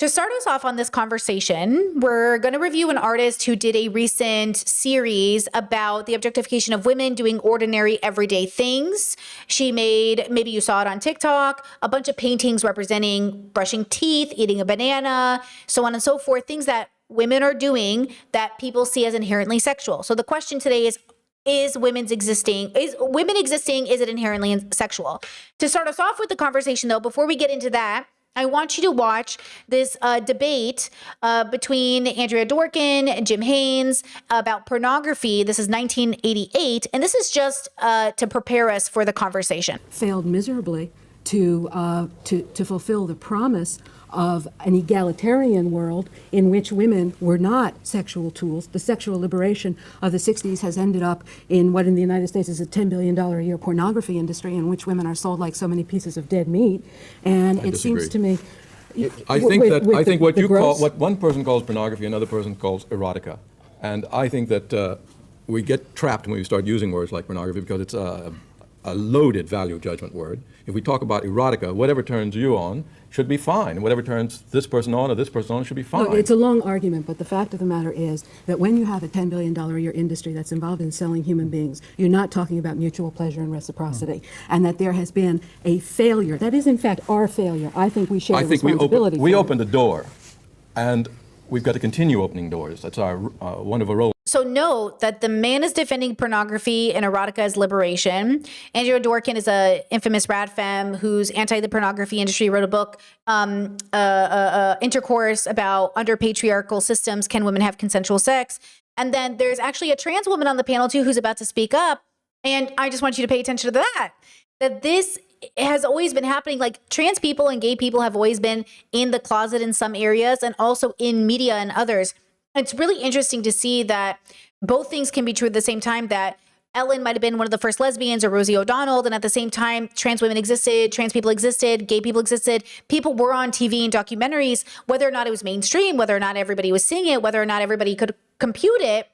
To start us off on this conversation, we're going to review an artist who did a recent series about the objectification of women doing ordinary everyday things. She made, maybe you saw it on TikTok, a bunch of paintings representing brushing teeth, eating a banana, so on and so forth, things that women are doing that people see as inherently sexual. So the question today is women existing, is it inherently sexual? To start us off with the conversation though, before we get into that, I want you to watch this debate between Andrea Dworkin and Jim Haynes about pornography. This is 1988, and this is just to prepare us for the conversation. Failed miserably to fulfill the promise of an egalitarian world in which women were not sexual tools. The sexual liberation of the 60s has ended up in what in the United States is a $10 billion a year pornography industry in which women are sold like so many pieces of dead meat. And it seems to me... I think what one person calls pornography, another person calls erotica. And I think that we get trapped when we start using words like pornography because it's a loaded value judgment word. If we talk about erotica, whatever turns you on should be fine. Whatever turns this person on or this person on should be fine. Look, it's a long argument, but the fact of the matter is that when you have a $10 billion a year industry that's involved in selling human beings, you're not talking about mutual pleasure and reciprocity, and that there has been a failure. That is, in fact, our failure. I think we share the responsibility. We opened the door, and we've got to continue opening doors. That's our one of our roles. So note that the man is defending pornography and erotica as liberation. Andrea Dworkin is a infamous rad femme who's anti the pornography industry, wrote a book, Intercourse, about under patriarchal systems, can women have consensual sex? And then there's actually a trans woman on the panel too who's about to speak up. And I just want you to pay attention to that this has always been happening. Like, trans people and gay people have always been in the closet in some areas and also in media and others. It's really interesting to see that both things can be true at the same time, that Ellen might have been one of the first lesbians, or Rosie O'Donnell, and at the same time, trans women existed, trans people existed, gay people existed. People were on TV and documentaries, whether or not it was mainstream, whether or not everybody was seeing it, whether or not everybody could compute it.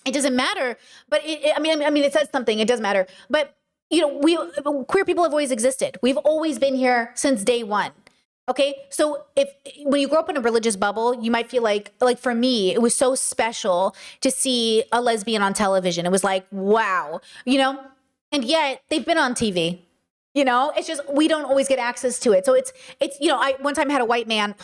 It doesn't matter. But I mean, it says something. It does matter. But queer people have always existed. We've always been here since day one. Okay, so when you grow up in a religious bubble, you might feel like for me, it was so special to see a lesbian on television. It was like, wow, and yet they've been on TV. It's just, we don't always get access to it. So it's I one time had a white man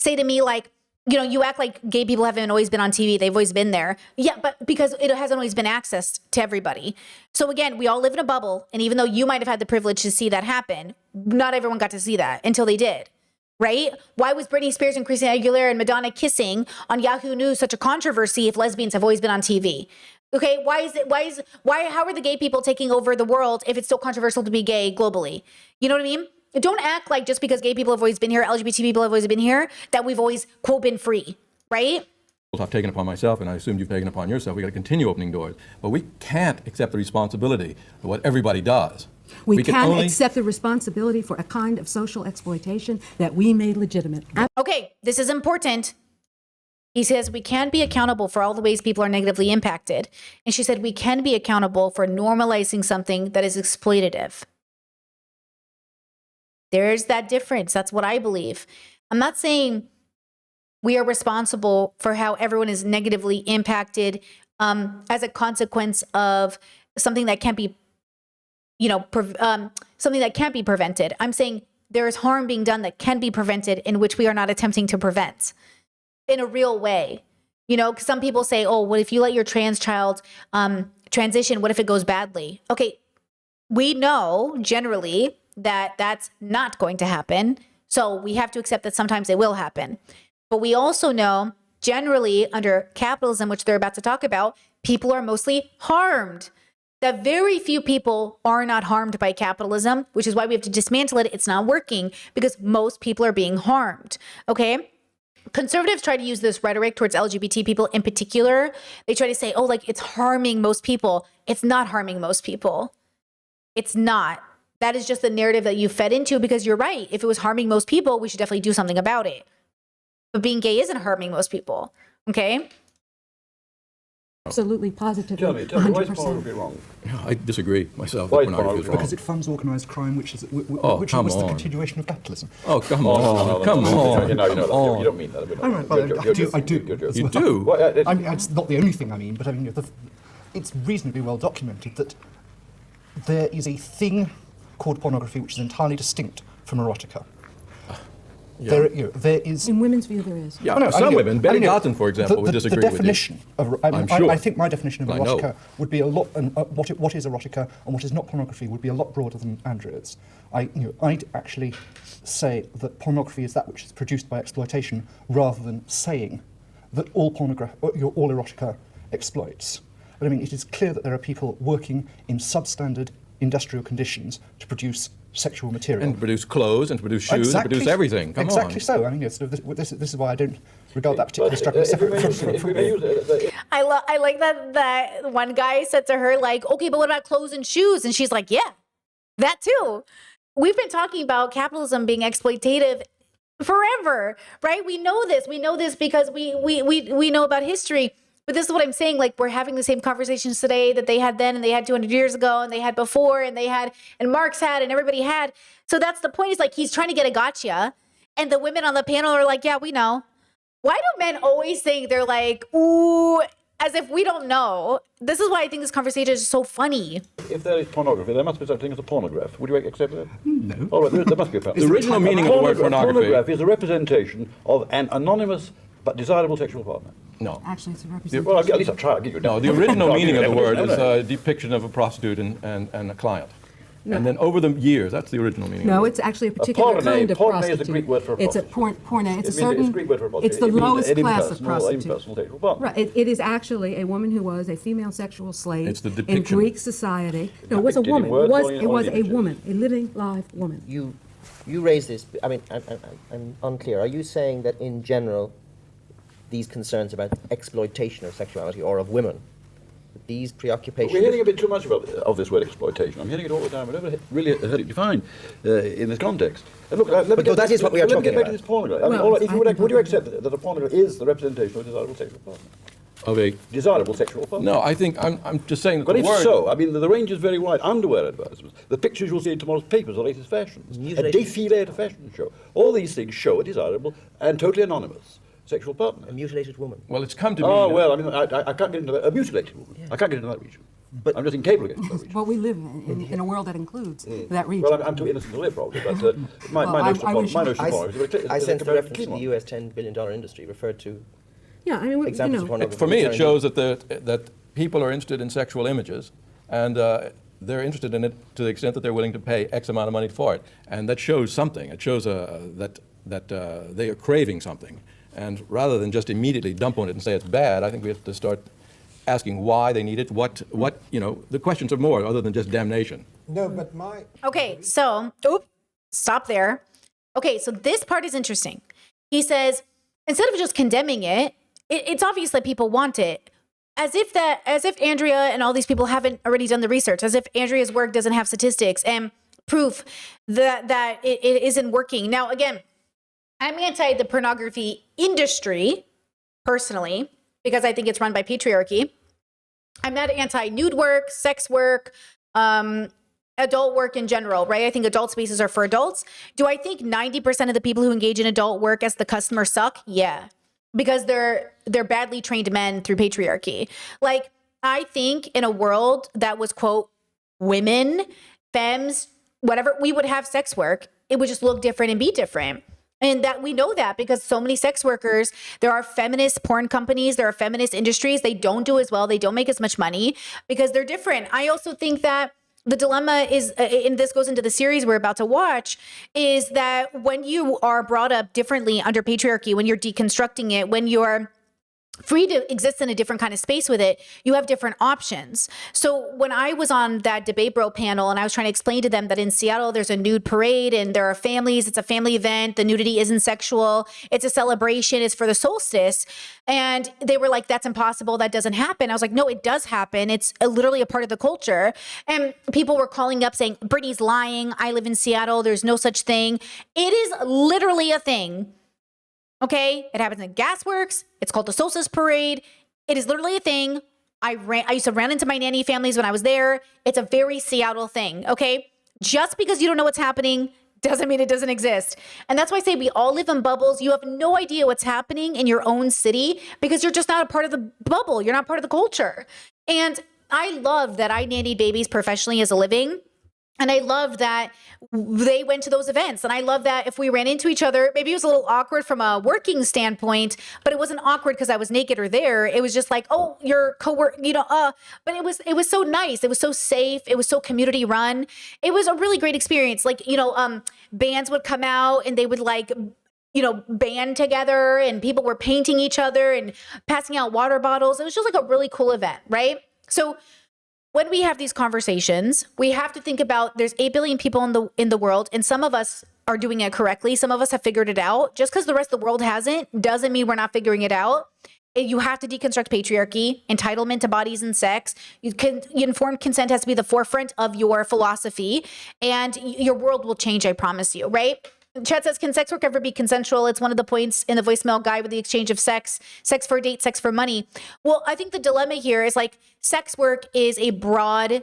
say to me, like, you act like gay people haven't always been on TV. They've always been there. Yeah, but because it hasn't always been accessed to everybody. So again, we all live in a bubble. And even though you might have had the privilege to see that happen, not everyone got to see that until they did. Right? Why was Britney Spears and Christina Aguilera and Madonna kissing on Yahoo News such a controversy if lesbians have always been on TV? Okay, how are the gay people taking over the world if it's so controversial to be gay globally? You know what I mean? Don't act like just because gay people have always been here, LGBT people have always been here, that we've always, quote, been free, right? I've taken upon myself, and I assumed you've taken upon yourself. We got to continue opening doors, but we can't accept the responsibility of what everybody does. We can accept the responsibility for a kind of social exploitation that we made legitimate. Okay, this is important. He says we can be accountable for all the ways people are negatively impacted. And she said we can be accountable for normalizing something that is exploitative. There's that difference. That's what I believe. I'm not saying we are responsible for how everyone is negatively impacted as a consequence of something that can't be something that can't be prevented. I'm saying there is harm being done that can be prevented, in which we are not attempting to prevent in a real way. Because some people say, oh, what if you let your trans child transition? What if it goes badly? Okay, we know generally that that's not going to happen. So we have to accept that sometimes it will happen. But we also know generally under capitalism, which they're about to talk about, people are mostly harmed. That very few people are not harmed by capitalism, which is why we have to dismantle it. It's not working because most people are being harmed. Okay. Conservatives try to use this rhetoric towards LGBT people in particular. They try to say, oh, like it's harming most people. It's not harming most people. It's not. That is just the narrative that you fed into, because you're right. If it was harming most people, we should definitely do something about it. But being gay isn't harming most people. Okay. Absolutely, positively, Tell me, why is pornography 100%. wrong? I disagree myself. Why that is pornography is pornography wrong. Because it funds organised crime, which is Oh, which come was the on. continuation of capitalism. Oh, come No, on. Come no, on. You know Come that. on. You don't mean that. All right, well, I do. You're You do? Well, I mean, it's not the only thing I mean, but I mean, it's reasonably well documented that there is a thing called pornography which is entirely distinct from erotica. Yeah. There is. In women's view, there is. Yeah, Oh, no, some I- women, I Betty mean, Godson, for example, would disagree the with you. definition of, I'm sure. I think my definition of I know. erotica would be a lot, what is erotica and what is not pornography would be a lot broader than Andrea's. I'd actually say that pornography is that which is produced by exploitation, rather than saying that all erotica exploits. But I mean, it is clear that there are people working in substandard industrial conditions to produce sexual material. And to produce clothes, and to produce shoes, and to produce everything. Come exactly on. so. I mean, this is why I don't regard that particular But structure if we may use it, I like that one guy said to her, like, okay, but what about clothes and shoes? And she's like, yeah, that too. We've been talking about capitalism being exploitative forever, right? We know this. We know this because we know about history. But this is what I'm saying. Like, we're having the same conversations today that they had then, and they had 200 years ago, and they had before, and they had, and Marx had, and everybody had. So that's the point. Is like he's trying to get a gotcha, and the women on the panel are like, yeah, we know. Why do men always think they're like, ooh, as if we don't know? This is why I think this conversation is so funny. if there is pornography, there must be such a thing as a pornograph. Would you accept that? No. All right, there must be a The original meaning of the word pornography. Pornograph is a representation of an anonymous but desirable sexual partner. No. Actually, it's a Well, representation. at least I'll try. I'll give you a No, the original meaning of the word is a depiction of a prostitute and a client. And then over the years, that's the original meaning. of the No, word. it's actually a particular porne- kind of porne prostitute. is the Greek word for a It's a prostitute. porne. It's a It's certain. Greek word for a prostitute. It's the It means lowest an class of impersonal- prostitute. impersonal sexual partner. Right. It is actually a woman who was a female sexual slave It's the in depiction. Greek society. No, it was a Depicted in woman. words It was or in- it or was in a images? woman, a living live woman. You raise this. I mean, I'm unclear. Are you saying that in general, these concerns about exploitation of sexuality or of women, these preoccupations? We're hearing a bit too much of this word exploitation. I'm hearing it all the time. I've never really heard it defined in this context. And look, let me But get that is what we are let me get talking back to about. this pornograph. I mean, Well, all right, if I you would, think would you that- accept that a pornograph is the representation of a desirable sexual partner? Of a, Desirable sexual partner. no, I think I'm just saying that But the if word. so, I mean, the range is very wide. Underwear advertisements, the pictures you'll see in tomorrow's papers, the latest fashions, a Mutilated- défilé at a fashion show. All these things show a desirable and totally anonymous sexual partner. A mutilated woman. Well, it's come to me. Oh, well, I mean, I can't get into that. A mutilated woman. I can't get into that region. But- I'm just incapable of getting into that region. But we live in a world that includes that region. Well, I'm too innocent to live, probably, but my Well, notion I of wish- my notion I, of porn is a very I sense the very reference clean to the one. US $10 billion industry referred to Yeah, I mean, examples of pornography. For me, it which are shows that people are interested in sexual images, and they're interested in it to the extent that they're willing to pay X amount of money for it, and that shows something. It shows that they are craving something, and rather than just immediately dump on it and say it's bad, I think we have to start asking why they need it. What the questions are more other than just damnation. No, but my Okay, so, stop there. Okay, so this part is interesting. He says, instead of just condemning it, it's obvious that people want it. As if Andrea and all these people haven't already done the research, as if Andrea's work doesn't have statistics and proof that it isn't working. Now, again, I'm anti the pornography industry, personally, because I think it's run by patriarchy. I'm not anti nude work, sex work, adult work in general, right? I think adult spaces are for adults. Do I think 90% of the people who engage in adult work as the customer suck? Yeah, because they're badly trained men through patriarchy. Like, I think in a world that was, quote, women, femmes, whatever, we would have sex work. It would just look different and be different. And that we know that because so many sex workers, there are feminist porn companies, there are feminist industries. They don't do as well. They don't make as much money because they're different. I also think that the dilemma is, and this goes into the series we're about to watch, is that when you are brought up differently under patriarchy, when you're deconstructing it, when you're free to exist in a different kind of space with it, you have different options. So when I was on that Debate Bro panel and I was trying to explain to them that in Seattle, there's a nude parade and there are families, it's a family event, the nudity isn't sexual, it's a celebration, it's for the solstice. And they were like, that's impossible, that doesn't happen. I was like, no, it does happen. It's literally a part of the culture. And people were calling up saying, Brittany's lying, I live in Seattle, there's no such thing. It is literally a thing. Okay, it happens in Gasworks. It's called the Solstice Parade. It is literally a thing. I used to run into my nanny families when I was there. It's a very Seattle thing, okay? Just because you don't know what's happening doesn't mean it doesn't exist. And that's why I say we all live in bubbles. You have no idea what's happening in your own city because you're just not a part of the bubble. You're not part of the culture. And I love that I nannied babies professionally as a living. And I love that they went to those events. And I love that if we ran into each other, maybe it was a little awkward from a working standpoint, but it wasn't awkward because I was naked or there. It was just like, oh, your coworker, but it was so nice. It was so safe. It was so community run. It was a really great experience. Like, bands would come out and they would band together and people were painting each other and passing out water bottles. It was just like a really cool event, right? So when we have these conversations, we have to think about there's 8 billion people in the world, and some of us are doing it correctly. Some of us have figured it out. Just because the rest of the world hasn't doesn't mean we're not figuring it out. You have to deconstruct patriarchy, entitlement to bodies and sex. Informed consent has to be the forefront of your philosophy, and your world will change, I promise you, right? Chat says, can sex work ever be consensual? It's one of the points in the voicemail guide with the exchange of sex for a date, sex for money. Well, I think the dilemma here is like sex work is a broad,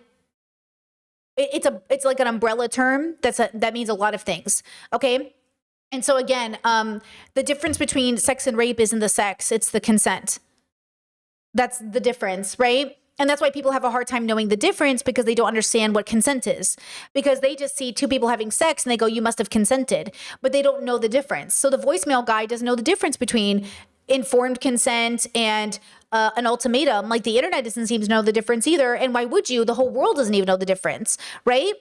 it's like an umbrella term that means a lot of things. Okay. And so again, the difference between sex and rape isn't the sex, it's the consent. That's the difference, right? And that's why people have a hard time knowing the difference because they don't understand what consent is. Because they just see two people having sex and they go, you must have consented. But they don't know the difference. So the voicemail guy doesn't know the difference between informed consent and an ultimatum. Like the internet doesn't seem to know the difference either. And why would you? The whole world doesn't even know the difference, right?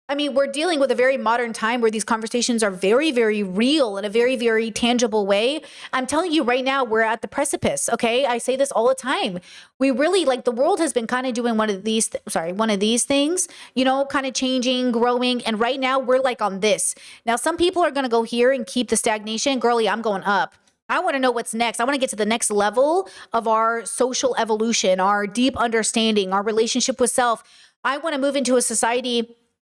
I mean, we're dealing with a very modern time where these conversations are very, very real in a very, very tangible way. I'm telling you right now, we're at the precipice, okay? I say this all the time. We really, the world has been kind of doing one of these things, kind of changing, growing. And right now we're on this. Now, some people are going to go here and keep the stagnation. Girlie, I'm going up. I want to know what's next. I want to get to the next level of our social evolution, our deep understanding, our relationship with self. I want to move into a society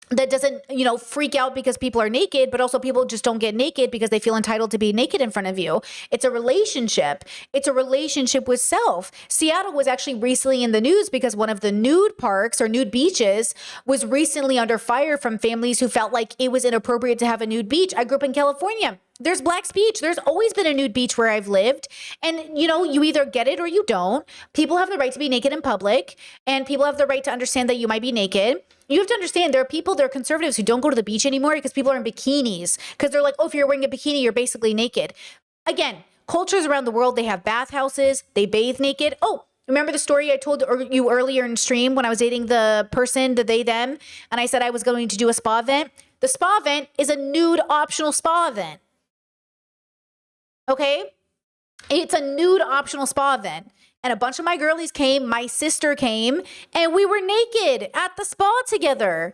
that doesn't, freak out because people are naked, but also people just don't get naked because they feel entitled to be naked in front of you. It's a relationship. It's a relationship with self. Seattle was actually recently in the news because one of the nude parks or nude beaches was recently under fire from families who felt like it was inappropriate to have a nude beach. I grew up in California. There's Black's Beach. There's always been a nude beach where I've lived. And, you either get it or you don't. People have the right to be naked in public, and people have the right to understand that you might be naked. You have to understand there are conservatives who don't go to the beach anymore because people are in bikinis. Because they're like, oh, if you're wearing a bikini, you're basically naked. Again, cultures around the world, they have bathhouses. They bathe naked. Oh, remember the story I told you earlier in stream when I was dating the person, the they, them, and I said I was going to do a spa event? The spa event is a nude optional spa event. Okay? It's a nude optional spa event. And a bunch of my girlies came, my sister came, and we were naked at the spa together.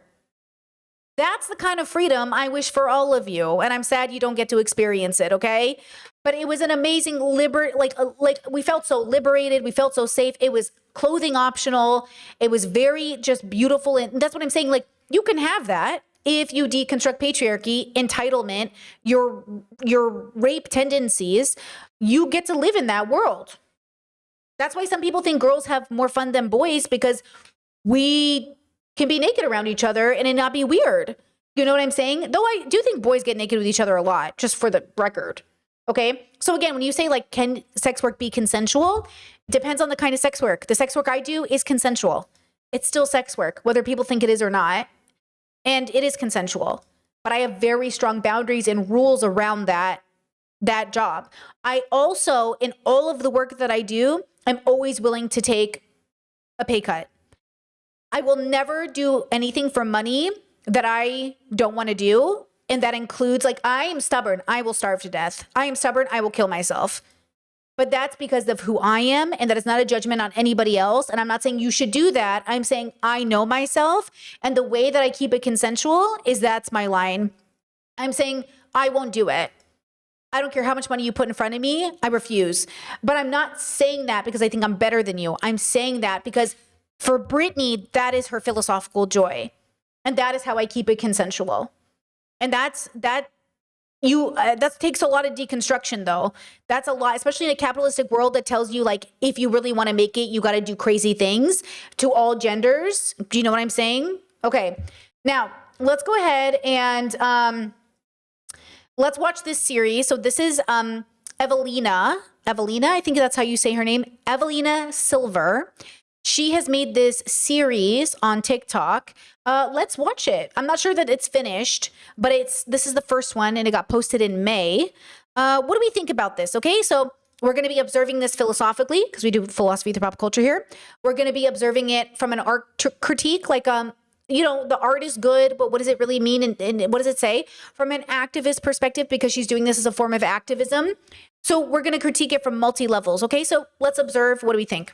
That's the kind of freedom I wish for all of you. And I'm sad you don't get to experience it, okay? But it was an amazing we felt so liberated. We felt so safe. It was clothing optional. It was very just beautiful. And that's what I'm saying. You can have that. If you deconstruct patriarchy, entitlement, your rape tendencies, you get to live in that world. That's why some people think girls have more fun than boys, because we can be naked around each other and it not be weird. You know what I'm saying? Though I do think boys get naked with each other a lot, just for the record. Okay? So again, when you say can sex work be consensual? Depends on the kind of sex work. The sex work I do is consensual. It's still sex work, whether people think it is or not. And it is consensual, but I have very strong boundaries and rules around that job. I also, in all of the work that I do, I'm always willing to take a pay cut. I will never do anything for money that I don't want to do. And that includes, I am stubborn. I will starve to death. I am stubborn. I will kill myself. But that's because of who I am, and that is not a judgment on anybody else. And I'm not saying you should do that. I'm saying I know myself, and the way that I keep it consensual is that's my line. I'm saying I won't do it. I don't care how much money you put in front of me. I refuse. But I'm not saying that because I think I'm better than you. I'm saying that because for Brittany, that is her philosophical joy. And that is how I keep it consensual. And that that takes a lot of deconstruction, though. That's a lot, especially in a capitalistic world that tells you, like, if you really want to make it, you got to do crazy things to all genders. Do you know what I'm saying? Okay. Now, let's go ahead and let's watch this series. So this is Evelina, I think that's how you say her name, Evelina Silver. She has made this series on TikTok. Let's watch it. I'm not sure that it's finished, but this is the first one, and it got posted in May. What do we think about this? Okay, so we're going to be observing this philosophically, because we do philosophy through pop culture here. We're going to be observing it from an art critique, like the art is good, but what does it really mean, and what does it say? From an activist perspective, because she's doing this as a form of activism. So we're going to critique it from multi-levels. Okay, so let's observe. What do we think?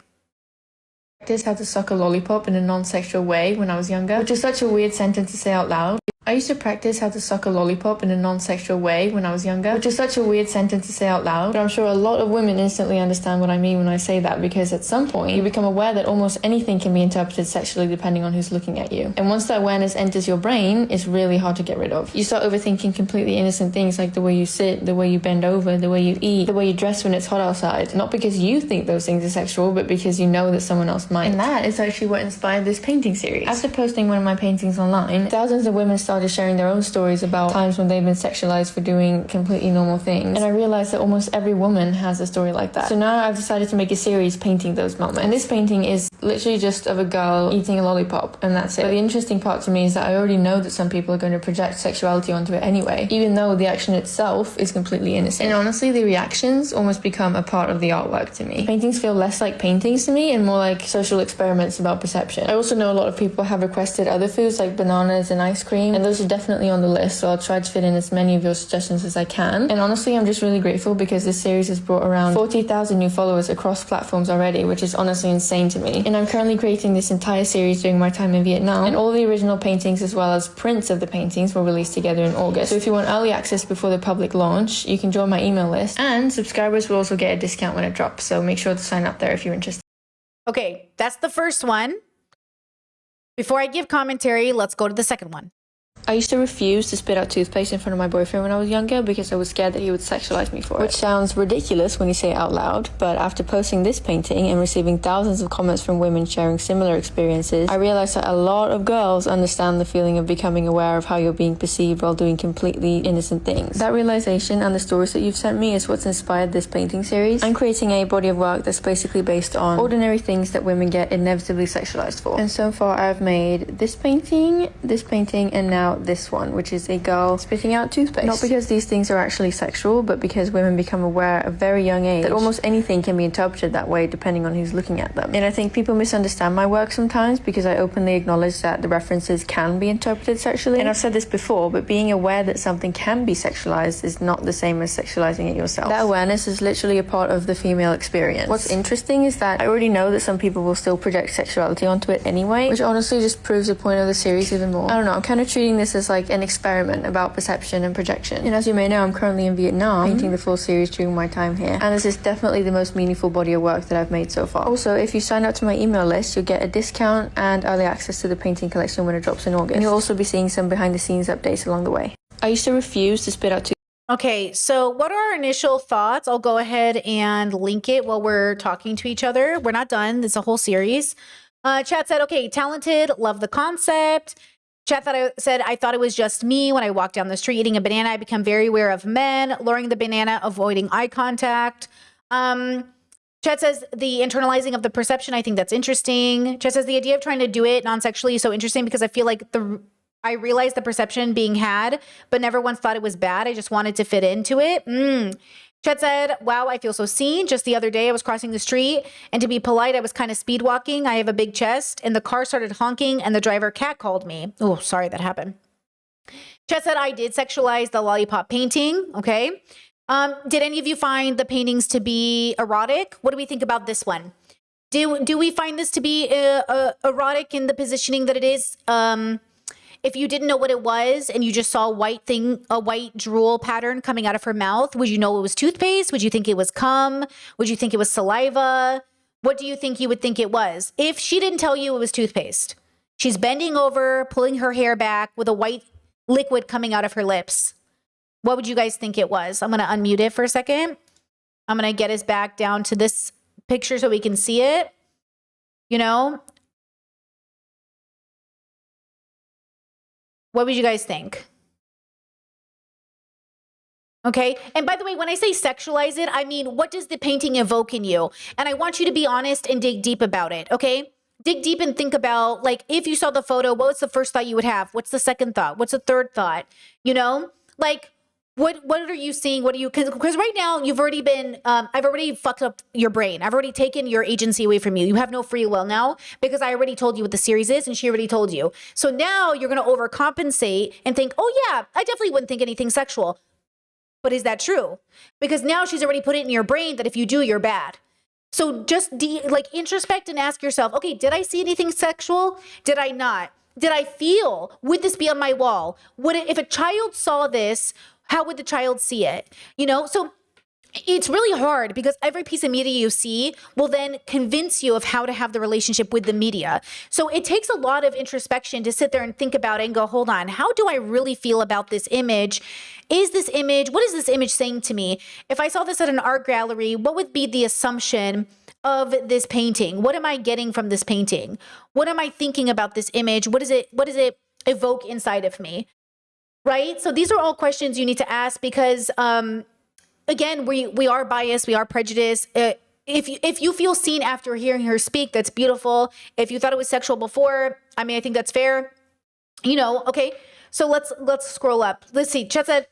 Practice how to suck a lollipop in a non-sexual way when I was younger, which is such a weird sentence to say out loud. I used to practice how to suck a lollipop in a non-sexual way when I was younger, which is such a weird sentence to say out loud, but I'm sure a lot of women instantly understand what I mean when I say that, because at some point you become aware that almost anything can be interpreted sexually depending on who's looking at you. And once that awareness enters your brain, it's really hard to get rid of. You start overthinking completely innocent things like the way you sit, the way you bend over, the way you eat, the way you dress when it's hot outside. Not because you think those things are sexual, but because you know that someone else might. And that is actually what inspired this painting series. After posting one of my paintings online, thousands of women started sharing their own stories about times when they've been sexualized for doing completely normal things. And I realized that almost every woman has a story like that. So now I've decided to make a series painting those moments. And this painting is literally just of a girl eating a lollipop, and that's it. But the interesting part to me is that I already know that some people are going to project sexuality onto it anyway, even though the action itself is completely innocent. And honestly, the reactions almost become a part of the artwork to me. Paintings feel less like paintings to me and more like social experiments about perception. I also know a lot of people have requested other foods like bananas and ice cream, and those are definitely on the list, so I'll try to fit in as many of your suggestions as I can. And honestly, I'm just really grateful because this series has brought around 40,000 new followers across platforms already, which is honestly insane to me. And I'm currently creating this entire series during my time in Vietnam, and all the original paintings as well as prints of the paintings will release together in August. So if you want early access before the public launch, you can join my email list, and subscribers will also get a discount when it drops, so make sure to sign up there if you're interested. Okay, that's the first one. Before I give commentary, let's go to the second one. I used to refuse to spit out toothpaste in front of my boyfriend when I was younger because I was scared that he would sexualize me for it. Which sounds ridiculous when you say it out loud, but after posting this painting and receiving thousands of comments from women sharing similar experiences, I realized that a lot of girls understand the feeling of becoming aware of how you're being perceived while doing completely innocent things. That realization and the stories that you've sent me is what's inspired this painting series. I'm creating a body of work that's basically based on ordinary things that women get inevitably sexualized for. And so far I've made this painting, and now this one, which is a girl spitting out toothpaste. Not because these things are actually sexual, but because women become aware at a very young age that almost anything can be interpreted that way depending on who's looking at them. And I think people misunderstand my work sometimes because I openly acknowledge that the references can be interpreted sexually. And I've said this before, but being aware that something can be sexualized is not the same as sexualizing it yourself. That awareness is literally a part of the female experience. What's interesting is that I already know that some people will still project sexuality onto it anyway, which honestly just proves the point of the series even more. I don't know, I'm kind of treating this as like an experiment about perception and projection. And as you may know, I'm currently in Vietnam painting the full series during my time here, and this is definitely the most meaningful body of work that I've made so far. Also, if you sign up to my email list, you'll get a discount and early access to the painting collection when it drops in August. And you'll also be seeing some behind the scenes updates along the way. I used to refuse to spit out Okay, so what are our initial thoughts? I'll go ahead and link it while we're talking to each other. We're not done. It's a whole series. Chat said, okay, talented, love the concept. Chat said, I thought it was just me. When I walk down the street eating a banana, I become very aware of men, lowering the banana, avoiding eye contact. Chat says, the internalizing of the perception, I think that's interesting. Chat says, the idea of trying to do it non-sexually is so interesting because I feel like I realized the perception being had, but never once thought it was bad. I just wanted to fit into it. Chet said, wow, I feel so seen. Just the other day, I was crossing the street, and to be polite, I was kind of speed walking. I have a big chest, and the car started honking, and the driver catcalled me. Oh, sorry, that happened. Chet said, I did sexualize the lollipop painting. Okay. Did any of you find the paintings to be erotic? What do we think about this one? Do we find this to be erotic in the positioning that it is? If you didn't know what it was and you just saw a white drool pattern coming out of her mouth, would you know it was toothpaste? Would you think it was cum? Would you think it was saliva? What do you think you would think it was? If she didn't tell you it was toothpaste, she's bending over, pulling her hair back with a white liquid coming out of her lips. What would you guys think it was? I'm going to unmute it for a second. I'm going to get us back down to this picture so we can see it. You know, what would you guys think? Okay. And by the way, when I say sexualize it, I mean, what does the painting evoke in you? And I want you to be honest and dig deep about it. Okay. Dig deep and think about, like, if you saw the photo, what was the first thought you would have? What's the second thought? What's the third thought? You know, like, what are you seeing? What are you, because right now you've already been, I've already fucked up your brain. I've already taken your agency away from you. You have no free will now because I already told you what the series is and she already told you. So now you're going to overcompensate and think, oh yeah, I definitely wouldn't think anything sexual. But is that true? Because now she's already put it in your brain that if you do, you're bad. So just introspect and ask yourself, okay, did I see anything sexual? Did I not? Did I feel, would this be on my wall? Would it, if a child saw this, how would the child see it? You know, so it's really hard because every piece of media you see will then convince you of how to have the relationship with the media. So it takes a lot of introspection to sit there and think about it and go, hold on, how do I really feel about this image? What is this image saying to me? If I saw this at an art gallery, what would be the assumption of this painting? What am I getting from this painting? What am I thinking about this image? What does it evoke inside of me? Right? So these are all questions you need to ask because, again, we are biased, we are prejudiced. If you feel seen after hearing her speak, that's beautiful. If you thought it was sexual before, I mean, I think that's fair. You know, okay. So let's scroll up. Let's see. Chet said,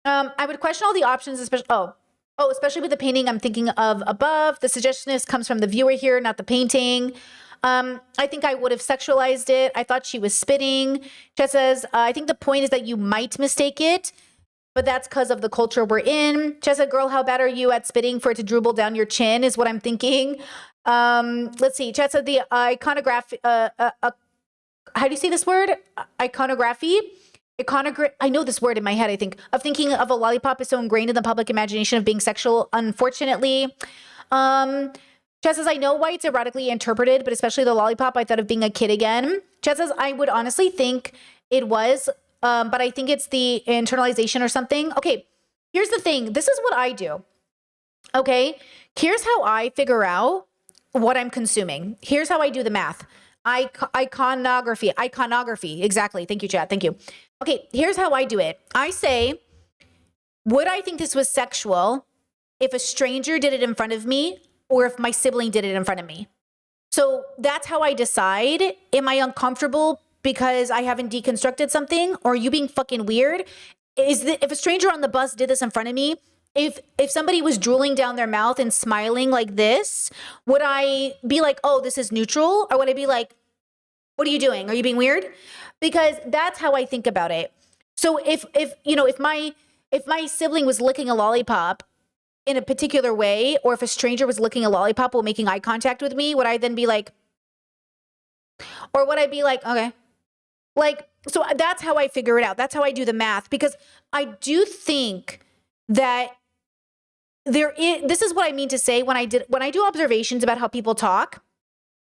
I would question all the options, especially with the painting I'm thinking of above. The suggestion comes from the viewer here, not the painting. I think I would have sexualized it. I thought she was spitting. Chet says, I think the point is that you might mistake it, but that's because of the culture we're in. Chet said, girl, how bad are you at spitting for it to dribble down your chin is what I'm thinking. Let's see. Chet said the iconography, how do you say this word? Iconography? I know this word in my head, I think. Of thinking of a lollipop is so ingrained in the public imagination of being sexual, unfortunately. Chet says, I know why it's erotically interpreted, but especially the lollipop, I thought of being a kid again. Chet says, I would honestly think it was, but I think it's the internalization or something. Okay, here's the thing. This is what I do. Okay, here's how I figure out what I'm consuming. Here's how I do the math. Iconography. Exactly. Thank you, Chad. Thank you. Okay, here's how I do it. I say, would I think this was sexual if a stranger did it in front of me or if my sibling did it in front of me? So that's how I decide. Am I uncomfortable because I haven't deconstructed something? Or are you being fucking weird? If a stranger on the bus did this in front of me, if somebody was drooling down their mouth and smiling like this, would I be like, oh, this is neutral? Or would I be like, what are you doing? Are you being weird? Because that's how I think about it. So if my sibling was licking a lollipop in a particular way, or if a stranger was licking a lollipop while making eye contact with me, would I then be like, or would I be like, okay, like, so that's how I figure it out. That's how I do the math, because I do think that this is what I mean to say when I do observations about how people talk.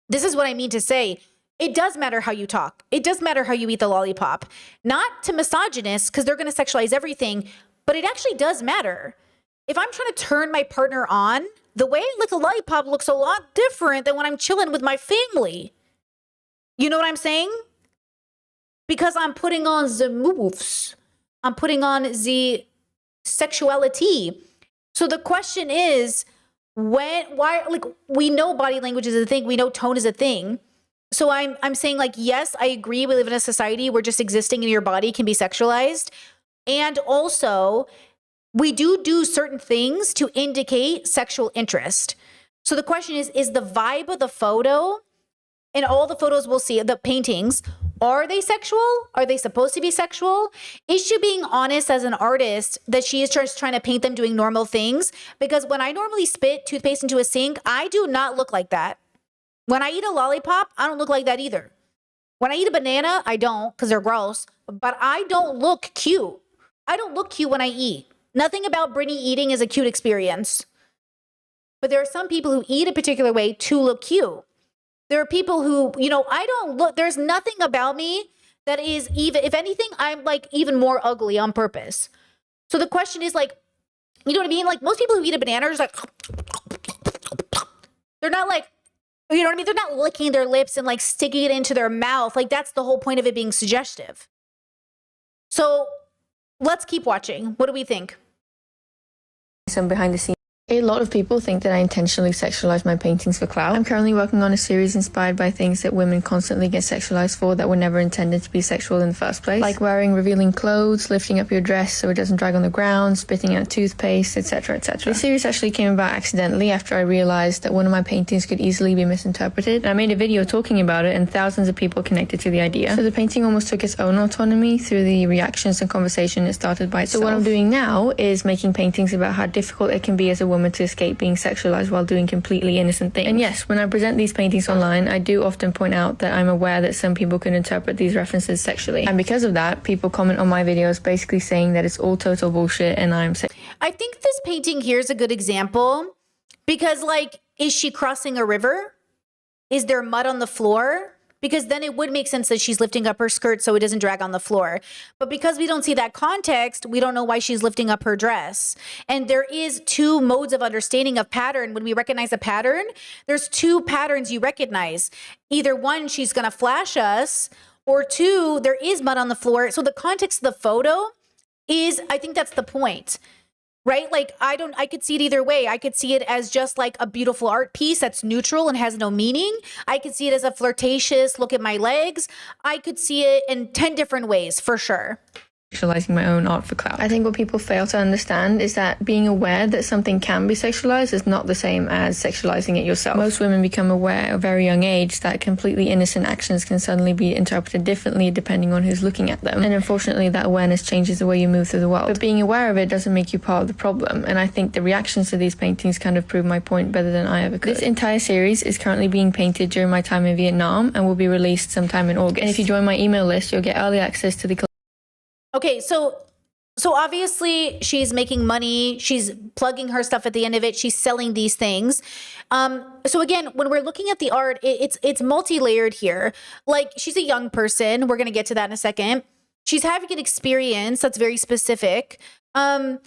This is what I mean to say. It does matter how you talk. It does matter how you eat the lollipop. Not to misogynists, because they're going to sexualize everything, but it actually does matter. If I'm trying to turn my partner on, the way I lick a lollipop looks a lot different than when I'm chilling with my family. You know what I'm saying? Because I'm putting on the moves. I'm putting on the sexuality. So the question is, why, like, we know body language is a thing. We know tone is a thing. So I'm saying, like, yes, I agree. We live in a society where just existing in your body can be sexualized. And also, we do certain things to indicate sexual interest. So the question is the vibe of the photo, and all the photos we'll see, the paintings, are they sexual? Are they supposed to be sexual? Is she being honest as an artist that she is just trying to paint them doing normal things? Because when I normally spit toothpaste into a sink, I do not look like that. When I eat a lollipop, I don't look like that either. When I eat a banana, I don't, because they're gross, but I don't look cute. I don't look cute when I eat. Nothing about Brittany eating is a cute experience. But there are some people who eat a particular way to look cute. There are people who, I don't look, there's nothing about me that is even, if anything, I'm like even more ugly on purpose. So the question is like, you know what I mean? Like most people who eat a banana are just like, they're not like, you know what I mean? They're not licking their lips and like sticking it into their mouth. Like that's the whole point of it being suggestive. So let's keep watching. What do we think? Some behind the scenes. A lot of people think that I intentionally sexualize my paintings for clout. I'm currently working on a series inspired by things that women constantly get sexualized for that were never intended to be sexual in the first place. Like wearing revealing clothes, lifting up your dress so it doesn't drag on the ground, spitting out toothpaste, etc., etc. The series actually came about accidentally after I realized that one of my paintings could easily be misinterpreted. And I made a video talking about it and thousands of people connected to the idea. So the painting almost took its own autonomy through the reactions and conversation it started by itself. So what I'm doing now is making paintings about how difficult it can be as a woman to escape being sexualized while doing completely innocent things. And yes, when I present these paintings online, I do often point out that I'm aware that some people can interpret these references sexually. And because of that, people comment on my videos basically saying that it's all total bullshit and I'm I think this painting here is a good example because like, is she crossing a river? Is there mud on the floor? Because then it would make sense that she's lifting up her skirt so it doesn't drag on the floor. But because we don't see that context, we don't know why she's lifting up her dress. And there is two modes of understanding of pattern. When we recognize a pattern, there's two patterns you recognize. Either one, she's gonna flash us, or two, there is mud on the floor. So the context of the photo is, I think that's the point. Right? Like, I could see it either way. I could see it as just like a beautiful art piece that's neutral and has no meaning. I could see it as a flirtatious look at my legs. I could see it in 10 different ways for sure. sexualizing my own art for clout. I think what people fail to understand is that being aware that something can be sexualized is not the same as sexualizing it yourself. Most women become aware at a very young age that completely innocent actions can suddenly be interpreted differently depending on who's looking at them. And unfortunately, that awareness changes the way you move through the world. But being aware of it doesn't make you part of the problem. And I think the reactions to these paintings kind of prove my point better than I ever could. This entire series is currently being painted during my time in Vietnam and will be released sometime in August. And if you join my email list, you'll get early access to the Okay, so obviously she's making money. She's plugging her stuff at the end of it. She's selling these things. So again, when we're looking at the art, it's multi-layered here. Like, she's a young person. We're gonna get to that in a second. She's having an experience that's very specific. I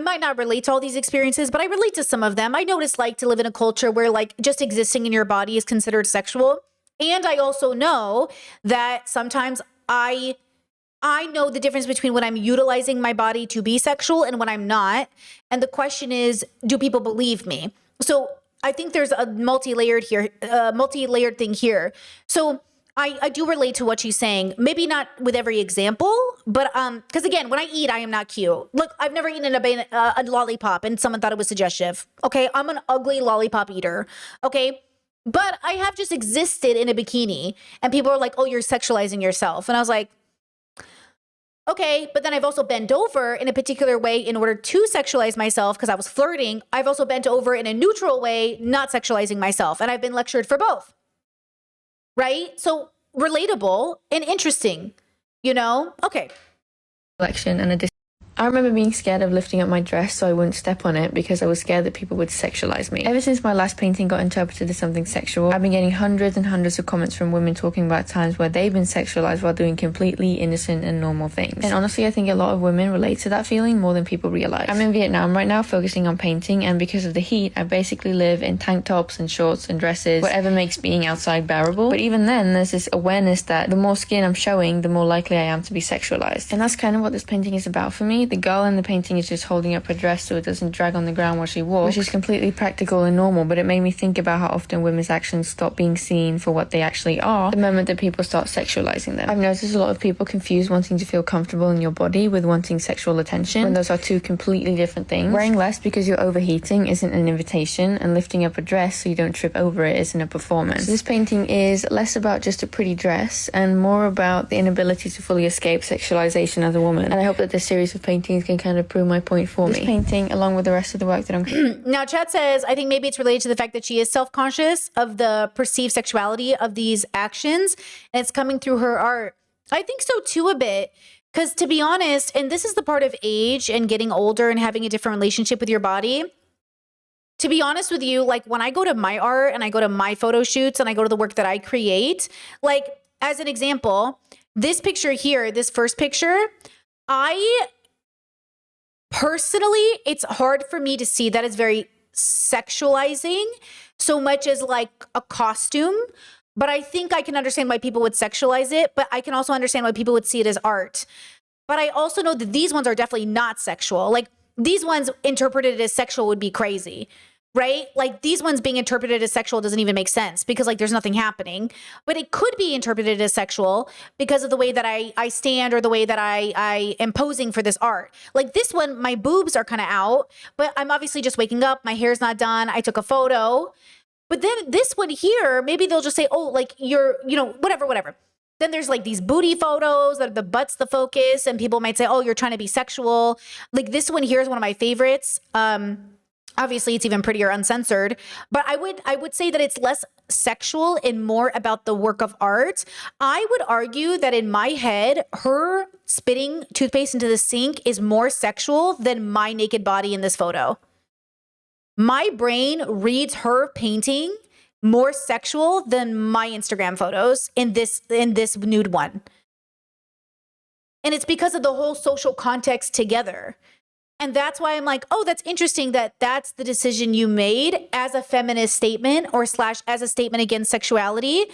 might not relate to all these experiences, but I relate to some of them. I know what it's like to live in a culture where like just existing in your body is considered sexual. And I also know that sometimes I know the difference between when I'm utilizing my body to be sexual and when I'm not. And the question is, do people believe me? So I think there's a multi-layered thing here. So I do relate to what she's saying. Maybe not with every example, but because again, when I eat, I am not cute. Look, I've never eaten a lollipop and someone thought it was suggestive. Okay, I'm an ugly lollipop eater. Okay. But I have just existed in a bikini and people are like, oh, you're sexualizing yourself. And I was like, okay, but then I've also bent over in a particular way in order to sexualize myself because I was flirting. I've also bent over in a neutral way, not sexualizing myself. And I've been lectured for both. Right? So relatable and interesting, you know? Okay. Collection and I remember being scared of lifting up my dress so I wouldn't step on it because I was scared that people would sexualize me. Ever since my last painting got interpreted as something sexual, I've been getting hundreds and hundreds of comments from women talking about times where they've been sexualized while doing completely innocent and normal things. And honestly, I think a lot of women relate to that feeling more than people realize. I'm in Vietnam right now focusing on painting, and because of the heat, I basically live in tank tops and shorts and dresses, whatever makes being outside bearable. But even then, there's this awareness that the more skin I'm showing, the more likely I am to be sexualized. And that's kind of what this painting is about for me. The girl in the painting is just holding up her dress so it doesn't drag on the ground while she walks, which is completely practical and normal, but it made me think about how often women's actions stop being seen for what they actually are the moment that people start sexualizing them. I've noticed a lot of people confuse wanting to feel comfortable in your body with wanting sexual attention, when those are two completely different things. Wearing less because you're overheating isn't an invitation, and lifting up a dress so you don't trip over it isn't a performance. So this painting is less about just a pretty dress and more about the inability to fully escape sexualization as a woman. And I hope that this series of paintings can kind of prove my point for me. This painting, along with the rest of the work that I'm Now, Chad says, I think maybe it's related to the fact that she is self-conscious of the perceived sexuality of these actions, and it's coming through her art. I think so too, a bit. Because to be honest, and this is the part of age and getting older and having a different relationship with your body. To be honest with you, like when I go to my art and I go to my photo shoots and I go to the work that I create, like as an example, this picture here, this first picture, I personally, it's hard for me to see that as very sexualizing so much as like a costume. But I think I can understand why people would sexualize it, but I can also understand why people would see it as art. But I also know that these ones are definitely not sexual. Like these ones interpreted as sexual would be crazy, right? Like these ones being interpreted as sexual doesn't even make sense because like there's nothing happening. But it could be interpreted as sexual because of the way that I stand or the way that I am posing for this art. Like this one, my boobs are kind of out, but I'm obviously just waking up. My hair's not done. I took a photo. But then this one here, maybe they'll just say, oh, like you're, whatever. Then there's like these booty photos that are the butt's the focus. And people might say, oh, you're trying to be sexual. Like this one here is one of my favorites. Obviously it's even prettier uncensored, but I would say that it's less sexual and more about the work of art. I would argue that in my head, her spitting toothpaste into the sink is more sexual than my naked body in this photo. My brain reads her painting more sexual than my Instagram photos in this nude one. And it's because of the whole social context together. And that's why I'm like, oh, that's interesting that that's the decision you made as a feminist statement or / as a statement against sexuality.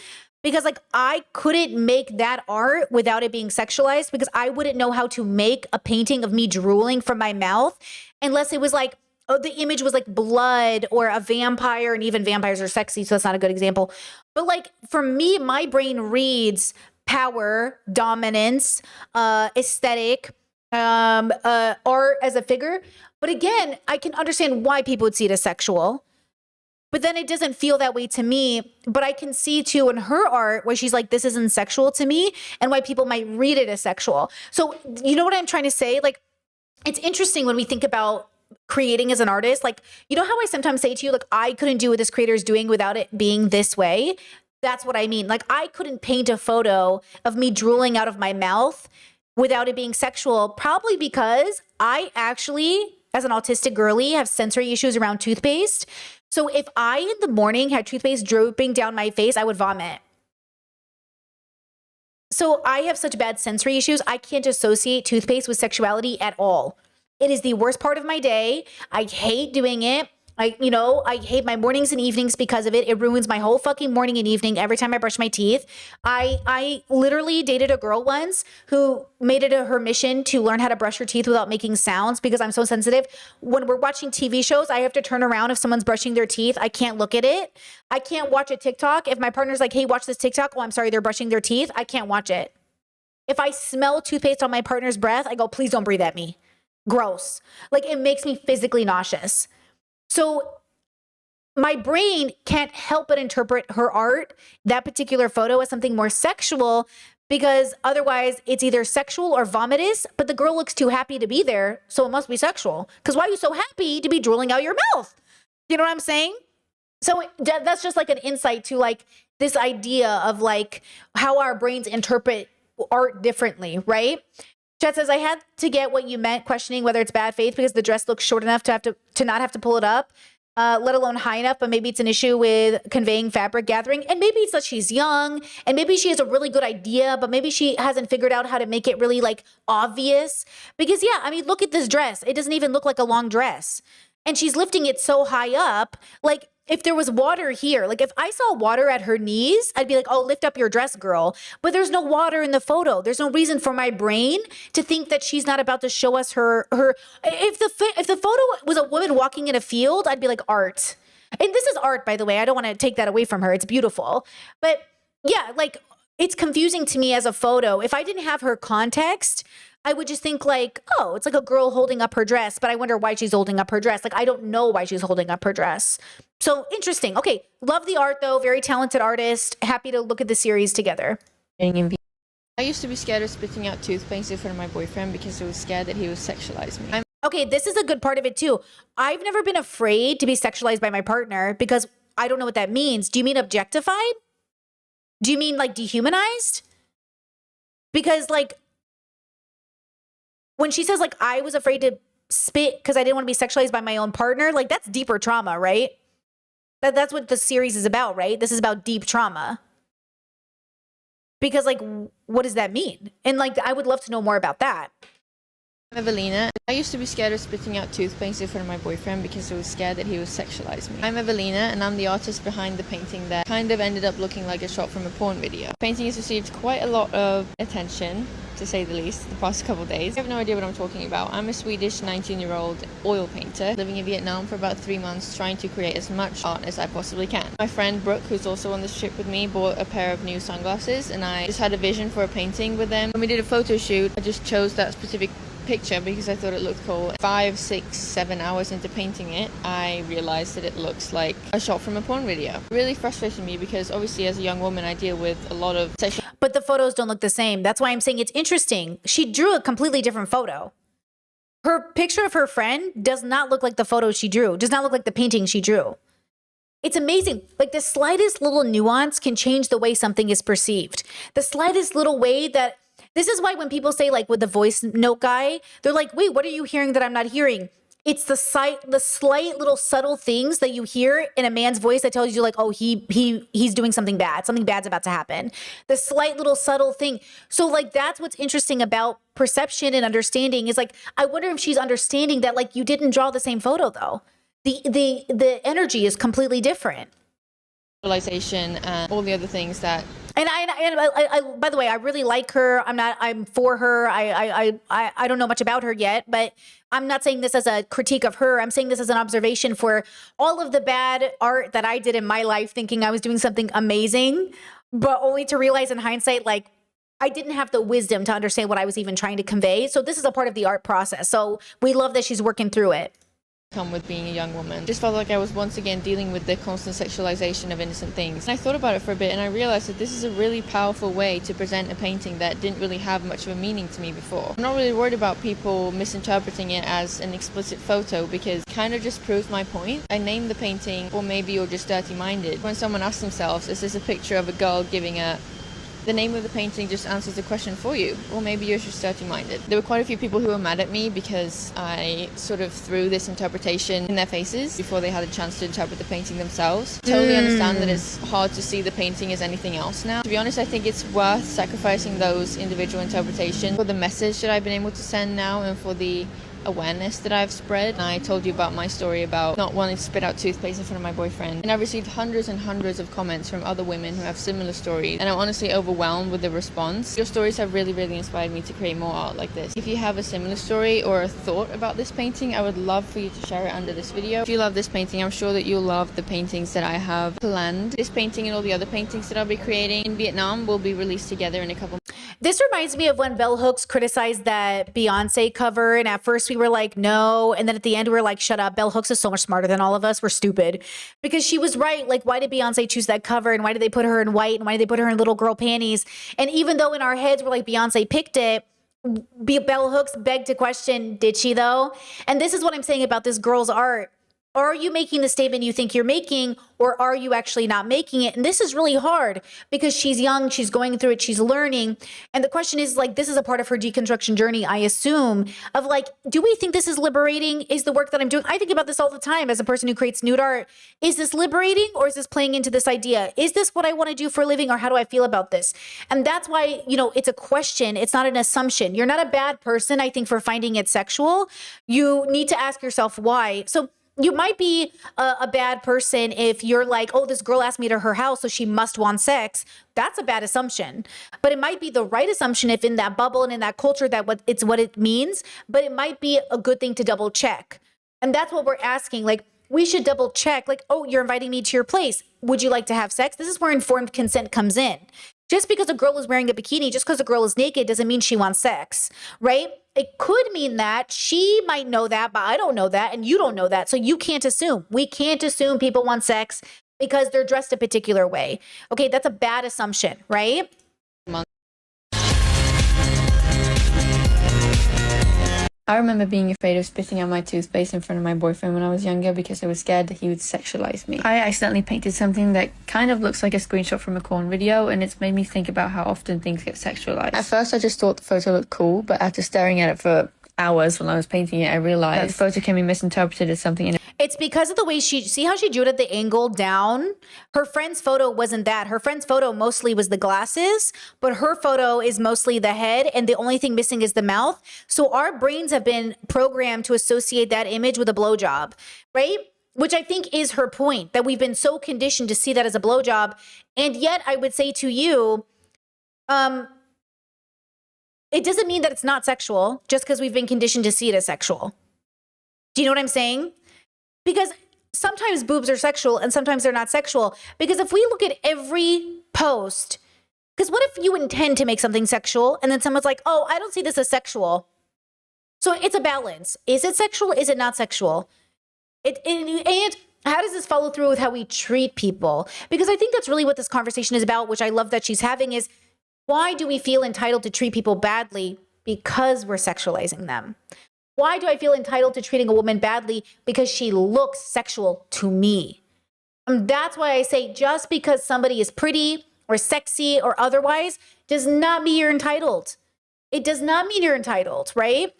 Because like I couldn't make that art without it being sexualized because I wouldn't know how to make a painting of me drooling from my mouth unless it was like, oh, the image was like blood or a vampire, and even vampires are sexy, so that's not a good example. But like for me, my brain reads power, dominance, aesthetic, art as a figure. But again, I can understand why people would see it as sexual. But then it doesn't feel that way to me. But I can see too in her art where she's like, this isn't sexual to me, and why people might read it as sexual. So you know what I'm trying to say? Like, it's interesting when we think about creating as an artist. Like, you know how I sometimes say to you, like, I couldn't do what this creator is doing without it being this way? That's what I mean. Like, I couldn't paint a photo of me drooling out of my mouth without it being sexual, probably because I actually, as an autistic girly, have sensory issues around toothpaste. So if I in the morning had toothpaste drooping down my face, I would vomit. So I have such bad sensory issues, I can't associate toothpaste with sexuality at all. It is the worst part of my day. I hate doing it. I hate my mornings and evenings because of it. It ruins my whole fucking morning and evening every time I brush my teeth. I literally dated a girl once who made it her mission to learn how to brush her teeth without making sounds because I'm so sensitive. When we're watching TV shows, I have to turn around if someone's brushing their teeth. I can't look at it. I can't watch a TikTok. If my partner's like, hey, watch this TikTok. Oh, I'm sorry, they're brushing their teeth. I can't watch it. If I smell toothpaste on my partner's breath, I go, please don't breathe at me. Gross. Like, it makes me physically nauseous. So my brain can't help but interpret her art, that particular photo, as something more sexual because otherwise it's either sexual or vomitous, but the girl looks too happy to be there, so it must be sexual. Because why are you so happy to be drooling out your mouth? You know what I'm saying? So that's just like an insight to like this idea of like how our brains interpret art differently, right? Chat says, I had to get what you meant, questioning whether it's bad faith because the dress looks short enough to not have to pull it up, let alone high enough, but maybe it's an issue with conveying fabric gathering. And maybe it's that she's young and maybe she has a really good idea, but maybe she hasn't figured out how to make it really like obvious. Because yeah, I mean, look at this dress. It doesn't even look like a long dress. And she's lifting it so high up, like, if there was water here, like if I saw water at her knees, I'd be like, oh, lift up your dress, girl. But there's no water in the photo. There's no reason for my brain to think that she's not about to show us her. If the photo was a woman walking in a field, I'd be like, art. And this is art, by the way. I don't want to take that away from her. It's beautiful. But yeah, like it's confusing to me as a photo. If I didn't have her context, I would just think like, oh, it's like a girl holding up her dress, but I wonder why she's holding up her dress. Like, I don't know why she's holding up her dress. So interesting. Okay. Love the art though. Very talented artist. Happy to look at the series together. I used to be scared of spitting out toothpaste in front of my boyfriend because I was scared that he would sexualize me. Okay, this is a good part of it too. I've never been afraid to be sexualized by my partner because I don't know what that means. Do you mean objectified? Do you mean like dehumanized? Because like, when she says like, I was afraid to spit because I didn't want to be sexualized by my own partner, like that's deeper trauma, right? That's what the series is about, right? This is about deep trauma. Because like, what does that mean? And like, I would love to know more about that. I'm Evelina. I used to be scared of spitting out toothpaste in front of my boyfriend because I was scared that he would sexualize me. I'm Evelina, and I'm the artist behind the painting that kind of ended up looking like a shot from a porn video. The painting has received quite a lot of attention, to say the least, the past couple of days. I have no idea what I'm talking about. I'm a Swedish 19-year-old oil painter living in Vietnam for about 3 months, trying to create as much art as I possibly can. My friend Brooke, who's also on this trip with me, bought a pair of new sunglasses, and I just had a vision for a painting with them. When we did a photo shoot, I just chose that specific picture because I thought it looked cool. 5, 6, 7 hours into painting it, I realized that it looks like a shot from a porn video. It really frustrated me because obviously as a young woman I deal with a lot of sexual... But the photos don't look the same. That's why I'm saying it's interesting. She drew a completely different photo. Her picture of her friend does not look like the photo she drew, does not look like the painting she drew. It's amazing. Like the slightest little nuance can change the way something is perceived. The slightest little way that... This is why when people say, like, with the voice note guy, they're like, wait, what are you hearing that I'm not hearing? It's the slight little subtle things that you hear in a man's voice that tells you, like, oh, he's doing something bad. Something bad's about to happen. The slight little subtle thing. So, like, that's what's interesting about perception and understanding is, like, I wonder if she's understanding that, like, you didn't draw the same photo, though. The energy is completely different. Realization and all the other things that... And I, by the way, I really like her. I'm for her. I don't know much about her yet, but I'm not saying this as a critique of her. I'm saying this as an observation for all of the bad art that I did in my life, thinking I was doing something amazing, but only to realize in hindsight, like, I didn't have the wisdom to understand what I was even trying to convey. So this is a part of the art process. So we love that she's working through it. Come with being a young woman. Just felt like I was once again dealing with the constant sexualization of innocent things. And I thought about it for a bit and I realized that this is a really powerful way to present a painting that didn't really have much of a meaning to me before. I'm not really worried about people misinterpreting it as an explicit photo because it kind of just proves my point. I named the painting, or maybe you're just dirty-minded. When someone asks themselves, is this a picture of a girl giving a... The name of the painting just answers the question for you. Or maybe you're just dirty-minded. There were quite a few people who were mad at me because I sort of threw this interpretation in their faces before they had a chance to interpret the painting themselves. Totally understand that it's hard to see the painting as anything else now. To be honest, I think it's worth sacrificing those individual interpretations for the message that I've been able to send now and for the awareness that I've spread. I told you about my story about not wanting to spit out toothpaste in front of my boyfriend, and I've received hundreds and hundreds of comments from other women who have similar stories, and I'm honestly overwhelmed with the response. Your stories have really inspired me to create more art like this. If you have a similar story or a thought about this painting, I would love for you to share it under this video. If you love this painting, I'm sure that you'll love the paintings that I have planned. This painting and all the other paintings that I'll be creating in Vietnam will be released together in a couple. This reminds me of when Bell Hooks criticized that Beyonce cover, and at first we were like, no, and then at the end we were like, shut up, Bell Hooks is so much smarter than all of us, we're stupid. Because she was right, like, why did Beyonce choose that cover, and why did they put her in white, and why did they put her in little girl panties? And even though in our heads we're like, Beyonce picked it, Bell Hooks begged to question, did she though? And this is what I'm saying about this girl's art. Are you making the statement you think you're making, or are you actually not making it? And this is really hard because she's young, she's going through it, she's learning. And the question is, like, this is a part of her deconstruction journey, I assume, of like, do we think this is liberating? Is the work that I'm doing? I think about this all the time as a person who creates nude art. Is this liberating, or is this playing into this idea? Is this what I want to do for a living, or how do I feel about this? And that's why, you know, it's a question. It's not an assumption. You're not a bad person, I think, for finding it sexual. You need to ask yourself why. So you might be a bad person if you're like, oh, this girl asked me to her house, so she must want sex. That's a bad assumption. But it might be the right assumption if in that bubble and in that culture that what it means, but it might be a good thing to double check. And that's what we're asking. Like, we should double check, like, oh, you're inviting me to your place. Would you like to have sex? This is where informed consent comes in. Just because a girl is wearing a bikini, just because a girl is naked doesn't mean she wants sex, right? It could mean that she might know that, but I don't know that, and you don't know that. So you can't assume. We can't assume people want sex because they're dressed a particular way. Okay, that's a bad assumption, right? I remember being afraid of spitting out my toothpaste in front of my boyfriend when I was younger because I was scared that he would sexualize me. I accidentally painted something that kind of looks like a screenshot from a porn video, and it's made me think about how often things get sexualized. At first I just thought the photo looked cool, but after staring at it for hours when I was painting it, I realized that the photo can be misinterpreted as something It's because of the way see how she drew it at the angle down? Her friend's photo wasn't that. Her friend's photo mostly was the glasses, but her photo is mostly the head, and the only thing missing is the mouth. So our brains have been programmed to associate that image with a blowjob, right? Which I think is her point, that we've been so conditioned to see that as a blowjob. And yet I would say to you, it doesn't mean that it's not sexual just because we've been conditioned to see it as sexual. Do you know what I'm saying? Because sometimes boobs are sexual and sometimes they're not sexual. Because if we look at every post, because what if you intend to make something sexual and then someone's like, oh, I don't see this as sexual. So it's a balance. Is it sexual? Is it not sexual? And how does this follow through with how we treat people? Because I think that's really what this conversation is about, which I love that she's having, is why do we feel entitled to treat people badly? Because we're sexualizing them. Why do I feel entitled to treating a woman badly? Because she looks sexual to me. And that's why I say just because somebody is pretty or sexy or otherwise does not mean you're entitled. It does not mean you're entitled, right?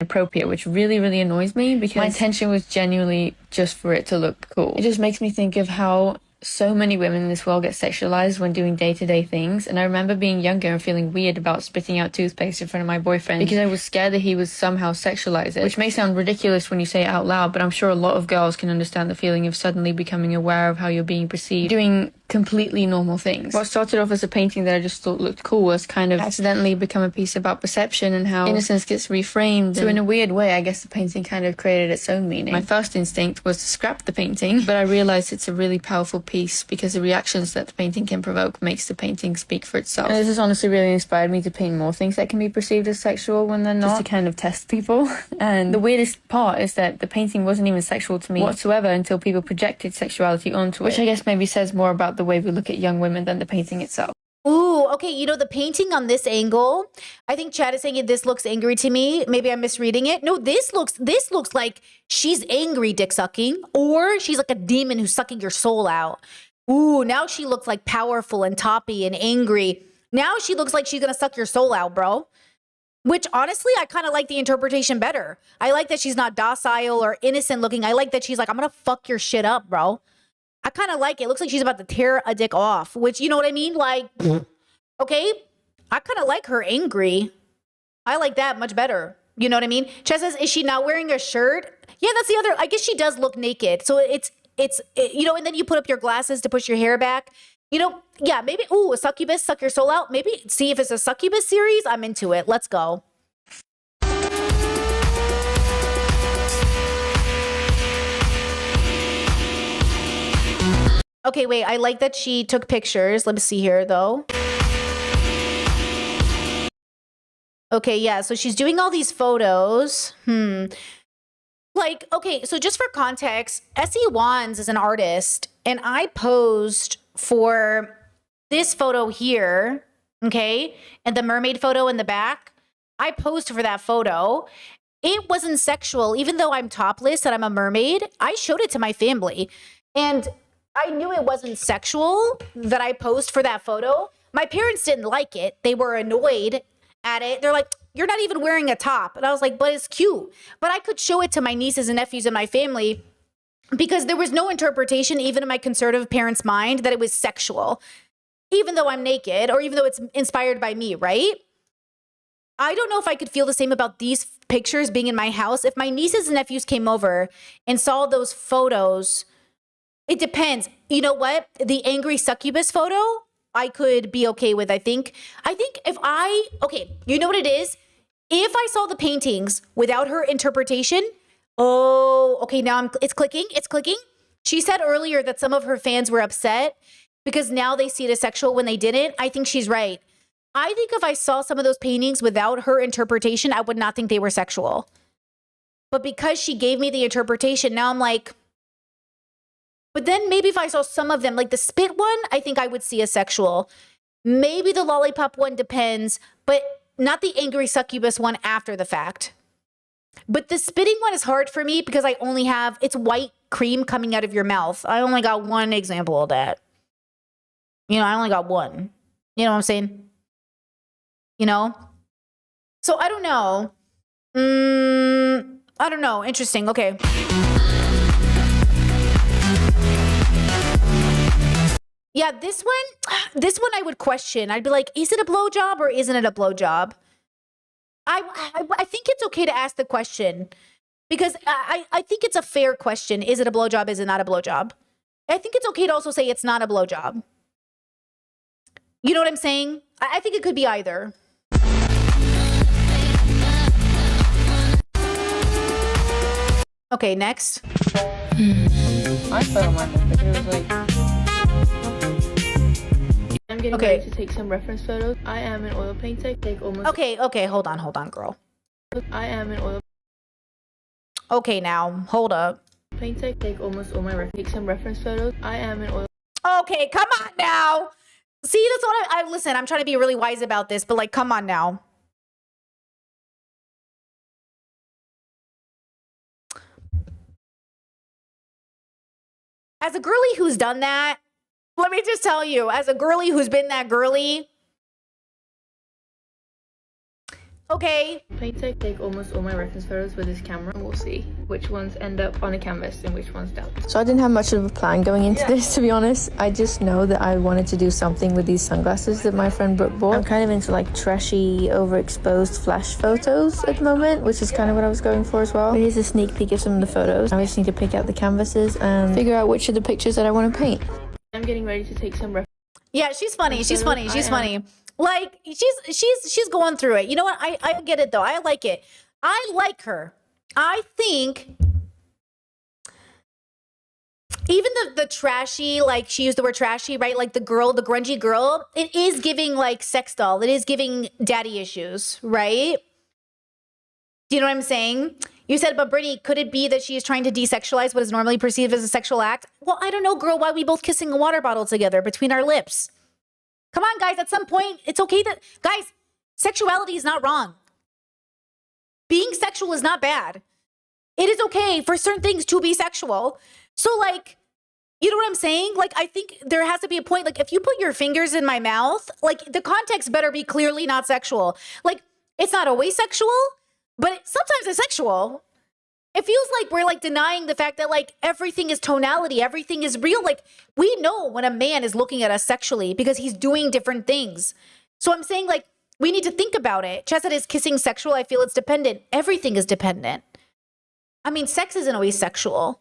Appropriate, which really, really annoys me because my intention was genuinely just for it to look cool. It just makes me think of how so many women in this world get sexualized when doing day-to-day things. And I remember being younger and feeling weird about spitting out toothpaste in front of my boyfriend because I was scared that he would somehow sexualize it, which may sound ridiculous when you say it out loud, but I'm sure a lot of girls can understand the feeling of suddenly becoming aware of how you're being perceived doing completely normal things. What started off as a painting that I just thought looked cool has kind of accidentally become a piece about perception and how innocence gets reframed. So in a weird way, I guess the painting kind of created its own meaning. My first instinct was to scrap the painting, but I realized it's a really powerful piece because the reactions that the painting can provoke makes the painting speak for itself. And this has honestly really inspired me to paint more things that can be perceived as sexual when they're not, just to kind of test people. And the weirdest part is that the painting wasn't even sexual to me whatsoever until people projected sexuality onto it, which I guess maybe says more about the way we look at young women than the painting itself. Ooh, okay. You know, the painting on this angle, I think Chad is saying this looks angry to me. Maybe I'm misreading it. No, this looks like she's angry dick sucking, or she's like a demon who's sucking your soul out. Ooh, now she looks like powerful and toppy and angry. Now she looks like she's going to suck your soul out, bro. Which honestly, I kind of like the interpretation better. I like that she's not docile or innocent looking. I like that she's like, I'm going to fuck your shit up, bro. I kind of like it. It looks like she's about to tear a dick off, which, you know what I mean? Like, okay, I kind of like her angry. I like that much better. You know what I mean? Chess says, is she not wearing a shirt? Yeah, that's the other. I guess she does look naked. So it's you know, and then you put up your glasses to push your hair back. You know, yeah, maybe, ooh, a succubus, suck your soul out. Maybe see if it's a succubus series. I'm into it. Let's go. Okay, wait, I like that she took pictures. Let me see here, though. Okay, yeah, so she's doing all these photos. Like, okay, so just for context, Essie Wands is an artist, and I posed for this photo here, okay, and the mermaid photo in the back. I posed for that photo. It wasn't sexual, even though I'm topless and I'm a mermaid. I showed it to my family, and I knew it wasn't sexual that I posed for that photo. My parents didn't like it. They were annoyed at it. They're like, you're not even wearing a top. And I was like, but it's cute. But I could show it to my nieces and nephews and my family because there was no interpretation, even in my conservative parents' mind, that it was sexual, even though I'm naked or even though it's inspired by me, right? I don't know if I could feel the same about these pictures being in my house. If my nieces and nephews came over and saw those photos, it depends. You know what? The angry succubus photo, I could be okay with, I think. Okay, you know what it is? If I saw the paintings without her interpretation, oh, okay, now it's clicking. She said earlier that some of her fans were upset because now they see it as sexual when they didn't. I think she's right. I think if I saw some of those paintings without her interpretation, I would not think they were sexual. But because she gave me the interpretation, now I'm like, but then maybe if I saw some of them, like the spit one, I think I would see as sexual. Maybe the lollipop one, depends, but not the angry succubus one after the fact. But the spitting one is hard for me because I only have, it's white cream coming out of your mouth. I only got one example of that. You know, I only got one. You know what I'm saying? You know? So I don't know. I don't know. Interesting. Okay. Yeah, this one I would question. I'd be like, is it a blowjob or isn't it a blowjob? I think it's okay to ask the question because I think it's a fair question. Is it a blowjob? Is it not a blowjob? I think it's okay to also say it's not a blowjob. You know what I'm saying? I think it could be either. Okay, next. I felt on my phone because it was like, I'm getting Okay. ready to take some reference photos. I am an oil painter. Take almost. Okay, hold on, girl. I am an oil Okay, now, hold up. painter. Take almost all my take some reference photos. I am an oil. Okay, come on now. See, that's what I listen, I'm trying to be really wise about this, but like, come on now. As a girly who's done that, let me just tell you, as a girly who's been that girly, okay, Painter. Take almost all my reference photos with this camera, and we'll see which ones end up on a canvas and which ones don't. So I didn't have much of a plan going into this, to be honest. I just know that I wanted to do something with these sunglasses that my friend Brooke bought. I'm kind of into like trashy, overexposed flash photos at the moment, which is kind of what I was going for as well. But here's a sneak peek of some of the photos. I just need to pick out the canvases and figure out which of the pictures that I want to paint. I'm getting ready to take some yeah, she's funny. She's funny. She's funny. Like she's going through it. You know what? I get it though. I like it. I like her. I think even the trashy, like she used the word trashy, right? Like the grungy girl, it is giving like sex doll. It is giving daddy issues, right? Do you know what I'm saying? You said, but Brittany, could it be that she is trying to desexualize what is normally perceived as a sexual act? Well, I don't know, girl. Why are we both kissing a water bottle together between our lips? Come on, guys. At some point, it's okay that, guys, sexuality is not wrong. Being sexual is not bad. It is okay for certain things to be sexual. So, like, you know what I'm saying? Like, I think there has to be a point. Like, if you put your fingers in my mouth, like, the context better be clearly not sexual. Like, it's not always sexual, but sometimes it's sexual. It feels like we're like denying the fact that like everything is tonality, everything is real. Like we know when a man is looking at us sexually because he's doing different things. So I'm saying like we need to think about it. Chesed is kissing sexual. I feel it's dependent. Everything is dependent. I mean, sex isn't always sexual,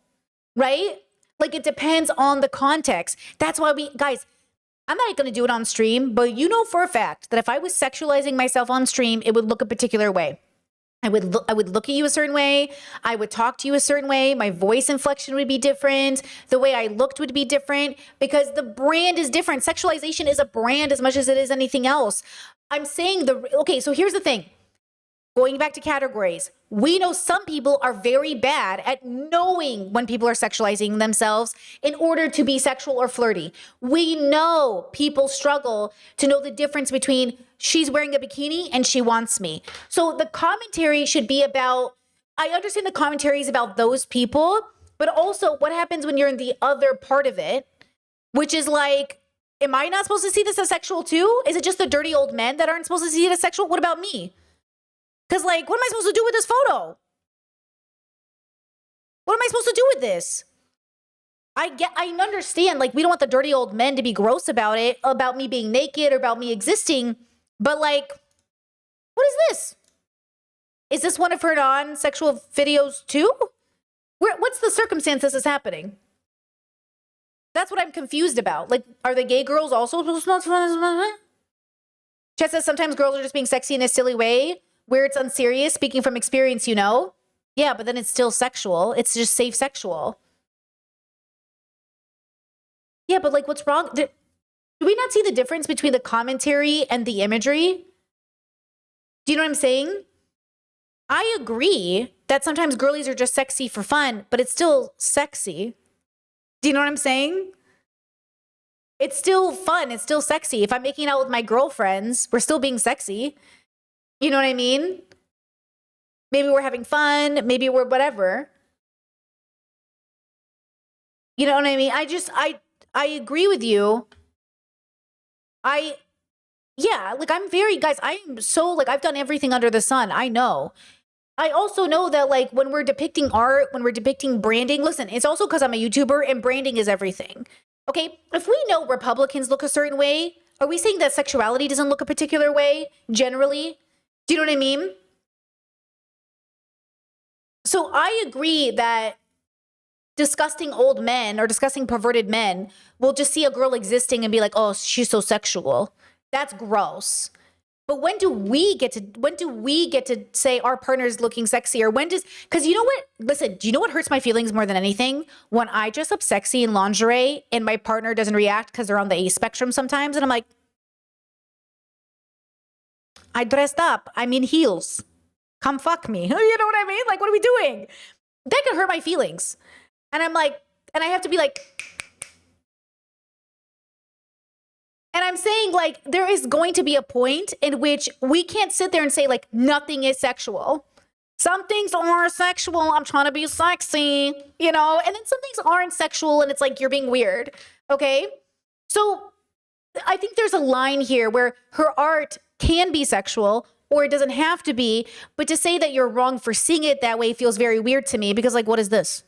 right? Like it depends on the context. That's why guys, I'm not going to do it on stream, but you know for a fact that if I was sexualizing myself on stream, it would look a particular way. I would look at you a certain way. I would talk to you a certain way. My voice inflection would be different. The way I looked would be different because the brand is different. Sexualization is a brand as much as it is anything else. I'm saying okay, so here's the thing. Going back to categories, we know some people are very bad at knowing when people are sexualizing themselves in order to be sexual or flirty. We know people struggle to know the difference between she's wearing a bikini and she wants me. So the commentary should be about, I understand the commentary is about those people, but also what happens when you're in the other part of it, which is like, am I not supposed to see this as sexual too? Is it just the dirty old men that aren't supposed to see it as sexual? What about me? Because, like, what am I supposed to do with this photo? What am I supposed to do with this? I understand, like, we don't want the dirty old men to be gross about it, about me being naked or about me existing. But, like, what is this? Is this one of her non-sexual videos too? What's the circumstance this is happening? That's what I'm confused about. Like, are the gay girls also supposed to? Chet says sometimes girls are just being sexy in a silly way. Where it's unserious, speaking from experience, you know? Yeah, but then it's still sexual. It's just safe sexual. Yeah, but like what's wrong? Do we not see the difference between the commentary and the imagery? Do you know what I'm saying? I agree that sometimes girlies are just sexy for fun, but it's still sexy. Do you know what I'm saying? It's still fun. It's still sexy. If I'm making out with my girlfriends, we're still being sexy. You know what I mean? Maybe we're having fun. Maybe we're whatever. You know what I mean? I agree with you. Like I'm very, guys, I am so like, I've done everything under the sun. I know. I also know that like when we're depicting art, when we're depicting branding, listen, it's also because I'm a YouTuber and branding is everything. Okay, if we know Republicans look a certain way, are we saying that sexuality doesn't look a particular way generally? Do you know what I mean? So I agree that disgusting old men or disgusting perverted men will just see a girl existing and be like, oh, she's so sexual. That's gross. But when do we get to say our partner's looking sexy? Or because you know what? Listen, do you know what hurts my feelings more than anything? When I dress up sexy in lingerie and my partner doesn't react because they're on the A spectrum sometimes. And I'm like, I dressed up. I'm in heels. Come fuck me. You know what I mean? Like, what are we doing? That could hurt my feelings. And I'm like, and I have to be like, and I'm saying, like, there is going to be a point in which we can't sit there and say, like, nothing is sexual. Some things are sexual. I'm trying to be sexy, you know? And then some things aren't sexual and it's like, you're being weird, okay? So I think there's a line here where her art can be sexual or it doesn't have to be. But to say that you're wrong for seeing it that way feels very weird to me because, like, what is this?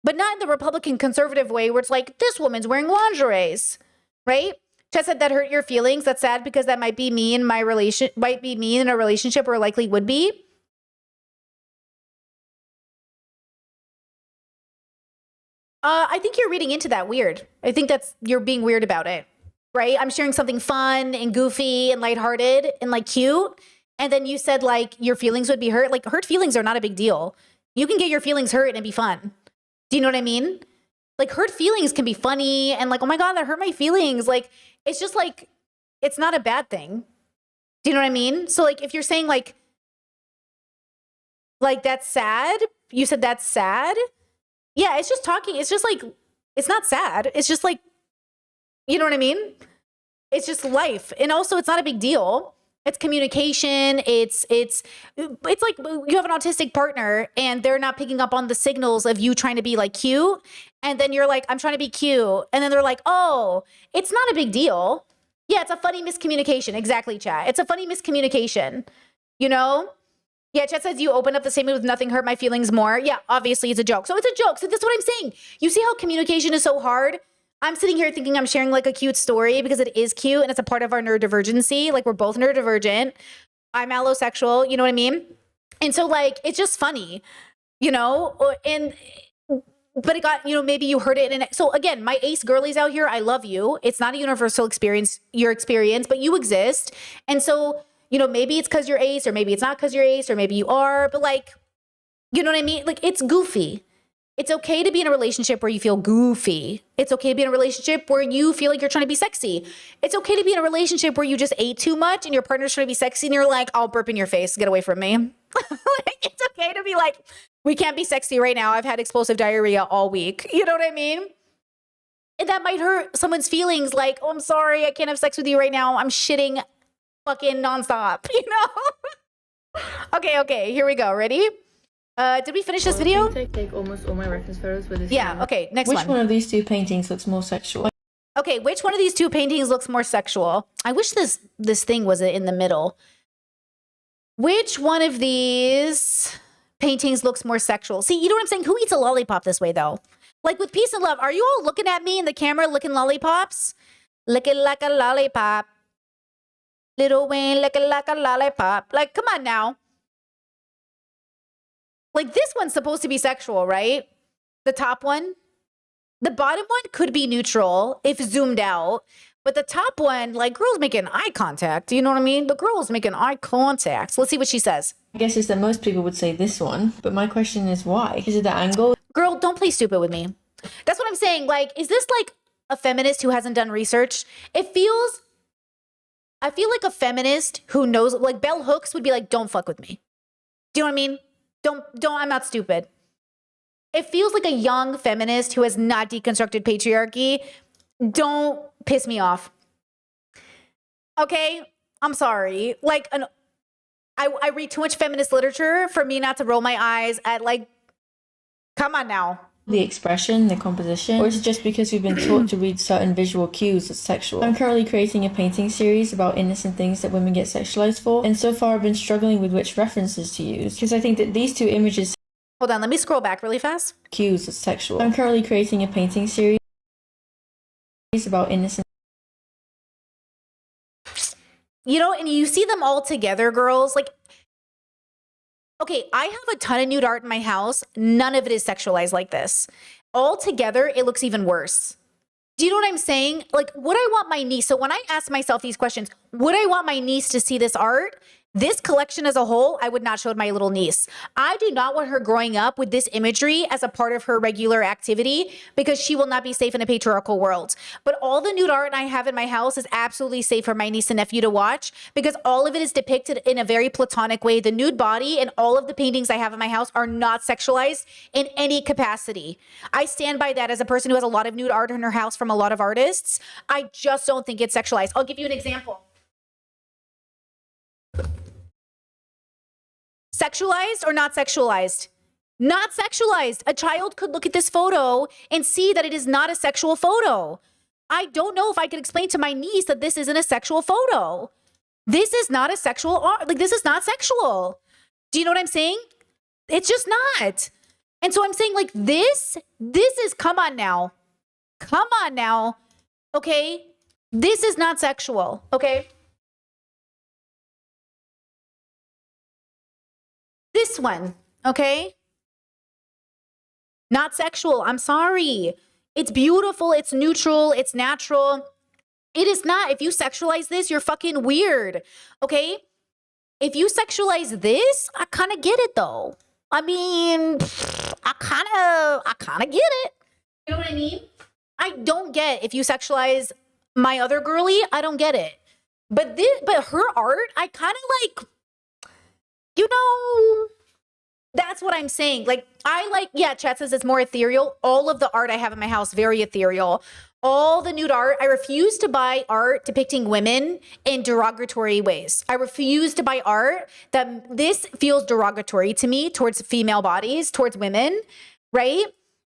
But not in the Republican conservative way where it's like, this woman's wearing lingeries, right? Chad said that hurt your feelings. That's sad because that might be me in my might be me in a relationship or likely would be. I think you're reading into that weird. I think you're being weird about it, right? I'm sharing something fun and goofy and lighthearted and like cute. And then you said like your feelings would be hurt. Like hurt feelings are not a big deal. You can get your feelings hurt and be fun. Do you know what I mean? Like hurt feelings can be funny and like, oh my God, that hurt my feelings. Like, it's just like, it's not a bad thing. Do you know what I mean? So like, if you're saying like that's sad, you said that's sad. Yeah, it's just talking. It's just like, it's not sad. It's just like, you know what I mean? It's just life. And also it's not a big deal. It's communication. It's like you have an autistic partner and they're not picking up on the signals of you trying to be like cute. And then you're like, I'm trying to be cute. And then they're like, oh, it's not a big deal. Yeah, it's a funny miscommunication. Exactly, chat. It's a funny miscommunication, you know? Yeah, chat says you opened up the statement with nothing hurt my feelings more. Yeah, obviously it's a joke. So it's a joke. So that's what I'm saying. You see how communication is so hard? I'm sitting here thinking I'm sharing like a cute story because it is cute and it's a part of our neurodivergency. Like we're both neurodivergent. I'm allosexual, you know what I mean? And so like, it's just funny, you know? But it got, you know, maybe you heard it. And so again, my ace girlies out here, I love you. It's not a universal experience, your experience, but you exist. And so, you know, maybe it's because you're ace or maybe it's not because you're ace or maybe you are, but like, you know what I mean? Like it's goofy. It's okay to be in a relationship where you feel goofy. It's okay to be in a relationship where you feel like you're trying to be sexy. It's okay to be in a relationship where you just ate too much and your partner's trying to be sexy and you're like, I'll burp in your face, get away from me. Like, it's okay to be like, we can't be sexy right now. I've had explosive diarrhea all week. You know what I mean? And that might hurt someone's feelings like, oh, I'm sorry, I can't have sex with you right now. I'm shitting fucking nonstop, you know? Okay, here we go. Ready? Did we finish this video? I take almost all my reference photos with this Yeah, camera. okay, next Which one. one of these two paintings looks more sexual? Okay, which one of these two paintings looks more sexual? I wish this thing was in the middle. Which one of these paintings looks more sexual? See, you know what I'm saying? Who eats a lollipop this way, though? Like with peace and love, are you all looking at me in the camera licking lollipops? Licking like a lollipop. Little Wayne licking like a lollipop. Like, come on now. Like, this one's supposed to be sexual, right? The top one. The bottom one could be neutral if zoomed out. But the top one, like, girl's making eye contact. You know what I mean? The girl's making eye contact. So let's see what she says. I guess is that most people would say this one, but my question is why? Is it the angle? Girl, don't play stupid with me. That's what I'm saying. Like, is this like a feminist who hasn't done research? I feel like a feminist who knows, like Bell Hooks would be like, don't fuck with me. Do you know what I mean? Don't, I'm not stupid. It feels like a young feminist who has not deconstructed patriarchy. Don't piss me off. Okay? I'm sorry. Like, I read too much feminist literature for me not to roll my eyes at, like, come on now. The expression, the composition, or is it just because we've been taught to read certain visual cues as sexual? I'm currently creating a painting series about innocent things that women get sexualized for, and so far I've been struggling with which references to use, because I think that these two images Hold on, let me scroll back really fast. cues as sexual. I'm currently creating a painting series about innocence. You know, and you see them all together, girls. Like, okay, I have a ton of nude art in my house. None of it is sexualized like this. All together, it looks even worse. Do you know what I'm saying? Like, would I want my niece? So when I ask myself these questions, would I want my niece to see this art? This collection as a whole, I would not show to my little niece. I do not want her growing up with this imagery as a part of her regular activity because she will not be safe in a patriarchal world. But all the nude art I have in my house is absolutely safe for my niece and nephew to watch because all of it is depicted in a very platonic way. The nude body and all of the paintings I have in my house are not sexualized in any capacity. I stand by that as a person who has a lot of nude art in her house from a lot of artists. I just don't think it's sexualized. I'll give you an example. Sexualized or not sexualized? Not sexualized. A child could look at this photo and see that it is not a sexual photo. I don't know if I can explain to my niece that this isn't a sexual photo. This is not a sexual art. Like, this is not sexual. Do you know what I'm saying? It's just not. And so I'm saying, like, this is, come on now. Come on now. Okay? This is not sexual. Okay? This one, okay? Not sexual. I'm sorry. It's beautiful. It's neutral. It's natural. It is not. If you sexualize this, you're fucking weird, okay? If you sexualize this, I kind of get it though. I mean, I kind of get it. You know what I mean? I don't get if you sexualize my other girly. I don't get it. But her art, I kind of like. You know, that's what I'm saying. Like, chat says it's more ethereal. All of the art I have in my house, very ethereal. All the nude art, I refuse to buy art depicting women in derogatory ways. I refuse to buy art that this feels derogatory to me towards female bodies, towards women, right?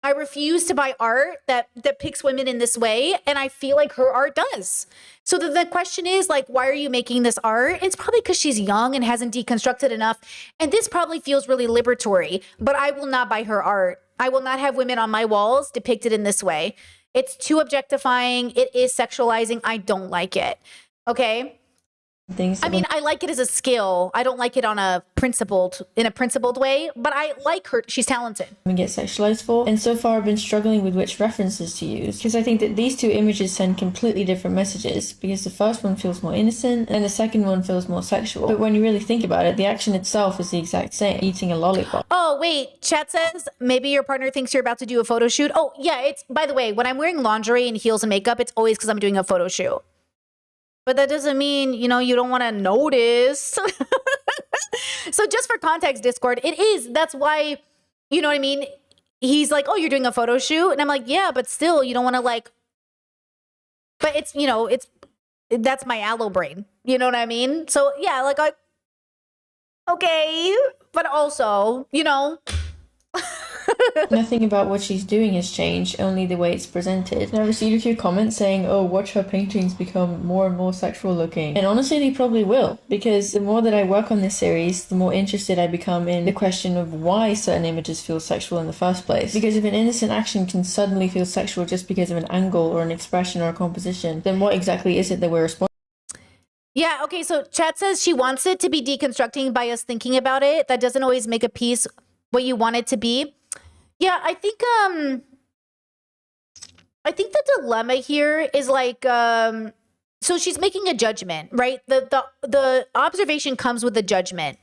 I refuse to buy art that depicts women in this way, and I feel like her art does. So the question is, like, why are you making this art? It's probably because she's young and hasn't deconstructed enough, and this probably feels really liberatory, but I will not buy her art. I will not have women on my walls depicted in this way. It's too objectifying. It is sexualizing. I don't like it. Okay? I mean, I like it as a skill. I don't like it in a principled way, but I like her. She's talented. Get sexualized for. And so far I've been struggling with which references to use because I think that these two images send completely different messages because the first one feels more innocent and the second one feels more sexual. But when you really think about it, the action itself is the exact same, eating a lollipop. Oh, wait, chat says maybe your partner thinks you're about to do a photo shoot. Oh, yeah, it's, by the way, when I'm wearing lingerie and heels and makeup, it's always because I'm doing a photo shoot. But that doesn't mean, you know, you don't want to notice. So just for context, Discord, it is. That's why, you know what I mean? He's like, oh, you're doing a photo shoot? And I'm like, yeah, but still, you don't want to like, but it's, you know, that's my aloe brain. You know what I mean? So yeah, like, okay. But also, you know. Nothing about what she's doing has changed, only the way it's presented. And I received a few comments saying, oh, watch her paintings become more and more sexual looking. And honestly, they probably will, because the more that I work on this series, the more interested I become in the question of why certain images feel sexual in the first place. Because if an innocent action can suddenly feel sexual just because of an angle or an expression or a composition, then what exactly is it that we're responding? Yeah, okay, so chat says she wants it to be deconstructing by us thinking about it. That doesn't always make a piece what you want it to be. Yeah, I think the dilemma here is like so she's making a judgment, right? The observation comes with a judgment.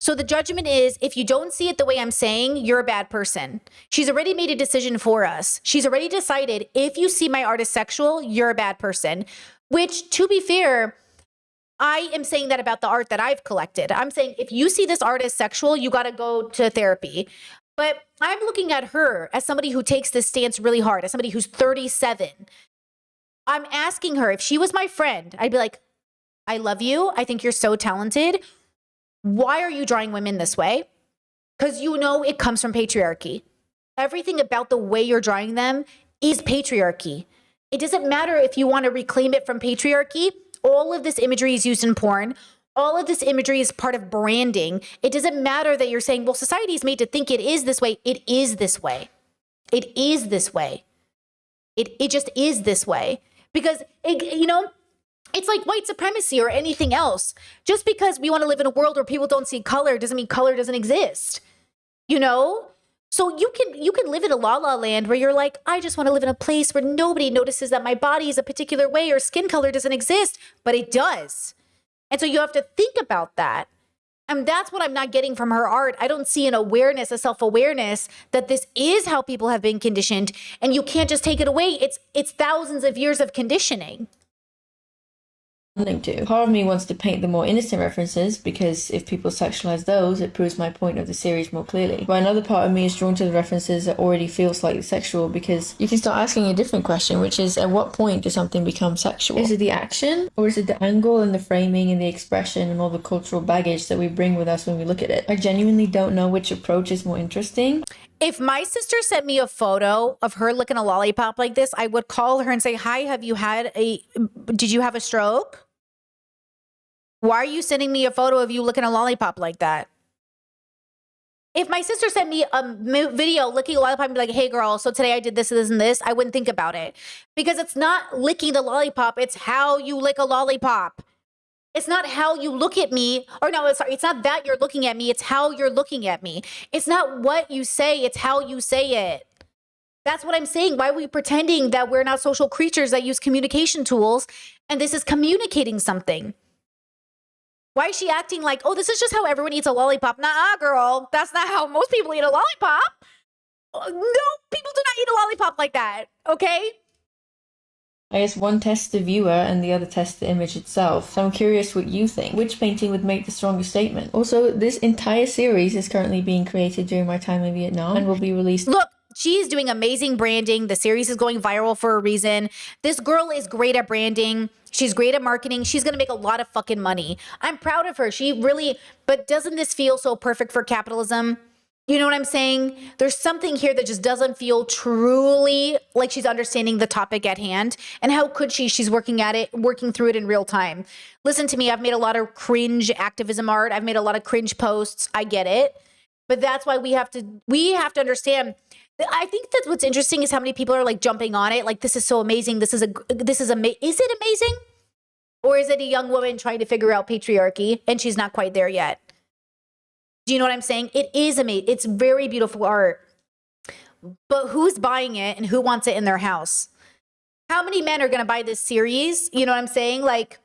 So the judgment is, if you don't see it the way I'm saying, you're a bad person. She's already made a decision for us. She's already decided, if you see my art as sexual, you're a bad person. Which, to be fair, I am saying that about the art that I've collected. I'm saying, if you see this art as sexual, you got to go to therapy. But I'm looking at her as somebody who takes this stance really hard, as somebody who's 37. I'm asking her, if she was my friend, I'd be like, I love you. I think you're so talented. Why are you drawing women this way? Because you know it comes from patriarchy. Everything about the way you're drawing them is patriarchy. It doesn't matter if you want to reclaim it from patriarchy. All of this imagery is used in porn. All of this imagery is part of branding. It doesn't matter that you're saying, well, society is made to think it is this way. It is this way. It is this way. It just is this way. because it's like white supremacy or anything else. Just because we want to live in a world where people don't see color doesn't mean color doesn't exist. So you can live in a la la land where you're like, I just want to live in a place where nobody notices that my body is a particular way or skin color doesn't exist, but it does. And so you have to think about that. And that's what I'm not getting from her art. I don't see an awareness, a self-awareness that this is how people have been conditioned, and you can't just take it away. It's thousands of years of conditioning. To. Part of me wants to paint the more innocent references because if people sexualize those, it proves my point of the series more clearly. But another part of me is drawn to the references that already feel slightly sexual because you can start asking a different question, which is at what point does something become sexual? Is it the action, or is it the angle and the framing and the expression and all the cultural baggage that we bring with us when we look at it? I genuinely don't know which approach is more interesting. If my sister sent me a photo of her licking a lollipop like this, I would call her and say, hi, did you have a stroke? Why are you sending me a photo of you licking a lollipop like that? If my sister sent me a video licking a lollipop and be like, hey girl, so today I did this, this, and this, I wouldn't think about it. Because it's not licking the lollipop, it's how you lick a lollipop. It's not how you look at me, or no, sorry, it's not that you're looking at me, it's how you're looking at me. It's not what you say, it's how you say it. That's what I'm saying. Why are we pretending that we're not social creatures that use communication tools and this is communicating something? Why is she acting like, oh, this is just how everyone eats a lollipop? Nah, girl, that's not how most people eat a lollipop. No, people do not eat a lollipop like that, okay? I guess one tests the viewer and the other tests the image itself. So I'm curious what you think. Which painting would make the strongest statement? Also, this entire series is currently being created during my time in Vietnam and will be released. Look, she's doing amazing branding. The series is going viral for a reason. This girl is great at branding. She's great at marketing. She's going to make a lot of fucking money. I'm proud of her. But doesn't this feel so perfect for capitalism? You know what I'm saying? There's something here that just doesn't feel truly like she's understanding the topic at hand. And how could she? She's working through it in real time. Listen to me. I've made a lot of cringe activism art. I've made a lot of cringe posts. I get it. But that's why we have to understand. I think that what's interesting is how many people are like jumping on it. Like, this is so amazing. Is it amazing? Or is it a young woman trying to figure out patriarchy and she's not quite there yet? Do you know what I'm saying? It is amazing. It's very beautiful art. But who's buying it and who wants it in their house? How many men are going to buy this series? You know what I'm saying? Like,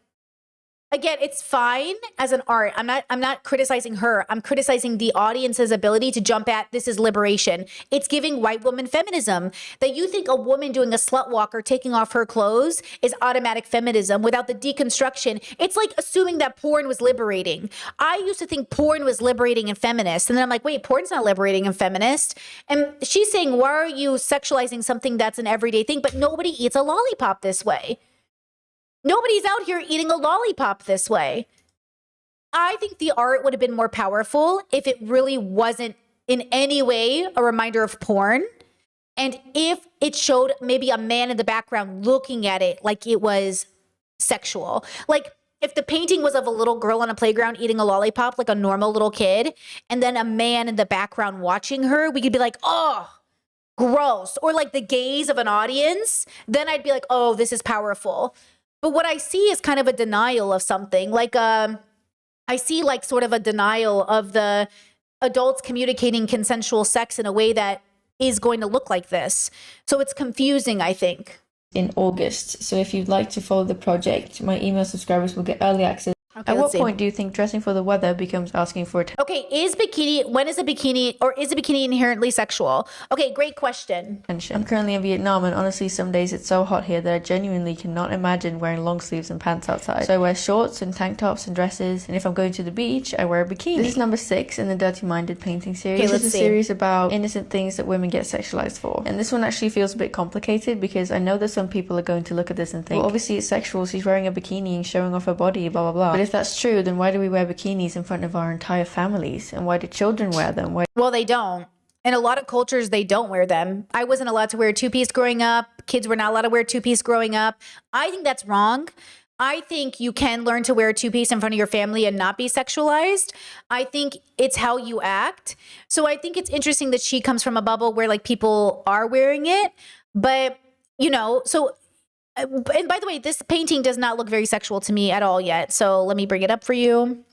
again, it's fine as an art. I'm not criticizing her. I'm criticizing the audience's ability to jump at this is liberation. It's giving white woman feminism. That you think a woman doing a slut walk or taking off her clothes is automatic feminism without the deconstruction. It's like assuming that porn was liberating. I used to think porn was liberating and feminist. And then I'm like, wait, porn's not liberating and feminist. And she's saying, why are you sexualizing something that's an everyday thing? But nobody eats a lollipop this way. Nobody's out here eating a lollipop this way. I think the art would have been more powerful if it really wasn't in any way a reminder of porn. And if it showed maybe a man in the background looking at it like it was sexual. Like if the painting was of a little girl on a playground eating a lollipop like a normal little kid, and then a man in the background watching her, we could be like, oh, gross. Or like the gaze of an audience. Then I'd be like, oh, this is powerful. But what I see is kind of a denial of something. Like, I see like sort of a denial of the adults communicating consensual sex in a way that is going to look like this. So it's confusing, I think. In August. So if you'd like to follow the project, my email subscribers will get early access. Okay, At what point do you think dressing for the weather becomes asking for attention? Okay, when is a bikini inherently sexual? Okay, great question. I'm currently in Vietnam, and honestly, some days it's so hot here that I genuinely cannot imagine wearing long sleeves and pants outside. So I wear shorts and tank tops and dresses, and if I'm going to the beach, I wear a bikini. This is number 6 in the Dirty Minded painting series. Okay, this is a series about innocent things that women get sexualized for. And this one actually feels a bit complicated because I know that some people are going to look at this and think, well, obviously it's sexual, she's wearing a bikini and showing off her body, blah, blah, blah. But if that's true, then why do we wear bikinis in front of our entire families? And why do children wear them? Well, they don't. In a lot of cultures, they don't wear them. I wasn't allowed to wear a two-piece growing up. Kids were not allowed to wear a two-piece growing up. I think that's wrong. I think you can learn to wear a two-piece in front of your family and not be sexualized. I think it's how you act. So I think it's interesting that she comes from a bubble where like people are wearing it. But, you know, so and by the way, this painting does not look very sexual to me at all yet. So let me bring it up for you.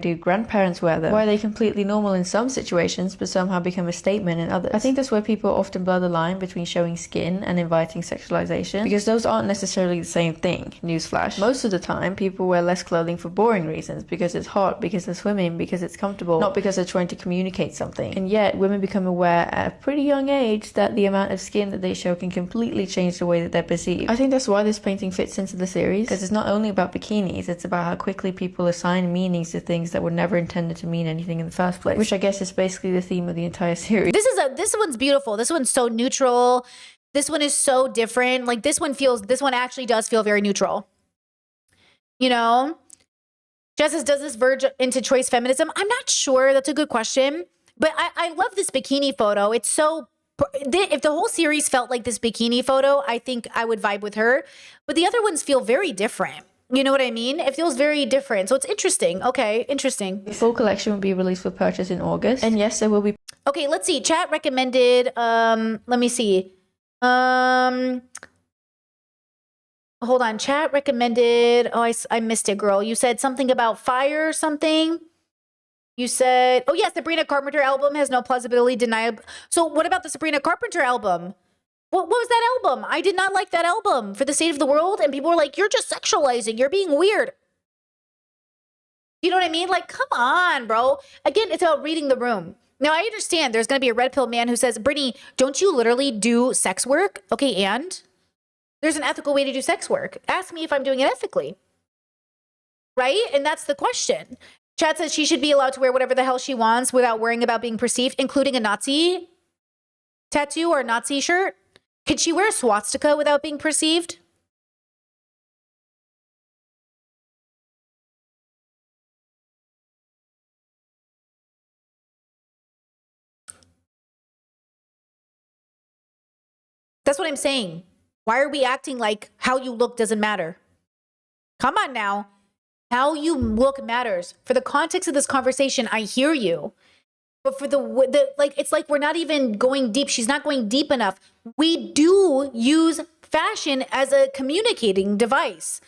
Do grandparents wear them? Why are they completely normal in some situations but somehow become a statement in others? I think that's where people often blur the line between showing skin and inviting sexualization, because those aren't necessarily the same thing. Newsflash. Most of the time, people wear less clothing for boring reasons, because it's hot, because they're swimming, because it's comfortable, not because they're trying to communicate something. And yet, women become aware at a pretty young age that the amount of skin that they show can completely change the way that they're perceived. I think that's why this painting fits into the series, because it's not only about bikinis, it's about how quickly people assign meanings to things that were never intended to mean anything in the first place, which I guess is basically the theme of the entire series. This one's beautiful. This one's so neutral. This one is so different. Like this one actually does feel very neutral. You know? Jess says, does this verge into choice feminism? I'm not sure. That's a good question. But I love this bikini photo. It's so, if the whole series felt like this bikini photo, I think I would vibe with her. But the other ones feel very different. You know what I mean? It feels very different. So it's interesting. Okay, interesting. The full collection will be released for purchase in August. And yes, there will be... Okay, let's see. Chat recommended, let me see. Hold on. Chat recommended, oh, I missed it, girl. You said something about fire or something. You said, oh yeah, Sabrina Carpenter album has no plausibility deniable. So what about the Sabrina Carpenter album? What was that album? I did not like that album, For the State of the World. And people were like, you're just sexualizing. You're being weird. You know what I mean? Like, come on, bro. Again, it's about reading the room. Now, I understand there's going to be a red pill man who says, Brittany, don't you literally do sex work? Okay, and? There's an ethical way to do sex work. Ask me if I'm doing it ethically. Right? And that's the question. Chad says she should be allowed to wear whatever the hell she wants without worrying about being perceived, including a Nazi tattoo or a Nazi shirt. Could she wear a swastika without being perceived? That's what I'm saying. Why are we acting like how you look doesn't matter? Come on now. How you look matters. For the context of this conversation, I hear you. But for the like, it's like we're not even going deep. She's not going deep enough. We do use fashion as a communicating device.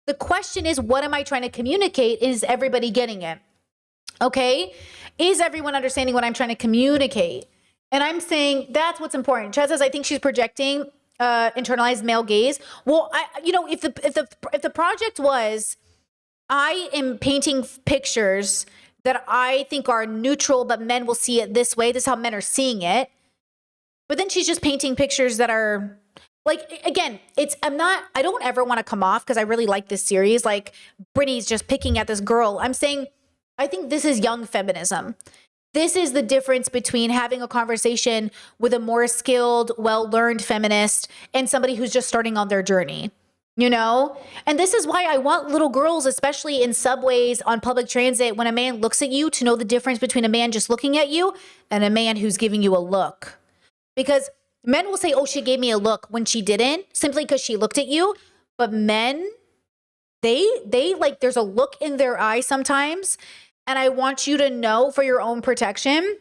The question is, what am I trying to communicate? Is everybody getting it? Okay? Is everyone understanding what I'm trying to communicate? And I'm saying that's what's important. Chad says, I think she's projecting internalized male gaze. Well, if the project was, I am painting pictures that I think are neutral, but men will see it this way. This is how men are seeing it. But then she's just painting pictures that are like, again, I don't ever want to come off, because I really like this series, like Brittany's just picking at this girl. I'm saying, I think this is young feminism. This is the difference between having a conversation with a more skilled, well-learned feminist and somebody who's just starting on their journey. You know? And this is why I want little girls, especially in subways, on public transit, when a man looks at you, to know the difference between a man just looking at you and a man who's giving you a look. Because men will say, oh, she gave me a look, when she didn't, simply because she looked at you. But men, they like, there's a look in their eye sometimes. And I want you to know, for your own protection,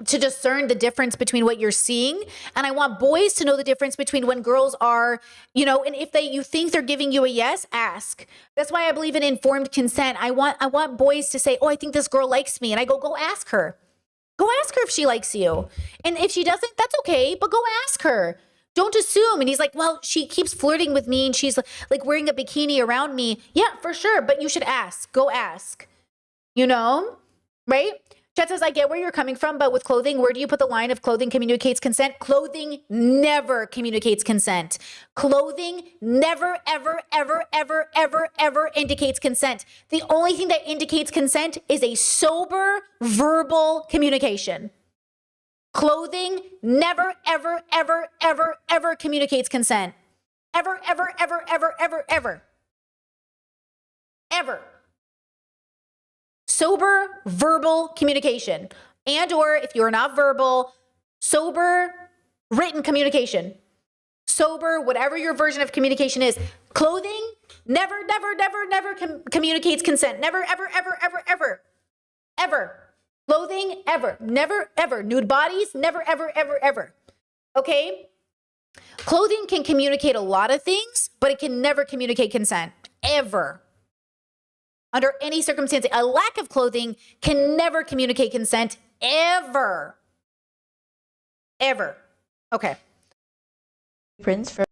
to discern the difference between what you're seeing. And I want boys to know the difference between when girls are, and if you think they're giving you a yes, ask. That's why I believe in informed consent. I want boys to say, oh, I think this girl likes me. And I go ask her. Go ask her if she likes you. And if she doesn't, that's okay, but go ask her. Don't assume. And he's like, well, she keeps flirting with me and she's like wearing a bikini around me. Yeah, for sure. But you should ask. Go ask. Right? Chet says, I get where you're coming from, but with clothing, where do you put the line of clothing communicates consent? Clothing never communicates consent. Clothing never, ever, ever, ever, ever, ever indicates consent. The only thing that indicates consent is a sober verbal communication. Clothing never, ever, ever, ever, ever communicates consent. Ever, ever, ever, ever, ever, ever. Ever. Sober verbal communication, and or if you're not verbal, sober written communication. Sober, whatever your version of communication is. Clothing never communicates consent. Never, ever, ever, ever, ever, ever. Clothing ever, never, ever. Nude bodies, never, ever, ever, ever. Okay? Clothing can communicate a lot of things, but it can never communicate consent, ever. Under any circumstance, a lack of clothing can never communicate consent, ever. Ever. Okay. Prints for.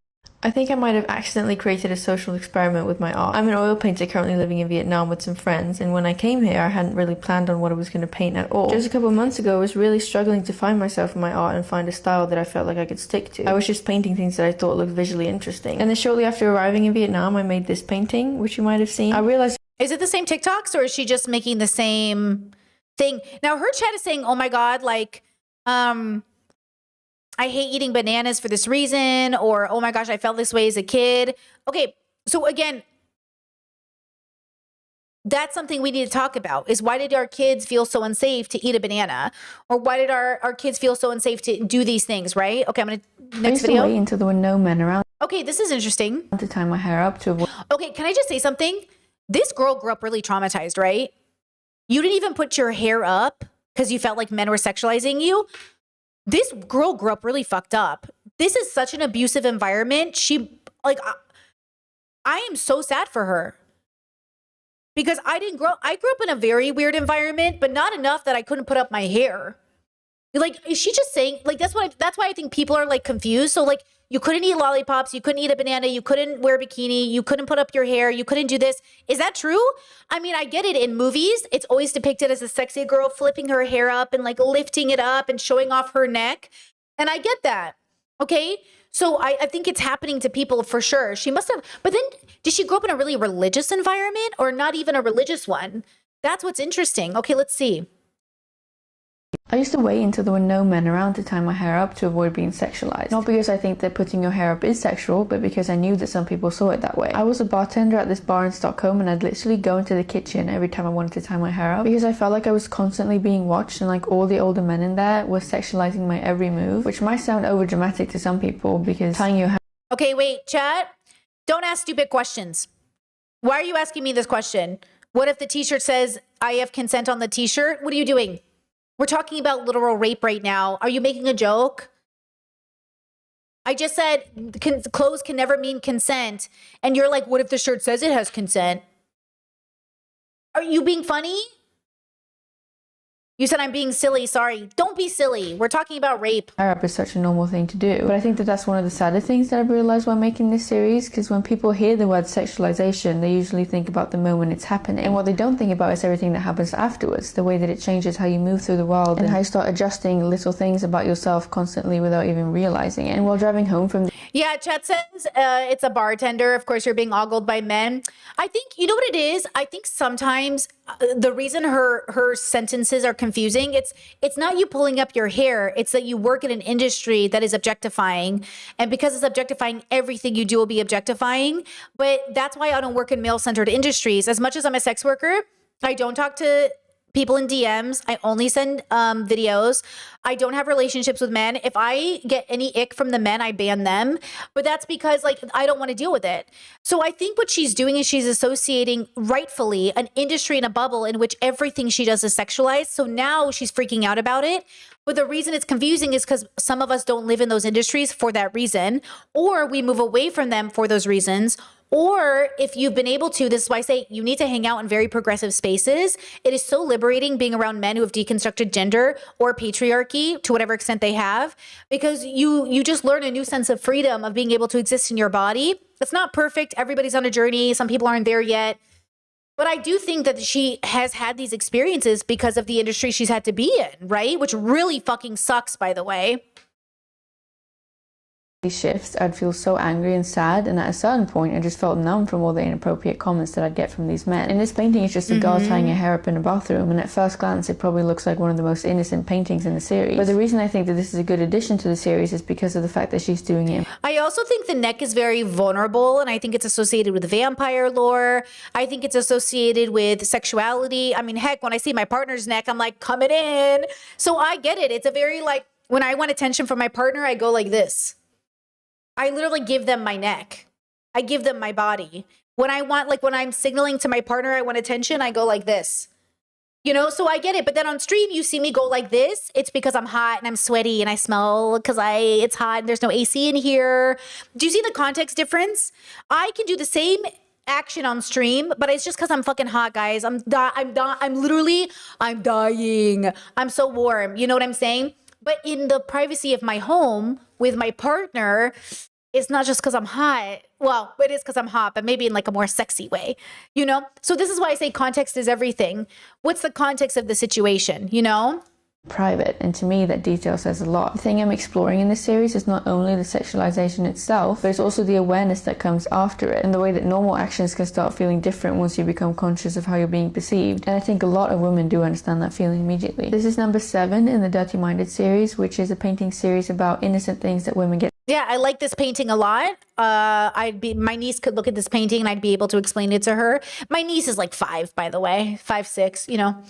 I think I might have accidentally created a social experiment with my art. I'm an oil painter currently living in Vietnam with some friends, and when I came here, I hadn't really planned on what I was going to paint at all. Just a couple of months ago, I was really struggling to find myself in my art and find a style that I felt like I could stick to. I was just painting things that I thought looked visually interesting. And then shortly after arriving in Vietnam, I made this painting, which you might have seen. I realized. Is it the same TikToks, or is she just making the same thing? Now her chat is saying, oh my God, like, I hate eating bananas for this reason, or, oh my gosh, I felt this way as a kid. Okay, so again, that's something we need to talk about, is why did our kids feel so unsafe to eat a banana? Or why did our kids feel so unsafe to do these things, right? Okay, I'm going to, next video. I used to wait until there were no men around Okay, this is interesting. to tie my hair up to avoid. Okay, can I just say something? This girl grew up really traumatized, right? You didn't even put your hair up because you felt like men were sexualizing you. This girl grew up really fucked up. This is such an abusive environment. I am so sad for her. Because I grew up in a very weird environment, but not enough that I couldn't put up my hair. Like, is she just saying, like, that's why I think people are like confused. So like, you couldn't eat lollipops, you couldn't eat a banana, you couldn't wear a bikini, you couldn't put up your hair, you couldn't do this. Is that true? I mean, I get it. In movies, it's always depicted as a sexy girl flipping her hair up and like lifting it up and showing off her neck. And I get that. Okay. So I think it's happening to people for sure. She must have, but then did she grow up in a really religious environment or not even a religious one? That's what's interesting. Okay, let's see. I used to wait until there were no men around to tie my hair up to avoid being sexualized. Not because I think that putting your hair up is sexual, but because I knew that some people saw it that way. I was a bartender at this bar in Stockholm, and I'd literally go into the kitchen every time I wanted to tie my hair up because I felt like I was constantly being watched, and like all the older men in there were sexualizing my every move, which might sound over dramatic to some people because tying your hair. Okay, wait, chat. Don't ask stupid questions. Why are you asking me this question? What if the t-shirt says I have consent on the t-shirt? What are you doing? We're talking about literal rape right now. Are you making a joke? I just said clothes can never mean consent. And you're like, what if the shirt says it has consent? Are you being funny? You said I'm being silly. Sorry. Don't be silly. We're talking about rape. Hair up is such a normal thing to do. But I think that that's one of the sadder things that I've realized while making this series, because when people hear the word sexualization, they usually think about the moment it's happening. And what they don't think about is everything that happens afterwards, the way that it changes how you move through the world and how you start adjusting little things about yourself constantly without even realizing it. And while driving home from Yeah, chat says it's a bartender. Of course, you're being ogled by men. I think, you know what it is? I think sometimes the reason her sentences are confusing, it's not you pulling up your hair. It's that you work in an industry that is objectifying. And because it's objectifying, everything you do will be objectifying. But that's why I don't work in male-centered industries. As much as I'm a sex worker, I don't talk to people in DMs. I only send videos. I don't have relationships with men. If I get any ick from the men, I ban them. But that's because like I don't want to deal with it. So I think what she's doing is she's associating rightfully an industry in a bubble in which everything she does is sexualized. So now she's freaking out about it. But the reason it's confusing is because some of us don't live in those industries for that reason, or we move away from them for those reasons. Or if you've been able to, this is why I say you need to hang out in very progressive spaces. It is so liberating being around men who have deconstructed gender or patriarchy to whatever extent they have, because you just learn a new sense of freedom of being able to exist in your body. It's not perfect. Everybody's on a journey. Some people aren't there yet. But I do think that she has had these experiences because of the industry she's had to be in, right? Which really fucking sucks, by the way. these shifts, I'd feel so angry and sad, and at a certain point I just felt numb from all the inappropriate comments that I'd get from these men. And this painting is just a girl tying her hair up in a bathroom, and at first glance it probably looks like one of the most innocent paintings in the series. But the reason I think that this is a good addition to the series is because of the fact that she's doing it. I also think the neck is very vulnerable, and I think it's associated with vampire lore. I think it's associated with sexuality. I mean, heck, when I see my partner's neck, I'm like, coming in. So I get it. It's a very like, when I want attention from my partner, I go like this. I literally give them my neck. I give them my body. When I want, like when I'm signaling to my partner I want attention, I go like this. You know, so I get it. But then on stream, you see me go like this. It's because I'm hot and I'm sweaty and I smell because it's hot and there's no AC in here. Do you see the context difference? I can do the same action on stream, but it's just because I'm fucking hot, guys. I'm dying. I'm so warm. You know what I'm saying? But in the privacy of my home with my partner, it's not just because I'm hot. Well, it is because I'm hot, but maybe in like a more sexy way, you know? So this is why I say context is everything. What's the context of the situation, you know? Private, and to me that detail says a lot. The thing I'm exploring in this series is not only the sexualization itself, but it's also the awareness that comes after it, and the way that normal actions can start feeling different once you become conscious of how you're being perceived. And I think a lot of women do understand that feeling immediately. This is number 7 in the Dirty Minded series, which is a painting series about innocent things that women get. Yeah, I like this painting a lot. My niece could look at this painting and I'd be able to explain it to her. My niece is like 5, by the way, 5, 6, you know.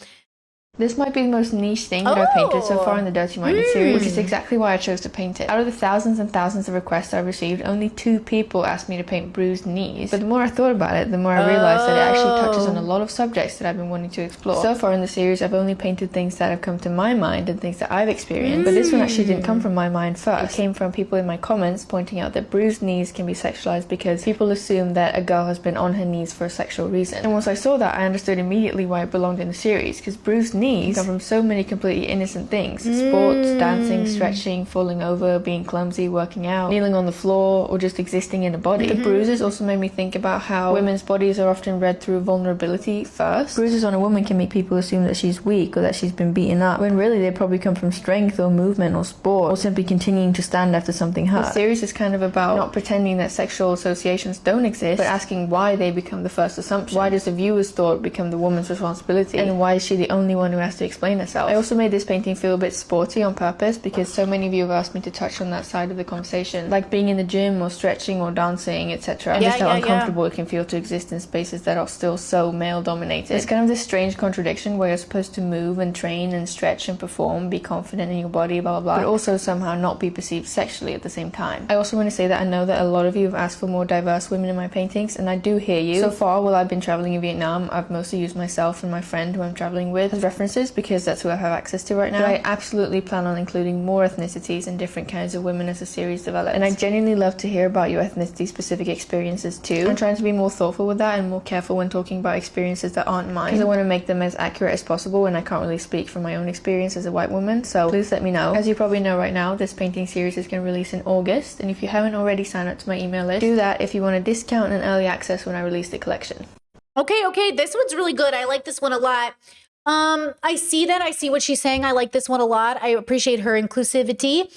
This might be the most niche thing that I've painted so far in the Dirty Minded series, which is exactly why I chose to paint it. Out of the thousands and thousands of requests I've received, only 2 people asked me to paint bruised knees. But the more I thought about it, the more I realized that it actually touches on a lot of subjects that I've been wanting to explore. So far in the series, I've only painted things that have come to my mind and things that I've experienced. But this one actually didn't come from my mind first. It came from people in my comments pointing out that bruised knees can be sexualized because people assume that a girl has been on her knees for a sexual reason. And once I saw that, I understood immediately why it belonged in the series, because bruised knees come from so many completely innocent things. Sports, dancing, stretching, falling over, being clumsy, working out, kneeling on the floor, or just existing in a body. The bruises also made me think about how women's bodies are often read through vulnerability first. Bruises on a woman can make people assume that she's weak or that she's been beaten up, when really they probably come from strength or movement or sport, or simply continuing to stand after something hurt. The series is kind of about not pretending that sexual associations don't exist, but asking why they become the first assumption. Why does the viewer's thought become the woman's responsibility? And why is she the only one who has to explain herself? I also made this painting feel a bit sporty on purpose because so many of you have asked me to touch on that side of the conversation, like being in the gym or stretching or dancing, etc. And just how uncomfortable it can feel to exist in spaces that are still so male dominated. It's kind of this strange contradiction where you're supposed to move and train and stretch and perform, be confident in your body, blah blah blah, but also somehow not be perceived sexually at the same time. I also want to say that I know that a lot of you have asked for more diverse women in my paintings, and I do hear you. So far, while I've been traveling in Vietnam, I've mostly used myself and my friend who I'm traveling with as references because that's who I have access to right now. But I absolutely plan on including more ethnicities and different kinds of women as the series develops. And I genuinely love to hear about your ethnicity-specific experiences too. I'm trying to be more thoughtful with that and more careful when talking about experiences that aren't mine, because I want to make them as accurate as possible, and I can't really speak from my own experience as a white woman, so please let me know. As you probably know right now, this painting series is going to release in August, and if you haven't already signed up to my email list, do that if you want a discount and early access when I release the collection. Okay, this one's really good. I like this one a lot. I see what she's saying. I like this one a lot. I appreciate her inclusivity.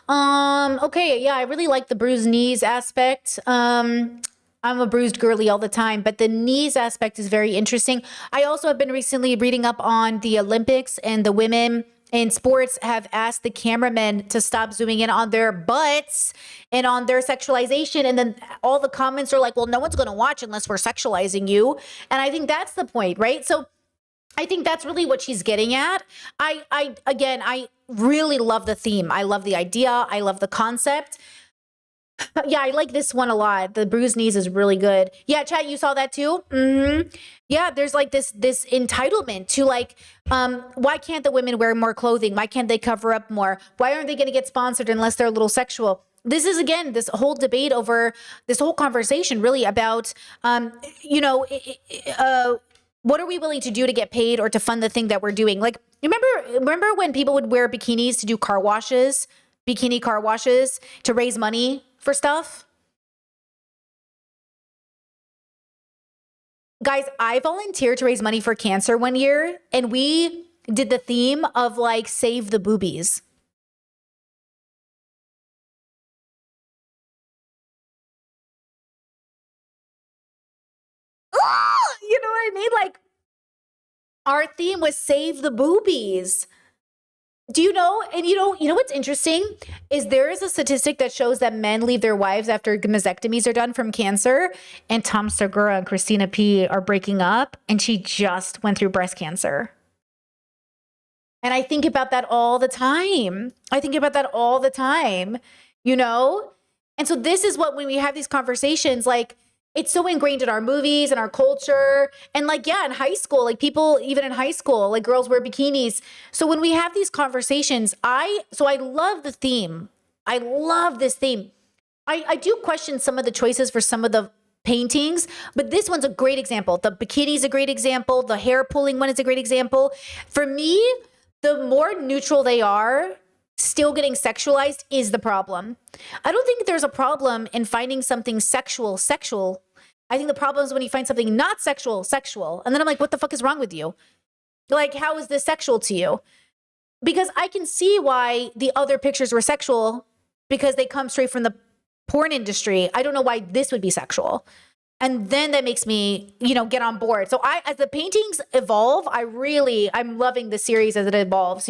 Okay, yeah, I really like the bruised knees aspect. I'm a bruised girly all the time, but the knees aspect is very interesting. I also have been recently reading up on the Olympics, and the women in sports have asked the cameramen to stop zooming in on their butts and on their sexualization. And then all the comments are like, well, no one's going to watch unless we're sexualizing you. And I think that's the point, right? So I think that's really what she's getting at. I really love the theme. I love the idea. I love the concept. Yeah, I like this one a lot. The bruised knees is really good. Yeah, chat, you saw that too? Mm-hmm. Yeah, there's like this entitlement to like, why can't the women wear more clothing? Why can't they cover up more? Why aren't they going to get sponsored unless they're a little sexual? This is, again, this whole debate over this whole conversation really about, what are we willing to do to get paid or to fund the thing that we're doing? Like, remember when people would wear bikinis to do car washes, bikini car washes to raise money for stuff? Guys, I volunteered to raise money for cancer one year, and we did the theme of like save the boobies. You know what I mean? Like, our theme was save the boobies. Do you know? And you know what's interesting is there is a statistic that shows that men leave their wives after mastectomies are done from cancer. And Tom Segura and Christina P are breaking up, and she just went through breast cancer. And I think about that all the time. You know? And so this is what, when we have these conversations, like, It's so ingrained in our movies and our culture. And like, yeah, in high school, like people, even in high school, like girls wear bikinis. So when we have these conversations, I love the theme. I love this theme. I do question some of the choices for some of the paintings, but this one's a great example. The bikini is a great example. The hair pulling one is a great example. For me, the more neutral they are, still getting sexualized is the problem. I don't think there's a problem in finding something sexual. I think the problem is when you find something not sexual. And then I'm like, what the fuck is wrong with you? Like, how is this sexual to you? Because I can see why the other pictures were sexual because they come straight from the porn industry. I don't know why this would be sexual. And then that makes me, get on board. So as the paintings evolve, I'm loving the series as it evolves,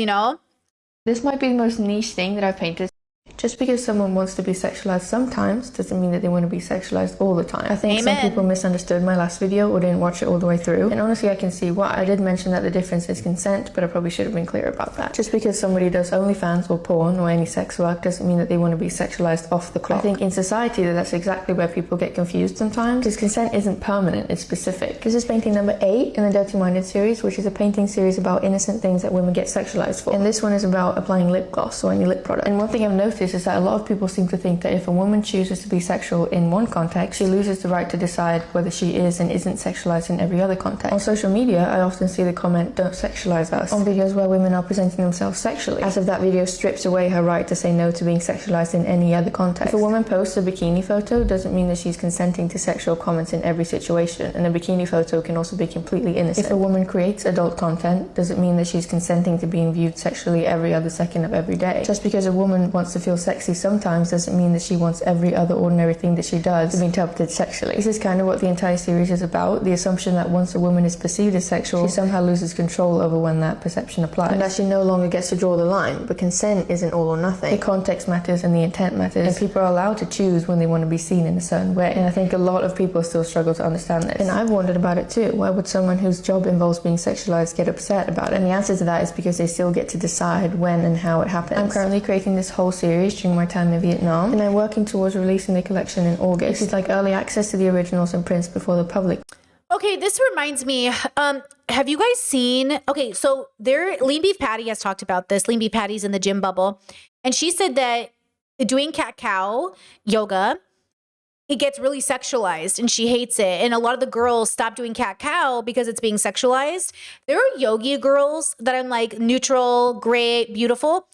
This might be the most niche thing that I've painted. Just because someone wants to be sexualized sometimes doesn't mean that they want to be sexualized all the time. I think some people misunderstood my last video or didn't watch it all the way through. And honestly, I can see why. I did mention that the difference is consent, but I probably should have been clear about that. Just because somebody does OnlyFans or porn or any sex work doesn't mean that they want to be sexualized off the clock. I think in society that's exactly where people get confused sometimes, because consent isn't permanent, it's specific. This is painting number 8 in the Dirty Minded series, which is a painting series about innocent things that women get sexualized for. And this one is about applying lip gloss or any lip product. And one thing I've noticed is that a lot of people seem to think that if a woman chooses to be sexual in one context, she loses the right to decide whether she is and isn't sexualized in every other context. On social media, I often see the comment, "Don't sexualize us," on videos where women are presenting themselves sexually, as if that video strips away her right to say no to being sexualized in any other context. If a woman posts a bikini photo, doesn't mean that she's consenting to sexual comments in every situation, and a bikini photo can also be completely innocent. If a woman creates adult content, doesn't mean that she's consenting to being viewed sexually every other second of every day. Just because a woman wants to feel sexy sometimes doesn't mean that she wants every other ordinary thing that she does to be interpreted sexually. This is kind of what the entire series is about, the assumption that once a woman is perceived as sexual, she somehow loses control over when that perception applies, and that she no longer gets to draw the line. But consent isn't all or nothing. The context matters and the intent matters, and people are allowed to choose when they want to be seen in a certain way. And I think a lot of people still struggle to understand this. And I've wondered about it too. Why would someone whose job involves being sexualized get upset about it? And the answer to that is because they still get to decide when and how it happens. I'm currently creating this whole series during my time in Vietnam, and I'm working towards releasing the collection in August. This is like early access to the originals and prints before the public. Okay, this reminds me, have you guys seen, so Lean Beef Patty has talked about this. Lean Beef Patty's in the gym bubble. And she said that doing cat-cow yoga, it gets really sexualized and she hates it. And a lot of the girls stop doing cat-cow because it's being sexualized. There are yogi girls that I'm like neutral, great, beautiful.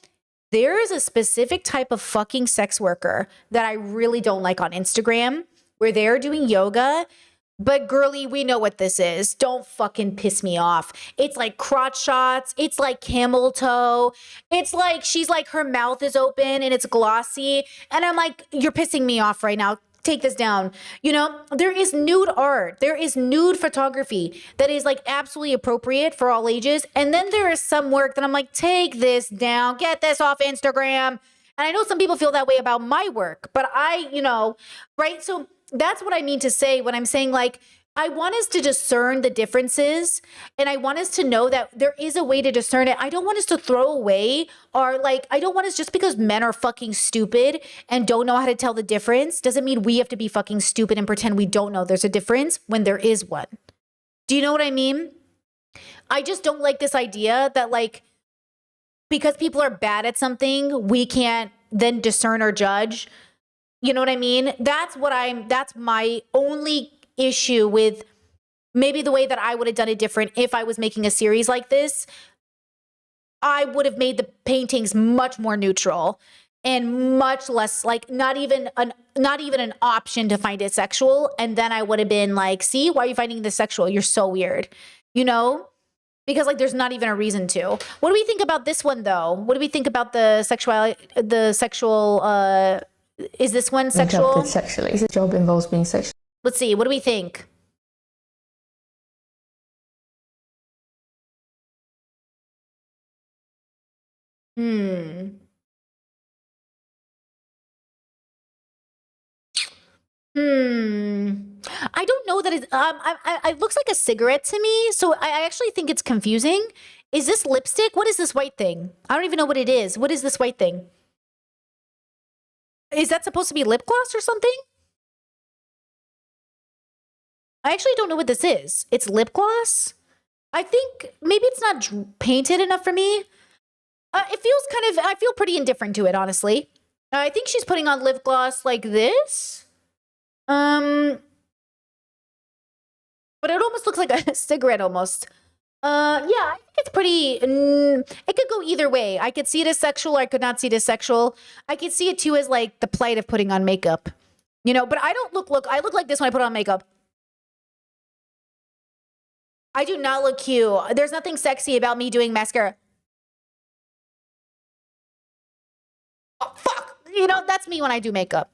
There is a specific type of fucking sex worker that I really don't like on Instagram where they're doing yoga. But girly, we know what this is. Don't fucking piss me off. It's like crotch shots. It's like camel toe. It's like she's like her mouth is open and it's glossy. And I'm like, you're pissing me off right now. Take this down. There is nude art. There is nude photography that is like absolutely appropriate for all ages. And then there is some work that I'm like, take this down. Get this off Instagram. And I know some people feel that way about my work, but right? So that's what I mean to say when I'm saying like, I want us to discern the differences and I want us to know that there is a way to discern it. I don't want us to throw away I don't want us just because men are fucking stupid and don't know how to tell the difference doesn't mean we have to be fucking stupid and pretend we don't know there's a difference when there is one. Do you know what I mean? I just don't like this idea that like, because people are bad at something, we can't then discern or judge. You know what I mean? That's my only issue with maybe the way that I would have done it different if I was making a series like this. I would have made the paintings much more neutral and much less like not even an option to find it sexual. And then I would have been like, see, why are you finding this sexual? You're so weird, because like there's not even a reason to. What do we think about this one though? What do we think about the sexual, is this one sexual? Sexually. This job involves being sexual. Let's see. What do we think? I don't know that it looks like a cigarette to me. So I actually think it's confusing. Is this lipstick? What is this white thing? I don't even know what it is. What is this white thing? Is that supposed to be lip gloss or something? I actually don't know what this is. It's lip gloss. I think maybe it's not painted enough for me. It feels kind of, I feel pretty indifferent to it, honestly. I think she's putting on lip gloss like this. But it almost looks like a cigarette almost. Yeah, I think it's pretty, it could go either way. I could see it as sexual, or I could not see it as sexual. I could see it too as like the plight of putting on makeup. You know, but I don't I look like this when I put on makeup. I do not look cute. There's nothing sexy about me doing mascara. Oh, fuck. You know, that's me when I do makeup.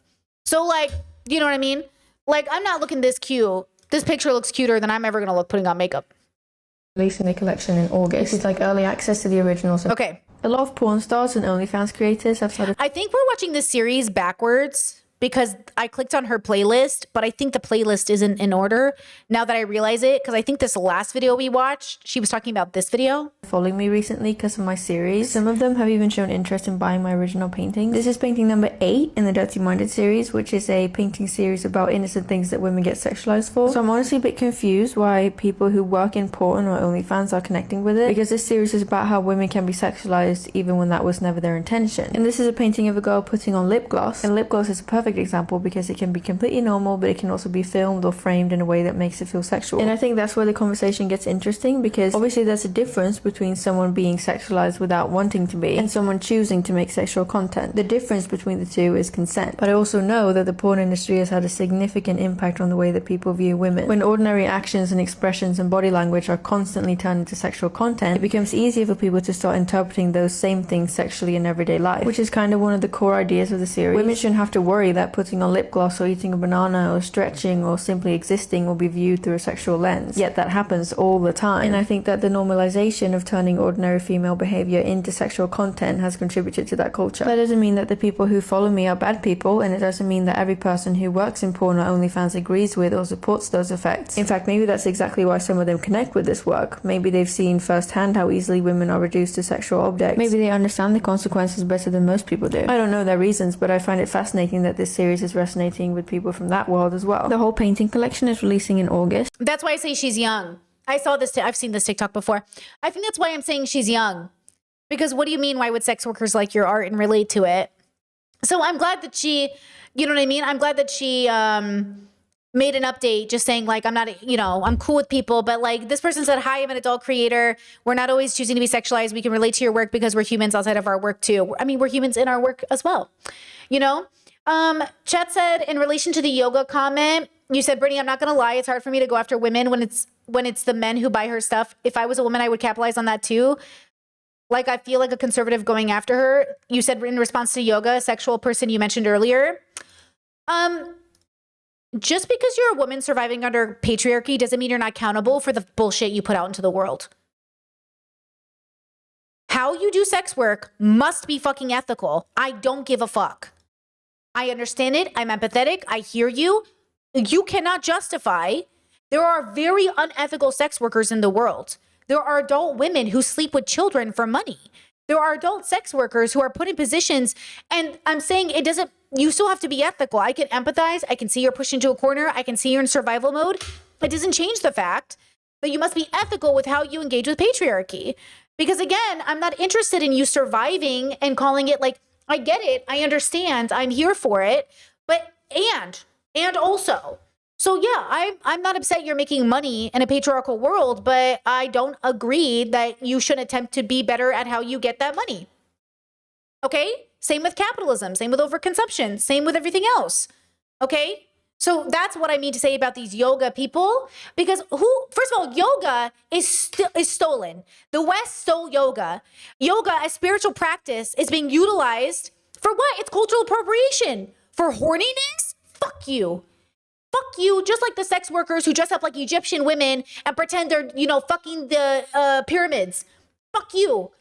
So, like, you know what I mean? Like, I'm not looking this cute. This picture looks cuter than I'm ever going to look putting on makeup. Releasing the collection in August. It's like early access to the originals. Okay. A lot of porn stars and OnlyFans creators have started. I think we're watching this series backwards because I clicked on her playlist, but I think the playlist isn't in order now that I realize it, because I think this last video we watched, she was talking about this video. Following me recently because of my series. Some of them have even shown interest in buying my original paintings. This is painting number 8 in the Dirty Minded series, which is a painting series about innocent things that women get sexualized for. So I'm honestly a bit confused why people who work in porn or OnlyFans are connecting with it, because this series is about how women can be sexualized even when that was never their intention. And this is a painting of a girl putting on lip gloss, and lip gloss is a perfect example because it can be completely normal, but it can also be filmed or framed in a way that makes it feel sexual. And I think that's where the conversation gets interesting, because obviously there's a difference between someone being sexualized without wanting to be and someone choosing to make sexual content. The difference between the two is consent. But I also know that the porn industry has had a significant impact on the way that people view women. When ordinary actions and expressions and body language are constantly turned into sexual content, it becomes easier for people to start interpreting those same things sexually in everyday life, which is kind of one of the core ideas of the series. Women shouldn't have to worry that putting on lip gloss or eating a banana or stretching or simply existing will be viewed through a sexual lens. Yet that happens all the time. And I think that the normalization of turning ordinary female behavior into sexual content has contributed to that culture. That doesn't mean that the people who follow me are bad people, and it doesn't mean that every person who works in porn or OnlyFans agrees with or supports those effects. In fact, maybe that's exactly why some of them connect with this work. Maybe they've seen firsthand how easily women are reduced to sexual objects. Maybe they understand the consequences better than most people do. I don't know their reasons, but I find it fascinating that this series is resonating with people from that world as well. The whole painting collection is releasing in August. That's why I say she's young. I saw this, I've seen this TikTok before. I think that's why I'm saying she's young. Because what do you mean, why would sex workers like your art and relate to it? So I'm glad that she, you know what I mean? I'm glad that she made an update just saying like, I'm not, you know, I'm cool with people, but like this person said, hi, I'm an adult creator. We're not always choosing to be sexualized. We can relate to your work because we're humans outside of our work too. I mean, we're humans in our work as well, you know? Chet said, in relation to the yoga comment, you said, Brittany, I'm not going to lie. It's hard for me to go after women when it's the men who buy her stuff. If I was a woman, I would capitalize on that too. Like, I feel like a conservative going after her. You said in response to yoga, sexual person you mentioned earlier. Just because you're a woman surviving under patriarchy doesn't mean you're not accountable for the bullshit you put out into the world. How you do sex work must be fucking ethical. I don't give a fuck. I understand it. I'm empathetic. I hear you. You cannot justify. There are very unethical sex workers in the world. There are adult women who sleep with children for money. There are adult sex workers who are put in positions, and I'm saying it doesn't, you still have to be ethical. I can empathize. I can see you're pushed into a corner. I can see you're in survival mode. It doesn't change the fact that you must be ethical with how you engage with patriarchy. Because again, I'm not interested in you surviving and calling it like, I get it. I understand. I'm here for it. But, and also, so yeah, I'm not upset you're making money in a patriarchal world, but I don't agree that you should attempt to be better at how you get that money. Okay? Same with capitalism, same with overconsumption, same with everything else. Okay? So that's what I mean to say about these yoga people, because first of all, yoga is stolen. The West stole yoga. Yoga as spiritual practice is being utilized for what? It's cultural appropriation. For horniness? Fuck you. Fuck you. Just like the sex workers who dress up like Egyptian women and pretend they're, fucking the pyramids. Fuck you.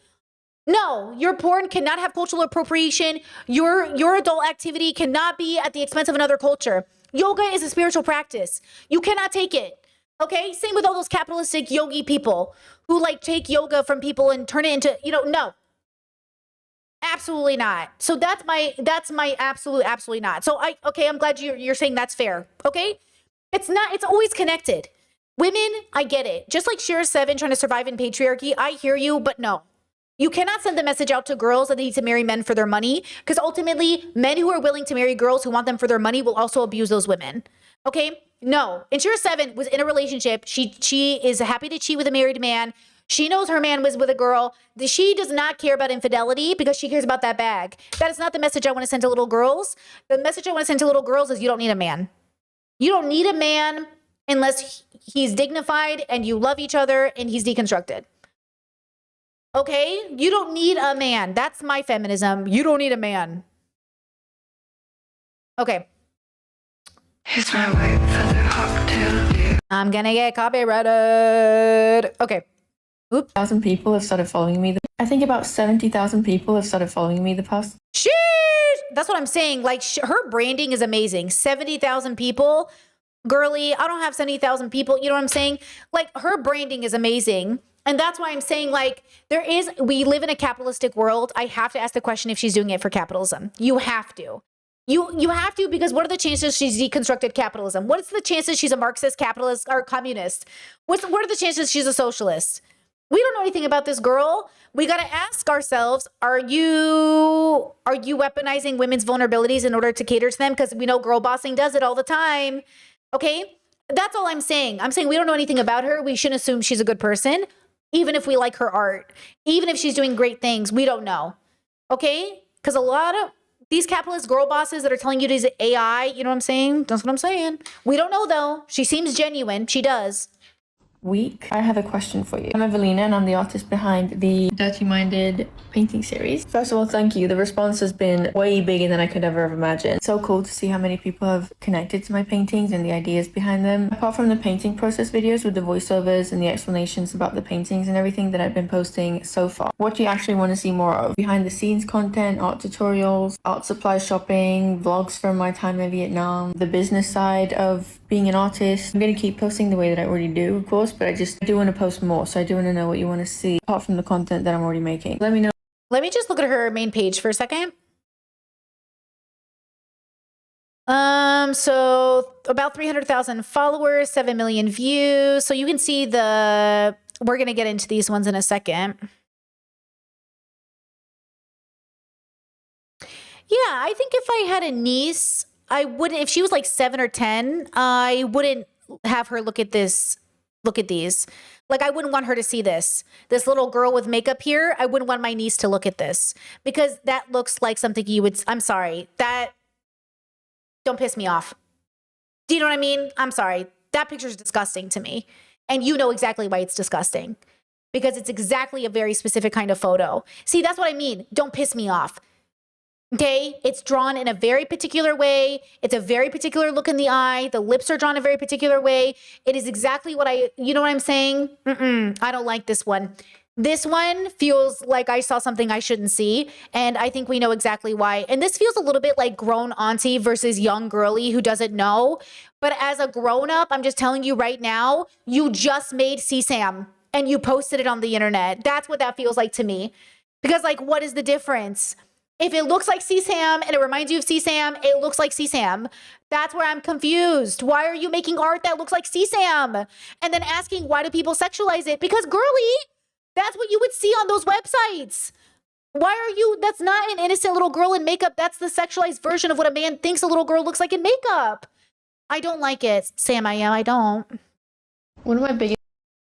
No, your porn cannot have cultural appropriation. Your adult activity cannot be at the expense of another culture. Yoga is a spiritual practice. You cannot take it. Okay? Same with all those capitalistic yogi people who like take yoga from people and turn it into, no. Absolutely not. So that's my absolutely not. So I'm glad you're saying that's fair. Okay? It's not, it's always connected. Women, I get it. Just like Shira 7 trying to survive in patriarchy, I hear you, but no. You cannot send the message out to girls that they need to marry men for their money, because ultimately, men who are willing to marry girls who want them for their money will also abuse those women. Okay? No. And Shira 7 was in a relationship. She is happy to cheat with a married man. She knows her man was with a girl. She does not care about infidelity because she cares about that bag. That is not the message I want to send to little girls. The message I want to send to little girls is you don't need a man. You don't need a man unless he's dignified and you love each other and he's deconstructed. Okay? You don't need a man. That's my feminism. You don't need a man. Okay. Here's my white feather cocktail. I'm gonna get copyrighted. Okay. Oops. 1,000 people have started following me. I think about 70,000 people have started following me the past. Sheesh! That's what I'm saying. Like, her branding is amazing. 70,000 people. Girly, I don't have 70,000 people. You know what I'm saying? Like, her branding is amazing. And that's why I'm saying, like, we live in a capitalistic world. I have to ask the question if she's doing it for capitalism. You have to. You have to, because what are the chances she's deconstructed capitalism? What is the chances she's a Marxist, capitalist, or communist? What are the chances she's a socialist? We don't know anything about this girl. We got to ask ourselves, are you weaponizing women's vulnerabilities in order to cater to them? Because we know girl bossing does it all the time. Okay? That's all I'm saying. I'm saying we don't know anything about her. We shouldn't assume she's a good person, even if we like her art. Even if she's doing great things, we don't know. Okay? Because a lot of these capitalist girl bosses that are telling you to use AI, you know what I'm saying? That's what I'm saying. We don't know, though. She seems genuine. She does. Week. I have a question for you. I'm Evelina and I'm the artist behind the Dirty Minded painting series. First of all, thank you. The response has been way bigger than I could ever have imagined. So cool to see how many people have connected to my paintings and the ideas behind them. Apart from the painting process videos with the voiceovers and the explanations about the paintings and everything that I've been posting so far, what do you actually want to see more of? Behind the scenes content, art tutorials, art supply shopping, vlogs from my time in Vietnam, the business side of being an artist. I'm going to keep posting the way that I already do, of course, but I do want to post more, so I do want to know what you want to see apart from the content that I'm already making. Let me know. Let me just look at her main page for a second. So about 300,000 followers, 7 million views. So you can see we're going to get into these ones in a second. Yeah, I think if I had a niece, I wouldn't, if she was like 7 or 10, I wouldn't have her look at these. Like, I wouldn't want her to see this little girl with makeup here. I wouldn't want my niece to look at this, because that looks like something I'm sorry, don't piss me off. Do you know what I mean? I'm sorry. That picture is disgusting to me. And you know exactly why it's disgusting, because it's exactly a very specific kind of photo. See, that's what I mean. Don't piss me off. Okay, it's drawn in a very particular way. It's a very particular look in the eye. The lips are drawn a very particular way. It is exactly what you know what I'm saying? I don't like this one. This one feels like I saw something I shouldn't see. And I think we know exactly why. And this feels a little bit like grown auntie versus young girly who doesn't know. But as a grown up, I'm just telling you right now, you just made CSAM and you posted it on the internet. That's what that feels like to me. Because, like, what is the difference? If it looks like CSAM and it reminds you of CSAM, it looks like CSAM. That's where I'm confused. Why are you making art that looks like CSAM? And then asking, why do people sexualize it? Because, girly, that's what you would see on those websites. That's not an innocent little girl in makeup. That's the sexualized version of what a man thinks a little girl looks like in makeup. I don't like it, Sam. I don't. One of my biggest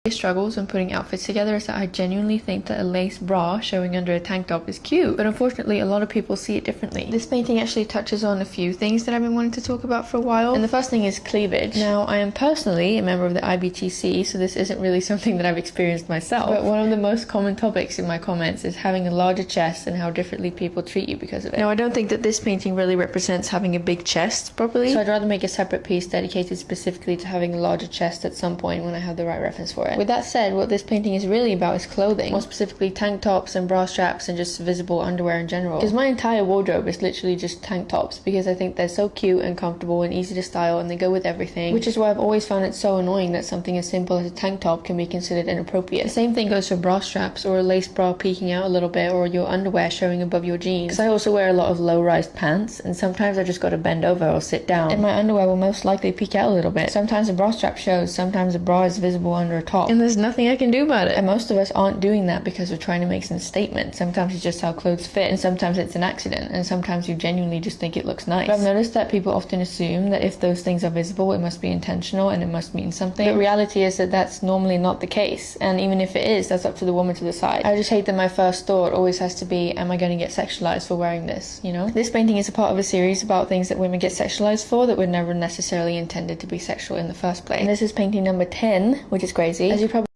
struggles when putting outfits together is that I genuinely think that a lace bra showing under a tank top is cute, but unfortunately a lot of people see it differently. This painting actually touches on a few things that I've been wanting to talk about for a while, and the first thing is cleavage. Now, I am personally a member of the IBTC, so this isn't really something that I've experienced myself, but one of the most common topics in my comments is having a larger chest and how differently people treat you because of it. Now, I don't think that this painting really represents having a big chest properly, so I'd rather make a separate piece dedicated specifically to having a larger chest at some point when I have the right reference for it. different. With that said, what this painting is really about is clothing, more specifically tank tops and bra straps and just visible underwear in general. Because my entire wardrobe is literally just tank tops, because I think they're so cute and comfortable and easy to style, and they go with everything, which is why I've always found it so annoying that something as simple as a tank top can be considered inappropriate. The same thing goes for bra straps, or a lace bra peeking out a little bit, or your underwear showing above your jeans. Because I also wear a lot of low-rise pants, and sometimes I just gotta bend over or sit down, and my underwear will most likely peek out a little bit. Sometimes a bra strap shows, sometimes a bra is visible under a top, and there's nothing I can do about it. And most of us aren't doing that because we're trying to make some statement. Sometimes it's just how clothes fit, and sometimes it's an accident, and sometimes you genuinely just think it looks nice. But I've noticed that people often assume that if those things are visible, it must be intentional and it must mean something. But reality is that that's normally not the case, and even if it is, that's up to the woman to decide. I just hate that my first thought always has to be, am I going to get sexualized for wearing this, you know? This painting is a part of a series about things that women get sexualized for that were never necessarily intended to be sexual in the first place. And this is painting number 10, which is crazy. As you probably...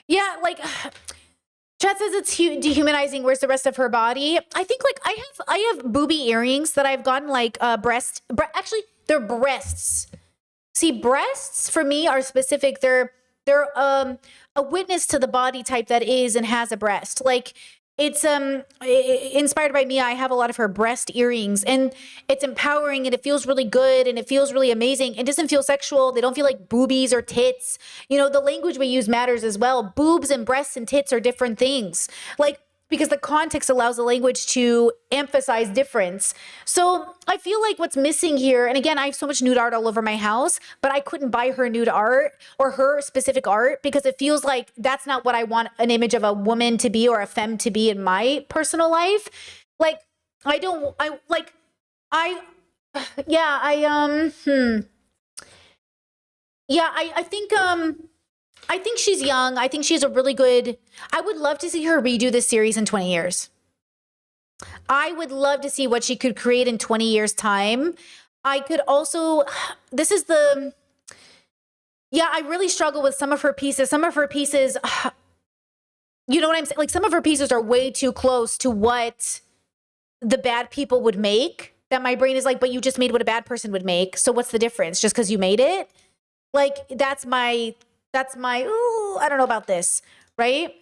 Yeah, like Chad says it's dehumanizing. Where's the rest of her body? I think like I have booby earrings that I've gotten, like actually they're breasts. See, breasts for me are specific. They're a witness to the body type that is and has a breast. Like it's inspired by me. I have a lot of her breast earrings, and it's empowering, and it feels really good, and it feels really amazing. It doesn't feel sexual. They don't feel like boobies or tits. You know, the language we use matters as well. Boobs and breasts and tits are different things. Like, because the context allows the language to emphasize difference. So I feel like what's missing here, and again, I have so much nude art all over my house, but I couldn't buy her nude art or her specific art because it feels like that's not what I want an image of a woman to be or a femme to be in my personal life. Like, I think she's young. I think she's a really good... I would love to see her redo this series in 20 years. I would love to see what she could create in 20 years' time. I could also... This is the... Yeah, I really struggle with some of her pieces. Some of her pieces... You know what I'm saying? Like, some of her pieces are way too close to what the bad people would make. That my brain is like, but you just made what a bad person would make. So what's the difference? Just because you made it? Like, that's my, ooh, I don't know about this, right?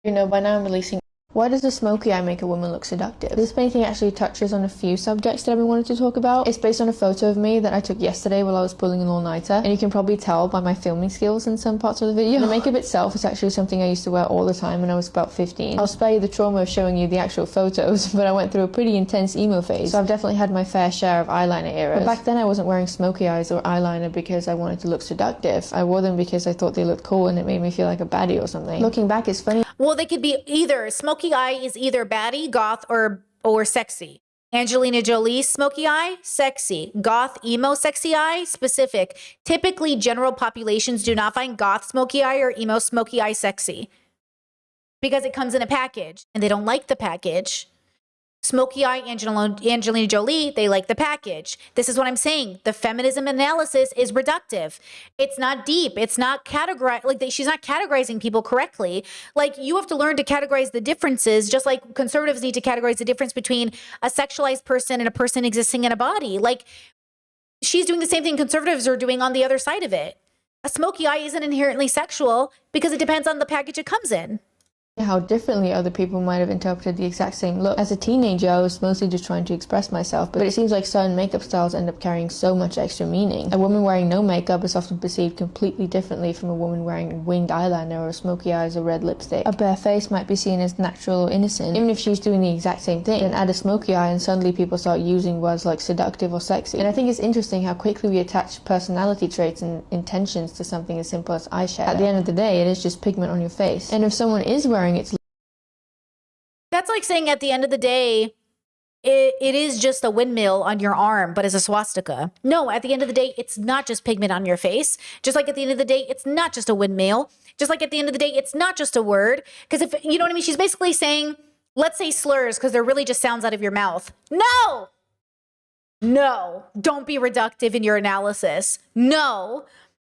You know, by now I'm releasing... Why does the smoky eye make a woman look seductive? This painting actually touches on a few subjects that I've been wanting to talk about. It's based on a photo of me that I took yesterday while I was pulling an all-nighter, and you can probably tell by my filming skills in some parts of the video. The makeup itself is actually something I used to wear all the time when I was about 15. I'll spare you the trauma of showing you the actual photos, but I went through a pretty intense emo phase, so I've definitely had my fair share of eyeliner eras. But back then I wasn't wearing smoky eyes or eyeliner because I wanted to look seductive. I wore them because I thought they looked cool and it made me feel like a baddie or something. Looking back, it's funny. Well, they could be either. Smoky eye is either baddie, goth, or sexy. Angelina Jolie, smoky eye, sexy. Goth, emo, sexy eye, specific. Typically, general populations do not find goth smoky eye or emo smoky eye sexy because it comes in a package and they don't like the package. Smoky eye, Angelina Jolie, they like the package. This is what I'm saying. The feminism analysis is reductive. It's not deep. It's not categorized. Like, she's not categorizing people correctly. Like, you have to learn to categorize the differences, just like conservatives need to categorize the difference between a sexualized person and a person existing in a body. Like, she's doing the same thing conservatives are doing on the other side of it. A smoky eye isn't inherently sexual because it depends on the package it comes in. How differently other people might have interpreted the exact same look. As a teenager, I was mostly just trying to express myself, but it seems like certain makeup styles end up carrying so much extra meaning. A woman wearing no makeup is often perceived completely differently from a woman wearing winged eyeliner or smoky eyes or red lipstick. A bare face might be seen as natural or innocent, even if she's doing the exact same thing. Then add a smoky eye and suddenly people start using words like seductive or sexy. And I think it's interesting how quickly we attach personality traits and intentions to something as simple as eyeshadow. At the end of the day, it is just pigment on your face. And if someone is wearing that's like saying at the end of the day, it is just a windmill on your arm, but as a swastika. No, at the end of the day, it's not just pigment on your face. Just like at the end of the day, it's not just a windmill. Just like at the end of the day, it's not just a word. Because if, you know what I mean? She's basically saying, let's say slurs because they're really just sounds out of your mouth. No, don't be reductive in your analysis. No,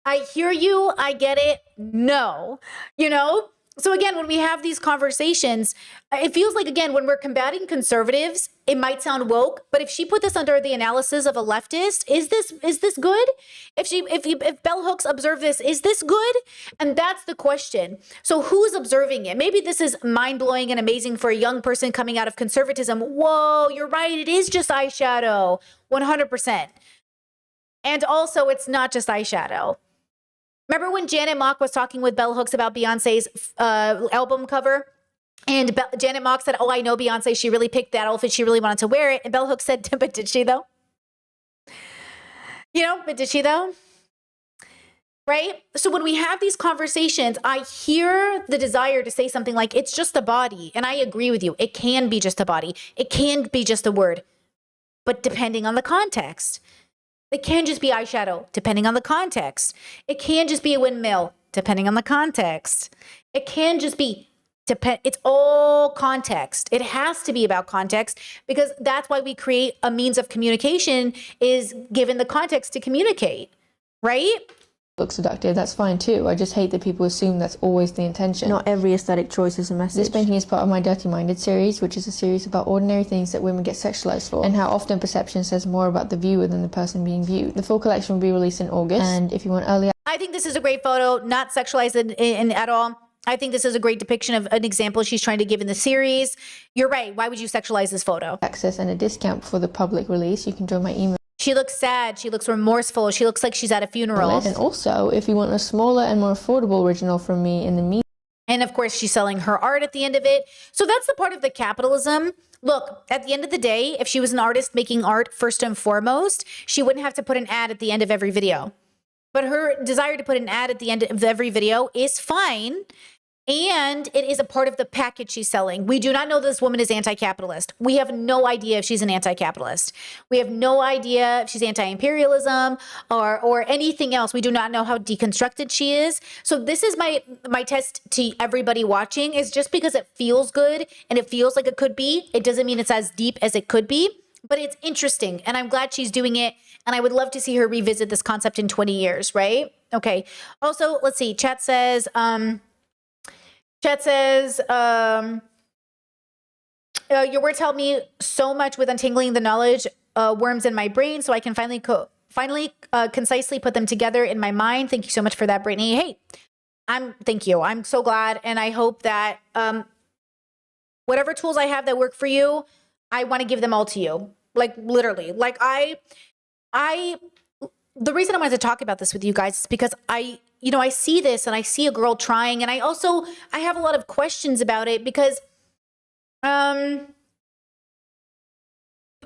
I hear you. I get it. No, you know? So again, when we have these conversations, it feels like, again, when we're combating conservatives, it might sound woke, but if she put this under the analysis of a leftist, is this good? If bell hooks observe this, is this good? And that's the question. So who's observing it? Maybe this is mind-blowing and amazing for a young person coming out of conservatism. Whoa, you're right. It is just eyeshadow, 100%. And also, it's not just eyeshadow. Remember when Janet Mock was talking with bell hooks about Beyonce's album cover? And Janet Mock said, oh, I know Beyonce. She really picked that outfit. She really wanted to wear it. And bell hooks said, but did she though? But did she though? Right? So when we have these conversations, I hear the desire to say something like, it's just a body. And I agree with you. It can be just a body. It can be just a word. But depending on the context. It can just be eyeshadow, depending on the context. It can just be a windmill, depending on the context. It can just be, it's all context. It has to be about context because that's why we create a means of communication is given the context to communicate, right? Look seductive, that's fine too. I just hate that people assume that's always the intention. Not every aesthetic choice is a message. This painting is part of my Dirty Minded series, which is a series about ordinary things that women get sexualized for, and how often perception says more about the viewer than the person being viewed. The full collection will be released in August, and if you want early I think this is a great photo, not sexualized in at all. I think this is a great depiction of an example she's trying to give in the series. You're right. Why would you sexualize this photo? access and a discount for the public release, you can join my email She looks sad. She looks remorseful. She looks like she's at a funeral. list. And also, if you want a smaller and more affordable original from me in the meantime, And of course, she's selling her art at the end of it. So that's the part of the capitalism. Look, at the end of the day, if she was an artist making art first and foremost, she wouldn't have to put an ad at the end of every video. But her desire to put an ad at the end of every video is fine. And it is a part of the package she's selling. We do not know this woman is anti-capitalist. We have no idea if she's an anti-capitalist. We have no idea if she's anti-imperialism or anything else. We do not know how deconstructed she is. So this is my test to everybody watching is just because it feels good and it feels like it could be, it doesn't mean it's as deep as it could be, but it's interesting. And I'm glad she's doing it. And I would love to see her revisit this concept in 20 years, right? Okay. Also, let's see. Chat says, your words help me so much with untangling the knowledge worms in my brain so I can finally concisely put them together in my mind. Thank you so much for that, Brittany. Hey, thank you. I'm so glad. And I hope that whatever tools I have that work for you, I want to give them all to you. Like literally, like the reason I wanted to talk about this with you guys is because I see this and I see a girl trying, and I have a lot of questions about it because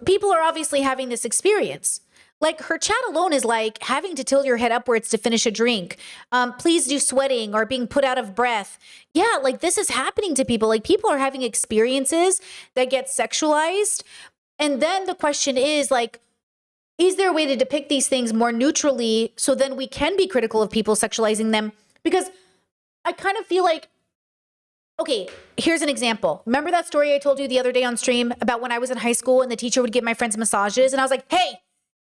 people are obviously having this experience. Like her chat alone is like having to tilt your head upwards to finish a drink. Please do sweating or being put out of breath. Yeah, like this is happening to people. Like people are having experiences that get sexualized. And then the question is like, is there a way to depict these things more neutrally so then we can be critical of people sexualizing them? Because I kind of feel like, okay, here's an example. Remember that story I told you the other day on stream about when I was in high school and the teacher would give my friends massages? And I was like, hey,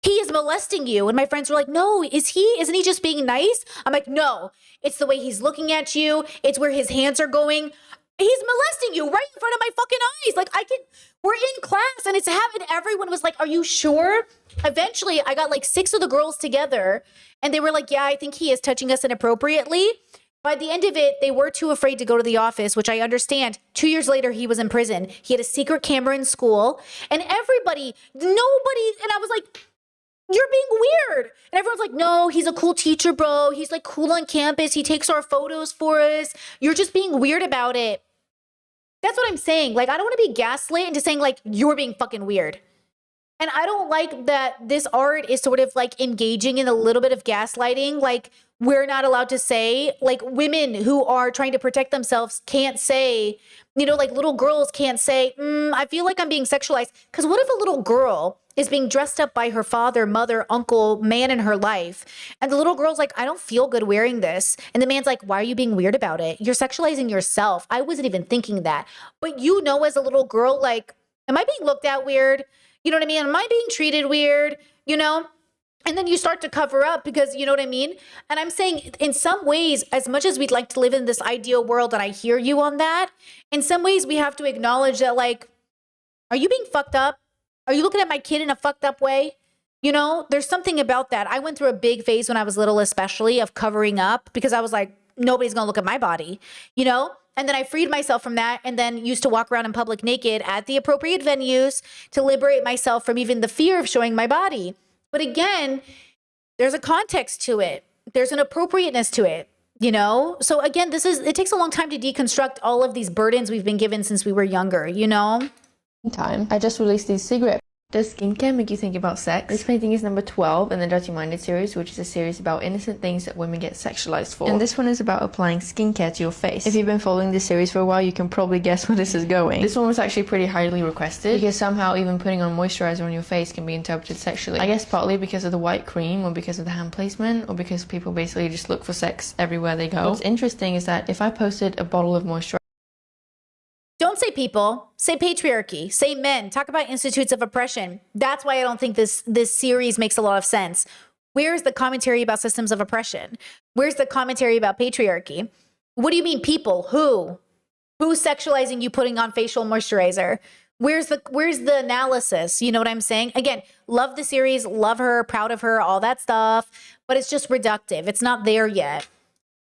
he is molesting you. And my friends were like, no, isn't he just being nice? I'm like, no, it's the way he's looking at you. It's where his hands are going. He's molesting you right in front of my fucking eyes. Like we're in class and it's happened. Everyone was like, are you sure? Eventually I got like 6 of the girls together and they were like, yeah, I think he is touching us inappropriately. By the end of it, they were too afraid to go to the office, which I understand. 2 years later, he was in prison. He had a secret camera in school and and I was like, you're being weird. And everyone's like, no, he's a cool teacher, bro. He's like cool on campus. He takes our photos for us. You're just being weird about it. That's what I'm saying. Like, I don't want to be gaslit into saying like, you're being fucking weird. And I don't like that this art is sort of like engaging in a little bit of gaslighting. Like we're not allowed to say, like women who are trying to protect themselves can't say, like little girls can't say, I feel like I'm being sexualized. Because what if a little girl is being dressed up by her father, mother, uncle, man in her life. And the little girl's like, I don't feel good wearing this. And the man's like, why are you being weird about it? You're sexualizing yourself. I wasn't even thinking that. But as a little girl, like, am I being looked at weird? You know what I mean? Am I being treated weird? And then you start to cover up because you know what I mean? And I'm saying in some ways, as much as we'd like to live in this ideal world, and I hear you on that, in some ways we have to acknowledge that, like, are you being fucked up? Are you looking at my kid in a fucked up way? You know, there's something about that. I went through a big phase when I was little, especially of covering up because I was like, nobody's going to look at my body, you know? And then I freed myself from that and then used to walk around in public naked at the appropriate venues to liberate myself from even the fear of showing my body. But again, there's a context to it. There's an appropriateness to it, you know? So again, it takes a long time to deconstruct all of these burdens we've been given since we were younger, you know? Time. I just released these cigarette. Does skincare make you think about sex? This painting is number 12 in the Dirty Minded series, which is a series about innocent things that women get sexualized for. And this one is about applying skincare to your face. If you've been following this series for a while, you can probably guess where this is going. This one was actually pretty highly requested because somehow even putting on moisturizer on your face can be interpreted sexually. I guess partly because of the white cream or because of the hand placement or because people basically just look for sex everywhere they go. What's interesting is that if I posted a bottle of moisturizer, don't say people, say patriarchy, say men, talk about institutes of oppression. That's why I don't think this series makes a lot of sense. Where's the commentary about systems of oppression? Where's the commentary about patriarchy? What do you mean people? Who? Who's sexualizing you putting on facial moisturizer? Where's the analysis? You know what I'm saying? Again, love the series, love her, proud of her, all that stuff, but it's just reductive. It's not there yet.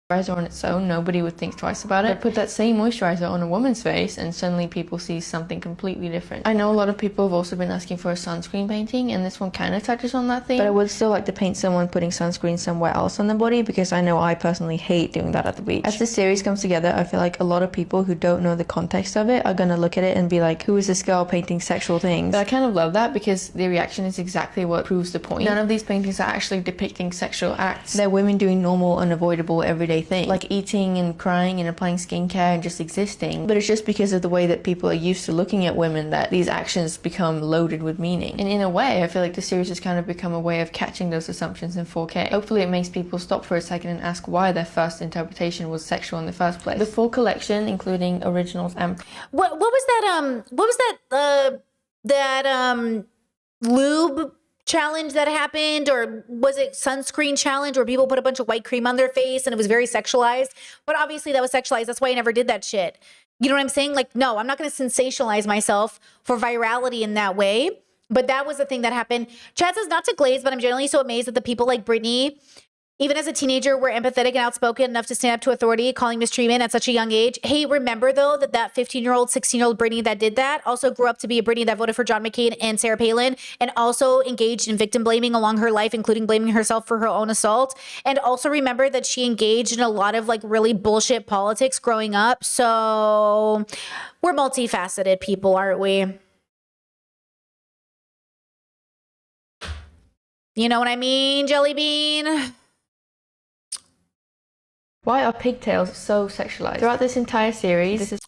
moisturizer on its own, nobody would think twice about it. But put that same moisturizer on a woman's face and suddenly people see something completely different. I know a lot of people have also been asking for a sunscreen painting, and this one kind of touches on that theme, but I would still like to paint someone putting sunscreen somewhere else on their body because I know I personally hate doing that at the beach. As this series comes together, I feel like a lot of people who don't know the context of it are gonna look at it and be like, who is this girl painting sexual things? But I kind of love that because the reaction is exactly what proves the point. None of these paintings are actually depicting sexual acts. They're women doing normal, unavoidable, everyday thing, like eating and crying and applying skincare and just existing. But it's just because of the way that people are used to looking at women that these actions become loaded with meaning. And in a way, I feel like the series has kind of become a way of catching those assumptions in 4K. Hopefully it makes people stop for a second and ask why their first interpretation was sexual in the first place. The full collection, including originals and what was that lube challenge that happened, or was it sunscreen challenge where people put a bunch of white cream on their face and it was very sexualized? But obviously that was sexualized. That's why I never did that shit. You know what I'm saying? Like, no, I'm not going to sensationalize myself for virality in that way. But that was the thing that happened. Chad says not to glaze, but I'm generally so amazed that the people like Britney, even as a teenager, were empathetic and outspoken enough to stand up to authority, calling mistreatment at such a young age. Hey, remember though that 15-year-old, 16-year-old Britney that did that also grew up to be a Britney that voted for John McCain and Sarah Palin, and also engaged in victim blaming along her life, including blaming herself for her own assault. And also remember that she engaged in a lot of like really bullshit politics growing up. So we're multifaceted people, aren't we? You know what I mean, Jelly Bean? why are pigtails so sexualized? Throughout this entire series, this is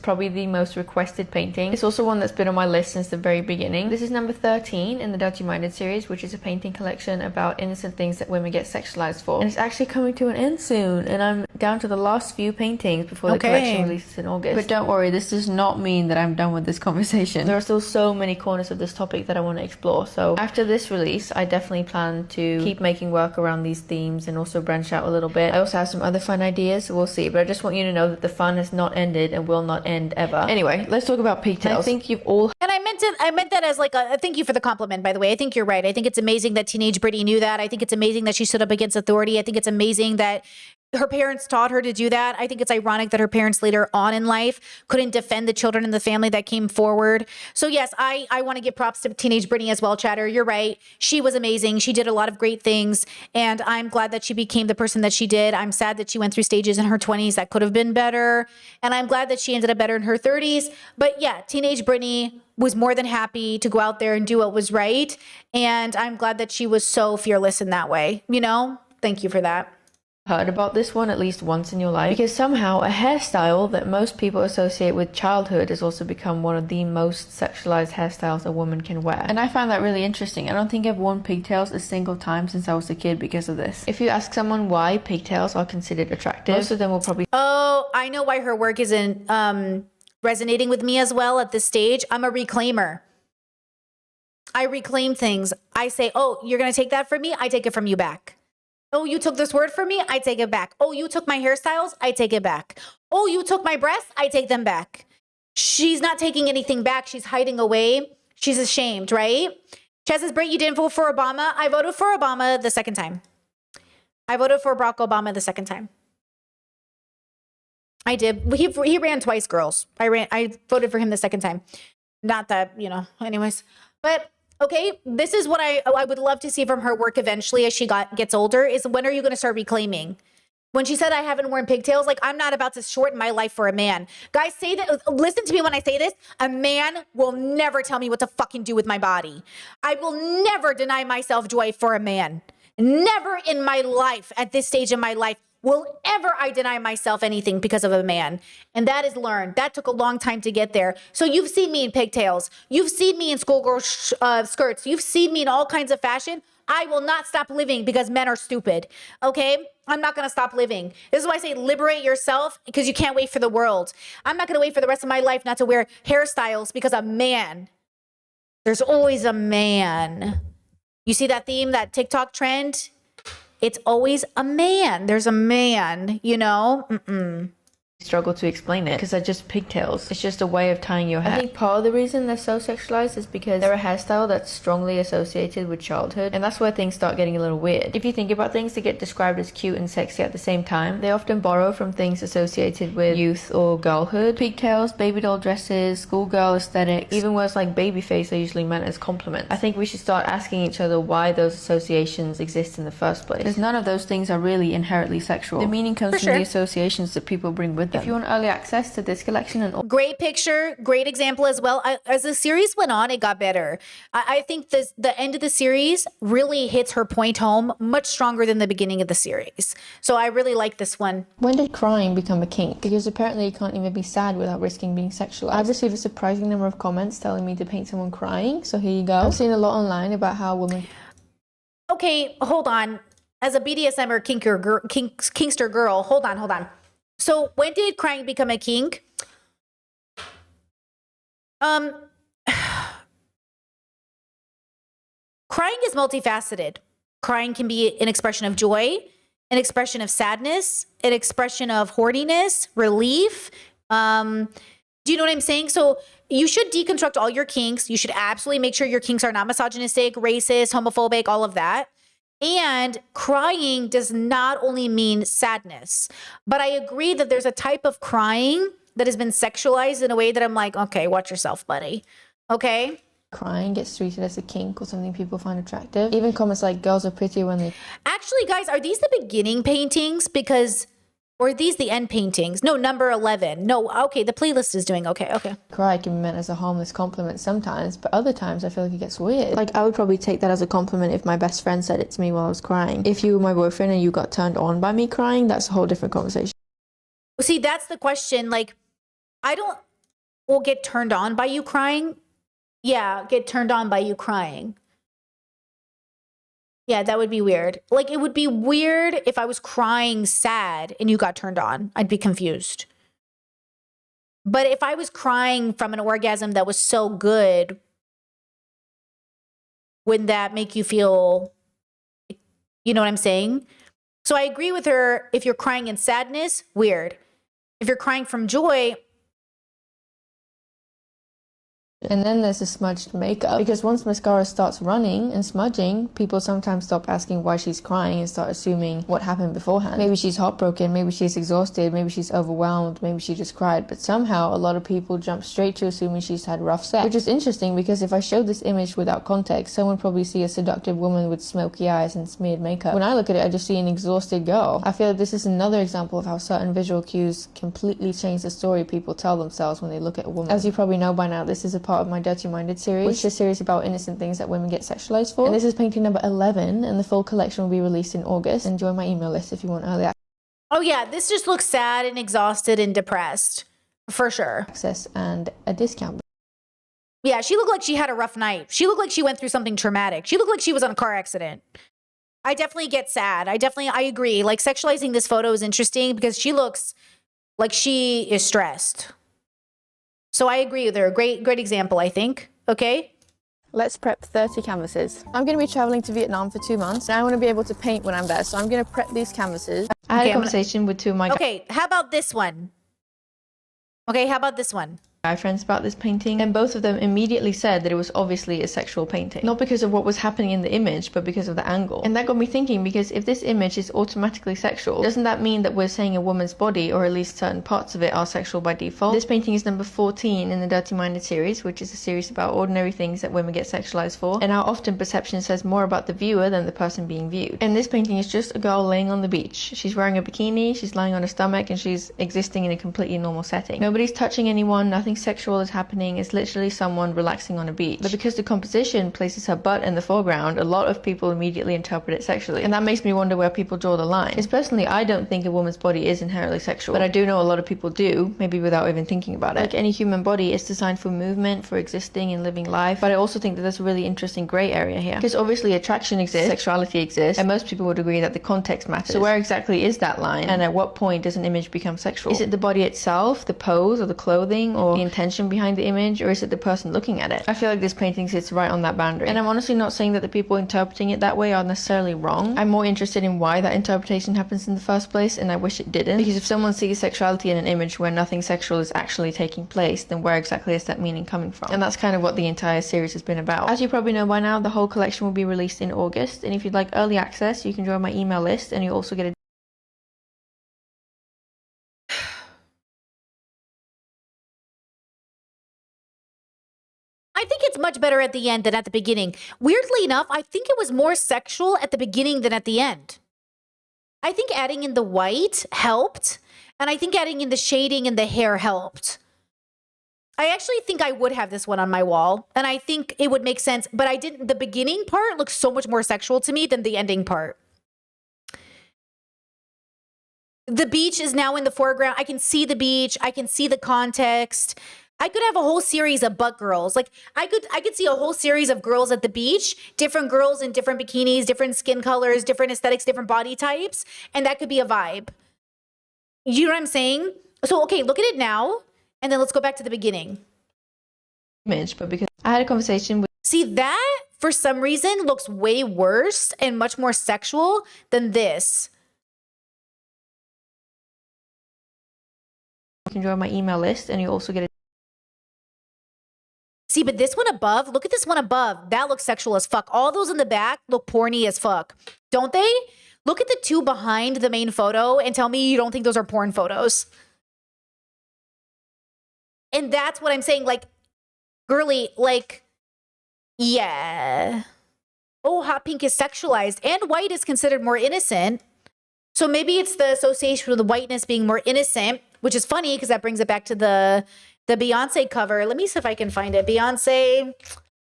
probably the most requested painting. It's also one that's been on my list since the very beginning. This is number 13 in the Dirty Minded series, which is a painting collection about innocent things that women get sexualized for. And it's actually coming to an end soon, and I'm down to the last few paintings before the collection releases in August. But don't worry, this does not mean that I'm done with this conversation. There are still so many corners of this topic that I want to explore, so after this release, I definitely plan to keep making work around these themes and also branch out a little bit. I also have some other fun ideas, so we'll see, but I just want you to know that the fun has not ended and will not end ever. Anyway, let's talk about pigtails. I think you've all... And I meant that as like a thank you for the compliment, by the way. I think you're right. I think it's amazing that teenage Britney knew that. I think it's amazing that she stood up against authority. I think it's amazing that her parents taught her to do that. I think it's ironic that her parents later on in life couldn't defend the children in the family that came forward. So yes, I want to give props to teenage Britney as well, Chatter. You're right. She was amazing. She did a lot of great things, and I'm glad that she became the person that she did. I'm sad that she went through stages in her 20s that could have been better, and I'm glad that she ended up better in her 30s. But yeah, teenage Britney was more than happy to go out there and do what was right, and I'm glad that she was so fearless in that way. You know, thank you for that. Heard about this one at least once in your life, because somehow a hairstyle that most people associate with childhood has also become one of the most sexualized hairstyles a woman can wear. And I find that really interesting. I don't think I've worn pigtails a single time since I was a kid because of this. If you ask someone why pigtails are considered attractive, most of them will probably... Oh, I know why her work isn't resonating with me as well at this stage. I'm a reclaimer. I reclaim things. I say, oh, you're going to take that from me? I take it from you back. Oh, you took this word from me? I take it back. Oh, you took my hairstyles? I take it back. Oh, you took my breasts? I take them back. She's not taking anything back. She's hiding away. She's ashamed, right? Chaz says, Britt, you didn't vote for Obama. I voted for Obama the second time. I voted for Barack Obama the second time. I did. He ran twice, girls. I voted for him the second time. Not that, anyways. But okay, this is what I would love to see from her work eventually as she gets older, is when are you going to start reclaiming? When she said, I haven't worn pigtails, like, I'm not about to shorten my life for a man. Guys, say that. Listen to me when I say this. A man will never tell me what to fucking do with my body. I will never deny myself joy for a man. Never in my life, at this stage in my life, will ever I deny myself anything because of a man. And that is learned. That took a long time to get there. So you've seen me in pigtails. You've seen me in schoolgirl skirts. You've seen me in all kinds of fashion. I will not stop living because men are stupid. Okay? I'm not going to stop living. This is why I say liberate yourself, because you can't wait for the world. I'm not going to wait for the rest of my life not to wear hairstyles because a man. There's always a man. You see that theme, that TikTok trend? It's always a man. There's a man, Struggle to explain it because they're just pigtails. It's just a way of tying your hair. I think part of the reason they're so sexualized is because they're a hairstyle that's strongly associated with childhood, and that's where things start getting a little weird. If you think about things that get described as cute and sexy at the same time, they often borrow from things associated with youth or girlhood. Pigtails, baby doll dresses, schoolgirl aesthetics, even words like baby face are usually meant as compliments. I think we should start asking each other why those associations exist in the first place, because none of those things are really inherently sexual. The meaning comes from the associations that people bring with them. If you want early access to this collection and great picture, great example as well. As the series went on, it got better. I think the end of the series really hits her point home much stronger than the beginning of the series. So I really like this one. When did crying become a kink? Because apparently you can't even be sad without risking being sexualized. I've received a surprising number of comments telling me to paint someone crying, so here you go. I've seen a lot online about how women... Okay, hold on. As a BDSM or kinkster girl, hold on. So when did crying become a kink? Crying is multifaceted. Crying can be an expression of joy, an expression of sadness, an expression of horniness, relief. Do you know what I'm saying? So you should deconstruct all your kinks. You should absolutely make sure your kinks are not misogynistic, racist, homophobic, all of that. And crying does not only mean sadness, but I agree that there's a type of crying that has been sexualized in a way that I'm like, okay, watch yourself, buddy. Okay? Crying gets treated as a kink or something people find attractive. Even comments like girls are pretty when they... Actually, guys, are these the beginning paintings? Or are these the end paintings? No, number 11. No, okay, the playlist is doing okay. Cry can be meant as a harmless compliment sometimes, but other times I feel like it gets weird. Like, I would probably take that as a compliment if my best friend said it to me while I was crying. If you were my boyfriend and you got turned on by me crying, that's a whole different conversation. See, that's the question. Like, will get turned on by you crying. Yeah, get turned on by you crying. Yeah, that would be weird. Like, it would be weird if I was crying sad and you got turned on. I'd be confused. But if I was crying from an orgasm that was so good, wouldn't that make you feel, you know what I'm saying? So I agree with her. If you're crying in sadness, weird. If you're crying from joy, And then there's the smudged makeup, because once mascara starts running and smudging, people sometimes stop asking why she's crying and start assuming what happened beforehand. Maybe she's heartbroken, maybe she's exhausted, maybe she's overwhelmed, maybe she just cried, but somehow a lot of people jump straight to assuming she's had rough sex, which is interesting because if I showed this image without context, someone would probably see a seductive woman with smoky eyes and smeared makeup. When I look at it, I just see an exhausted girl. I feel like this is another example of how certain visual cues completely change the story people tell themselves when they look at a woman. As you probably know by now, this is a part of my Dirty Minded series, which is a series about innocent things that women get sexualized for. And this is painting number 11, and the full collection will be released in August. And join my email list if you want early oh yeah, this just looks sad and exhausted and depressed. For sure. access and a discount. Yeah, she looked like she had a rough night. She looked like she went through something traumatic. She looked like she was on a car accident. I definitely get sad. I agree. Like, sexualizing this photo is interesting because she looks like she is stressed. So I agree with her. Great example, I think. Okay. Let's prep 30 canvases. I'm going to be traveling to Vietnam for 2 months and I want to be able to paint when I'm there, so I'm going to prep these canvases. I had Okay, a conversation with two of my Okay, how about this one? Okay, how about this one? guy friends about this painting, and both of them immediately said that it was obviously a sexual painting. Not because of what was happening in the image, but because of the angle. And that got me thinking, because if this image is automatically sexual, doesn't that mean that we're saying a woman's body, or at least certain parts of it, are sexual by default? This painting is number 14 in the Dirty Minded series, which is a series about ordinary things that women get sexualized for, and how often perception says more about the viewer than the person being viewed. And this painting is just a girl laying on the beach. She's wearing a bikini, she's lying on her stomach, and she's existing in a completely normal setting. Nobody's touching anyone, nothing sexual is happening, it's literally someone relaxing on a beach. But because the composition places her butt in the foreground, a lot of people immediately interpret it sexually. And that makes me wonder where people draw the line. Because personally, I don't think a woman's body is inherently sexual, but I do know a lot of people do, maybe without even thinking about it. Like any human body, it's designed for movement, for existing and living life, but I also think that there's a really interesting grey area here. Because obviously attraction exists, sexuality exists, and most people would agree that the context matters. So where exactly is that line, and at what point does an image become sexual? Is it the body itself, the pose, or the clothing, or the intention behind the image, or is it the person looking at it? I feel like this painting sits right on that boundary. And I'm honestly not saying that the people interpreting it that way are necessarily wrong. I'm more interested in why that interpretation happens in the first place, and I wish it didn't. Because if someone sees sexuality in an image where nothing sexual is actually taking place, then where exactly is that meaning coming from? And that's kind of what the entire series has been about. As you probably know by now, the whole collection will be released in August, and if you'd like early access, you can join my email list, and you also get a I think it's much better at the end than at the beginning. Weirdly enough, I think it was more sexual at the beginning than at the end. I think adding in the white helped, and I think adding in the shading and the hair helped. I actually think I would have this one on my wall, and I think it would make sense, but I didn't. The beginning part looks so much more sexual to me than the ending part. The beach is now in the foreground. I can see the beach. I can see the context. I could have a whole series of butt girls. Like I could see a whole series of girls at the beach, different girls in different bikinis, different skin colors, different aesthetics, different body types, and that could be a vibe. You know what I'm saying? So, okay, look at it now, and then let's go back to the beginning. image, but because I had a conversation with See, that for some reason looks way worse and much more sexual than this. you can join my email list, and you also get a See, but this one above, look at this one above. That looks sexual as fuck. All those in the back look porny as fuck. Don't they? Look at the two behind the main photo and tell me you don't think those are porn photos. And that's what I'm saying. Like, girly, like, yeah. Oh, hot pink is sexualized and white is considered more innocent. So maybe it's the association with the whiteness being more innocent, which is funny because that brings it back to the Beyonce cover. Let me see if I can find it. Beyonce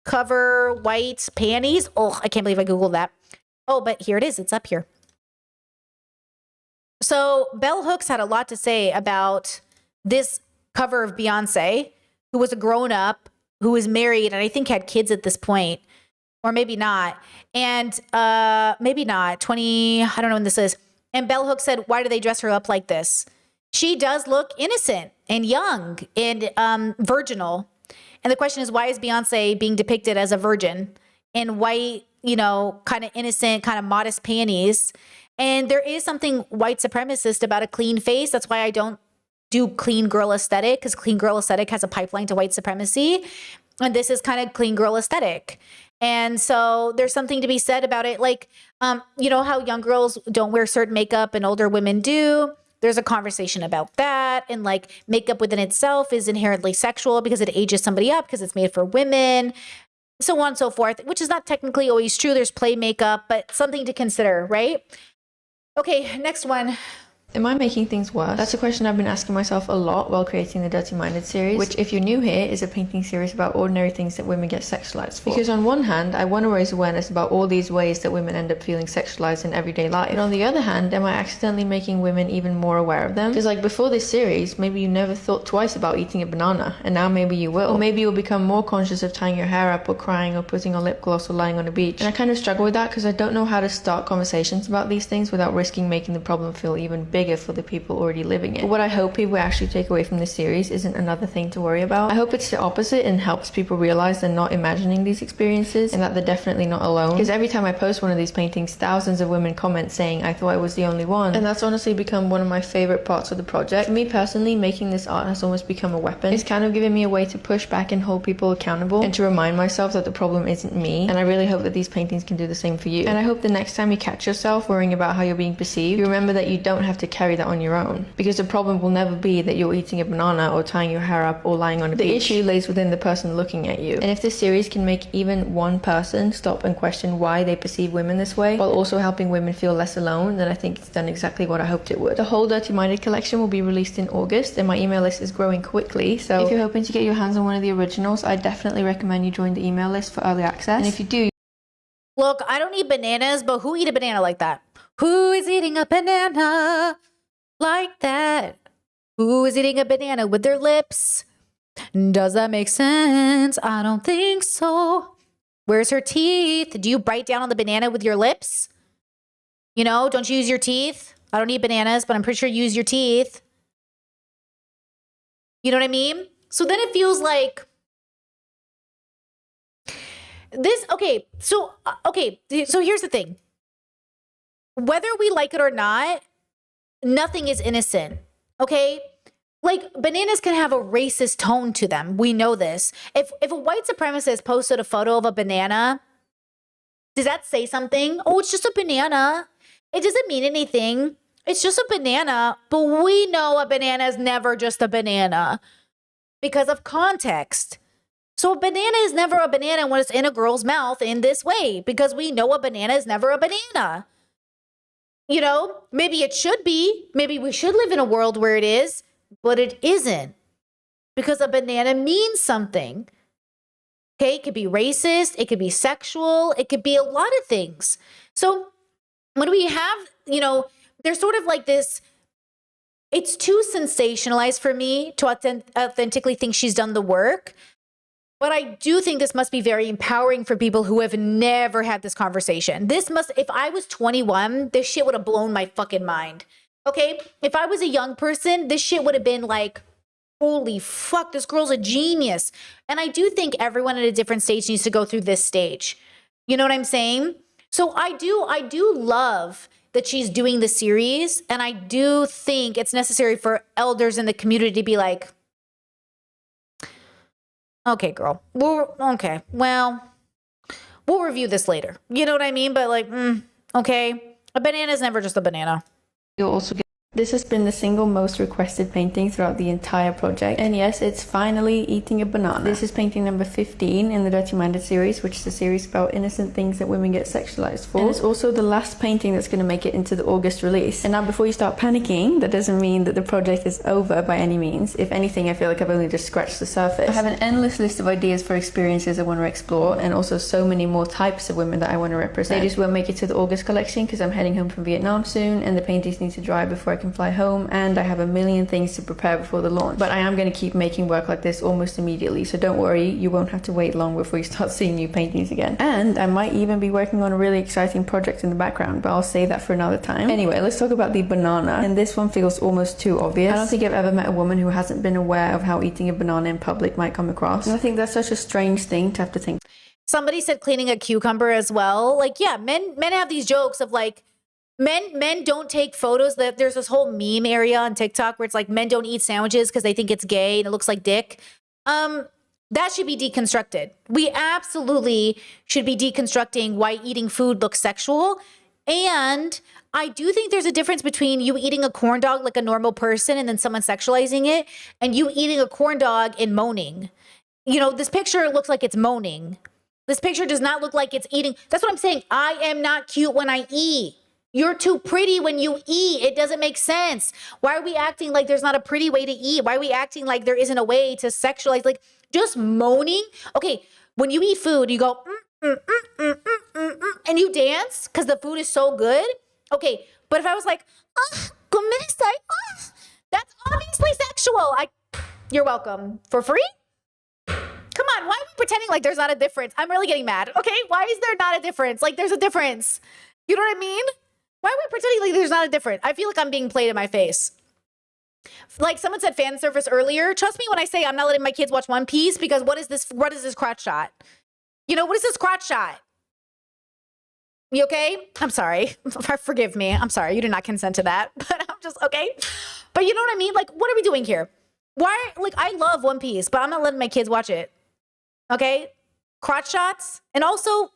cover, white panties. Oh, I can't believe I Googled that. Oh, but here it is. It's up here. So Bell Hooks had a lot to say about this cover of Beyonce, who was a grown-up, who was married, and I think had kids at this point, or maybe not. And maybe not, 20, I don't know when this is. And Bell Hooks said, why do they dress her up like this? She does look innocent and young and virginal. And the question is, why is Beyonce being depicted as a virgin in white, you know, kind of innocent, kind of modest panties? And there is something white supremacist about a clean face. That's why I don't do clean girl aesthetic, because clean girl aesthetic has a pipeline to white supremacy. And this is kind of clean girl aesthetic. And so there's something to be said about it. Like, you know how young girls don't wear certain makeup and older women do? There's a conversation about that. And like makeup within itself is inherently sexual because it ages somebody up because it's made for women, so on and so forth, which is not technically always true. There's play makeup, but something to consider, right? Okay, next one. Am I making things worse? That's a question I've been asking myself a lot while creating the Dirty Minded series, which, if you're new here, is a painting series about ordinary things that women get sexualized for. Because on one hand, I want to raise awareness about all these ways that women end up feeling sexualized in everyday life. But on the other hand, am I accidentally making women even more aware of them? Because like before this series, maybe you never thought twice about eating a banana, and now maybe you will. Or maybe you'll become more conscious of tying your hair up or crying or putting on lip gloss or lying on a beach. And I kind of struggle with that because I don't know how to start conversations about these things without risking making the problem feel even bigger bigger for the people already living it. But what I hope people actually take away from this series isn't another thing to worry about. I hope it's the opposite and helps people realize they're not imagining these experiences and that they're definitely not alone. Because every time I post one of these paintings, thousands of women comment saying, I thought I was the only one. And that's honestly become one of my favorite parts of the project. For me personally, making this art has almost become a weapon. It's kind of given me a way to push back and hold people accountable and to remind myself that the problem isn't me. And I really hope that these paintings can do the same for you. And I hope the next time you catch yourself worrying about how you're being perceived, you remember that you don't have to carry that on your own. Because the problem will never be that you're eating a banana or tying your hair up or lying on a beach. The issue lays within the person looking at you. And if this series can make even one person stop and question why they perceive women this way, while also helping women feel less alone, then I think it's done exactly what I hoped it would. The whole Dirty Minded collection will be released in August, and my email list is growing quickly, so if you're hoping to get your hands on one of the originals, I definitely recommend you join the email list for early access. And if you do, Look, I don't eat bananas, but who eat a banana like that? Who is eating a banana like that? Who is eating a banana with their lips? Does that make sense? I don't think so. Where's her teeth? Do you bite down on the banana with your lips? You know, don't you use your teeth? I don't eat bananas, but I'm pretty sure you use your teeth. You know what I mean? So then it feels like this. Okay, so here's the thing. Whether we like it or not, nothing is innocent. Okay? Like, bananas can have a racist tone to them. We know this. If a white supremacist posted a photo of a banana, does that say something? Oh, it's just a banana. It doesn't mean anything. It's just a banana. But we know a banana is never just a banana because of context. So a banana is never a banana when it's in a girl's mouth in this way, because we know a banana is never a banana. You know, maybe it should be. Maybe we should live in a world where it is, but it isn't, because a banana means something. Okay, it could be racist, it could be sexual, it could be a lot of things. So when we have, you know, there's sort of like this, it's too sensationalized for me to authentically think she's done the work. But I do think this must be very empowering for people who have never had this conversation. If I was 21, this shit would have blown my fucking mind. Okay? If I was a young person, this shit would have been like, holy fuck, this girl's a genius. And I do think everyone at a different stage needs to go through this stage. You know what I'm saying? So I do love that she's doing the series. And I do think it's necessary for elders in the community to be like, okay, girl, we'll review this later. You know what I mean? But like, okay, a banana is never just a banana. you'll also get. This has been the single most requested painting throughout the entire project. And yes, it's finally eating a banana. This is painting number 15 in the Dirty Minded series, which is a series about innocent things that women get sexualized for. And it's also the last painting that's going to make it into the August release. And now before you start panicking, that doesn't mean that the project is over by any means. If anything, I feel like I've only just scratched the surface. I have an endless list of ideas for experiences I want to explore, and also so many more types of women that I want to represent. They just won't make it to the August collection because I'm heading home from Vietnam soon, and the paintings need to dry before I can fly home, and I have a million things to prepare before the launch. But I am going to keep making work like this almost immediately, so don't worry, you won't have to wait long before you start seeing new paintings again. And I might even be working on a really exciting project in the background, but I'll save that for another time. Anyway, let's talk about the banana, and this one feels almost too obvious. I don't think I've ever met a woman who hasn't been aware of how eating a banana in public might come across, and I think that's such a strange thing to have to think. Somebody said cleaning a cucumber as well. Like, yeah, men have these jokes of like, men don't take photos. There's this whole meme area on TikTok where it's like men don't eat sandwiches because they think it's gay and it looks like dick. That should be deconstructed. We absolutely should be deconstructing why eating food looks sexual. And I do think there's a difference between you eating a corn dog like a normal person and then someone sexualizing it, and you eating a corn dog and moaning. You know, this picture looks like it's moaning. This picture does not look like it's eating. That's what I'm saying. I am not cute when I eat. You're too pretty when you eat. It doesn't make sense. Why are we acting like there's not a pretty way to eat? Why are we acting like there isn't a way to sexualize? Like, just moaning. Okay, when you eat food, you go, and you dance because the food is so good. Okay, but if I was like, that's obviously sexual. You're welcome. For free? Come on, why are we pretending like there's not a difference? I'm really getting mad. Okay, why is there not a difference? Like, there's a difference. You know what I mean? Why are we pretending like there's not a difference? I feel like I'm being played in my face. Like someone said fan service earlier. Trust me when I say I'm not letting my kids watch One Piece because what is this crotch shot? You know, what is this crotch shot? You okay? I'm sorry. Forgive me. I'm sorry. You did not consent to that. But I'm just okay. But you know what I mean? Like, what are we doing here? Why? Like, I love One Piece, but I'm not letting my kids watch it. Okay? Crotch shots. And also,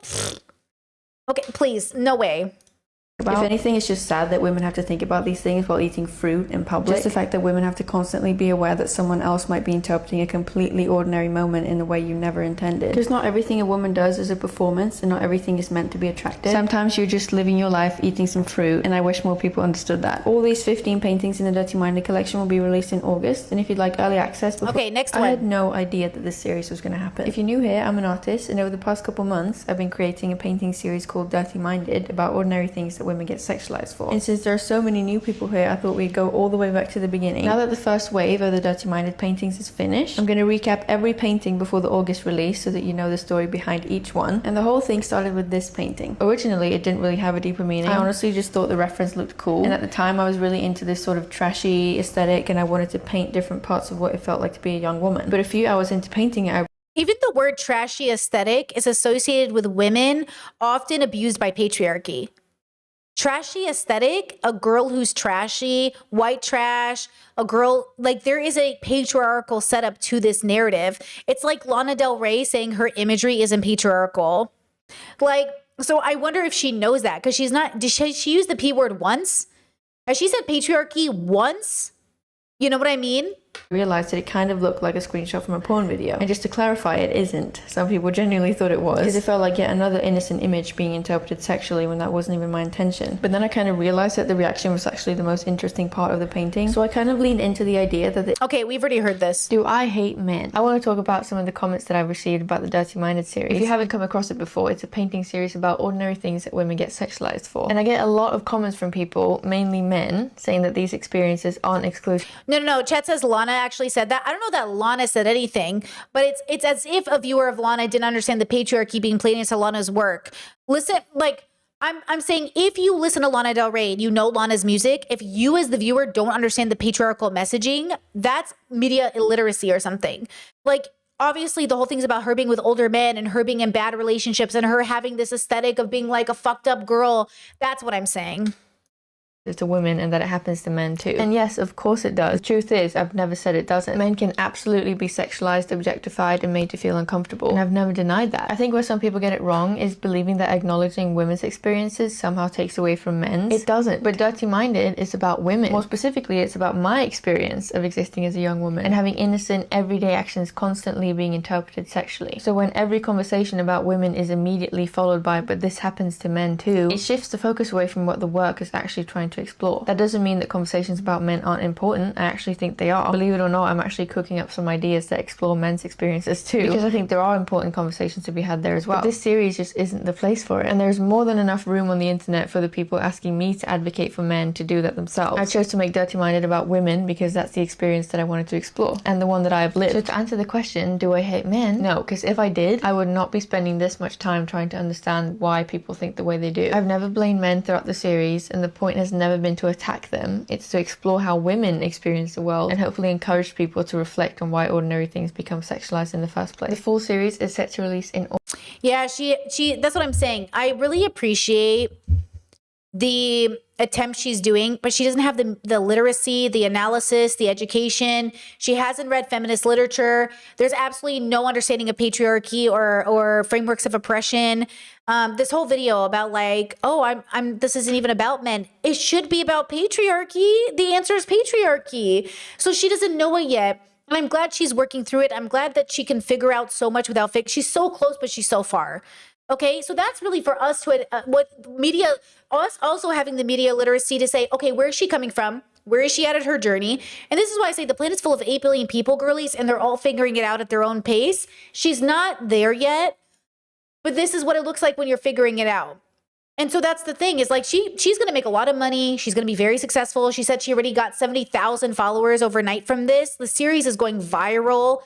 okay, please, no way. If anything, it's just sad that women have to think about these things while eating fruit in public. Just the fact that women have to constantly be aware that someone else might be interpreting a completely ordinary moment in the way you never intended. Because not everything a woman does is a performance, and not everything is meant to be attractive. Sometimes you're just living your life eating some fruit, and I wish more people understood that. All these 15 paintings in the Dirty Minded collection will be released in August, and if you'd like early access before... Okay, next one. I had no idea that this series was going to happen. If you're new here, I'm an artist, and over the past couple months, I've been creating a painting series called Dirty Minded about ordinary things that women get sexualized for. And since there are so many new people here, I thought we'd go all the way back to the beginning. Now that the first wave of the Dirty Minded paintings is finished, I'm going to recap every painting before the August release so that you know the story behind each one. And the whole thing started with this painting. Originally, it didn't really have a deeper meaning. I honestly just thought the reference looked cool. And at the time, I was really into this sort of trashy aesthetic, and I wanted to paint different parts of what it felt like to be a young woman. But a few hours into painting it, Even the word trashy aesthetic is associated with women often abused by patriarchy. Trashy aesthetic, a girl who's trashy, white trash, a girl, like there is a patriarchal setup to this narrative. It's like Lana Del Rey saying her imagery isn't patriarchal. Like, so I wonder if she knows that because she's not, did she use the P word once? Has she said patriarchy once? You know what I mean? realized that it kind of looked like a screenshot from a porn video. And just to clarify, it isn't. Some people genuinely thought it was, because it felt like yet another innocent image being interpreted sexually when that wasn't even my intention. But then I kind of realized that the reaction was actually the most interesting part of the painting, so I kind of leaned into the idea that Okay, we've already heard this. Do I hate men? I want to talk about some of the comments that I've received about the Dirty Minded series. If you haven't come across it before, it's a painting series about ordinary things that women get sexualized for. And I get a lot of comments from people, mainly men, saying that these experiences aren't exclusive. No. Chet says Lana actually said that. I don't know that Lana said anything, but it's as if a viewer of Lana didn't understand the patriarchy being played into Lana's work. Listen, like, I'm saying if you listen to Lana Del Rey and you know Lana's music, if you as the viewer don't understand the patriarchal messaging, that's media illiteracy or something. Like, obviously the whole thing's about her being with older men and her being in bad relationships and her having this aesthetic of being like a fucked up girl. That's what I'm saying. To women, and that it happens to men too. And yes, of course it does. The truth is, I've never said it doesn't. Men can absolutely be sexualized, objectified, and made to feel uncomfortable. And I've never denied that. I think where some people get it wrong is believing that acknowledging women's experiences somehow takes away from men's. It doesn't. But Dirty Minded is about women. More specifically, it's about my experience of existing as a young woman and having innocent, everyday actions constantly being interpreted sexually. So when every conversation about women is immediately followed by, but this happens to men too, it shifts the focus away from what the work is actually trying to explore. That doesn't mean that conversations about men aren't important. I actually think they are. Believe it or not, I'm actually cooking up some ideas that explore men's experiences too, because I think there are important conversations to be had there as well. But this series just isn't the place for it, and there's more than enough room on the internet for the people asking me to advocate for men to do that themselves. I chose to make Dirty Minded about women because that's the experience that I wanted to explore, and the one that I've lived. So to answer the question, do I hate men? No, because if I did, I would not be spending this much time trying to understand why people think the way they do. I've never blamed men throughout the series, and the point has never been to attack them. It's to explore how women experience the world and hopefully encourage people to reflect on why ordinary things become sexualized in the first place. The full series is set to release in Yeah, she that's what I'm saying. I really appreciate the attempt she's doing, but she doesn't have the literacy, the analysis, the education. She hasn't read feminist literature. There's absolutely no understanding of patriarchy or frameworks of oppression. This whole video about like, oh, this isn't even about men. It should be about patriarchy. The answer is patriarchy. So she doesn't know it yet. And I'm glad she's working through it. I'm glad that she can figure out so much without she's so close, but she's so far. Okay, so that's really for us to us also having the media literacy to say, okay, where is she coming from? Where is she at her journey? And this is why I say the planet's full of 8 billion people, girlies, and they're all figuring it out at their own pace. She's not there yet, but this is what it looks like when you're figuring it out. And so that's the thing is like she's going to make a lot of money. She's going to be very successful. She said she already got 70,000 followers overnight from this. The series is going viral.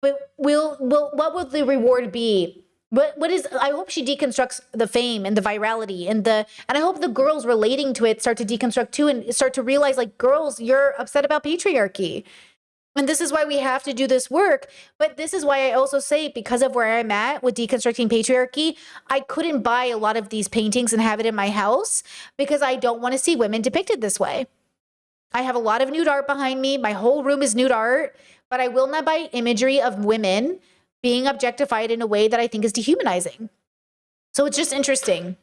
But what will the reward be? But I hope she deconstructs the fame and the virality and I hope the girls relating to it start to deconstruct too and start to realize, like, girls, you're upset about patriarchy. And this is why we have to do this work. But this is why I also say, because of where I'm at with deconstructing patriarchy, I couldn't buy a lot of these paintings and have it in my house because I don't want to see women depicted this way. I have a lot of nude art behind me. My whole room is nude art, but I will not buy imagery of women being objectified in a way that I think is dehumanizing. So it's just interesting.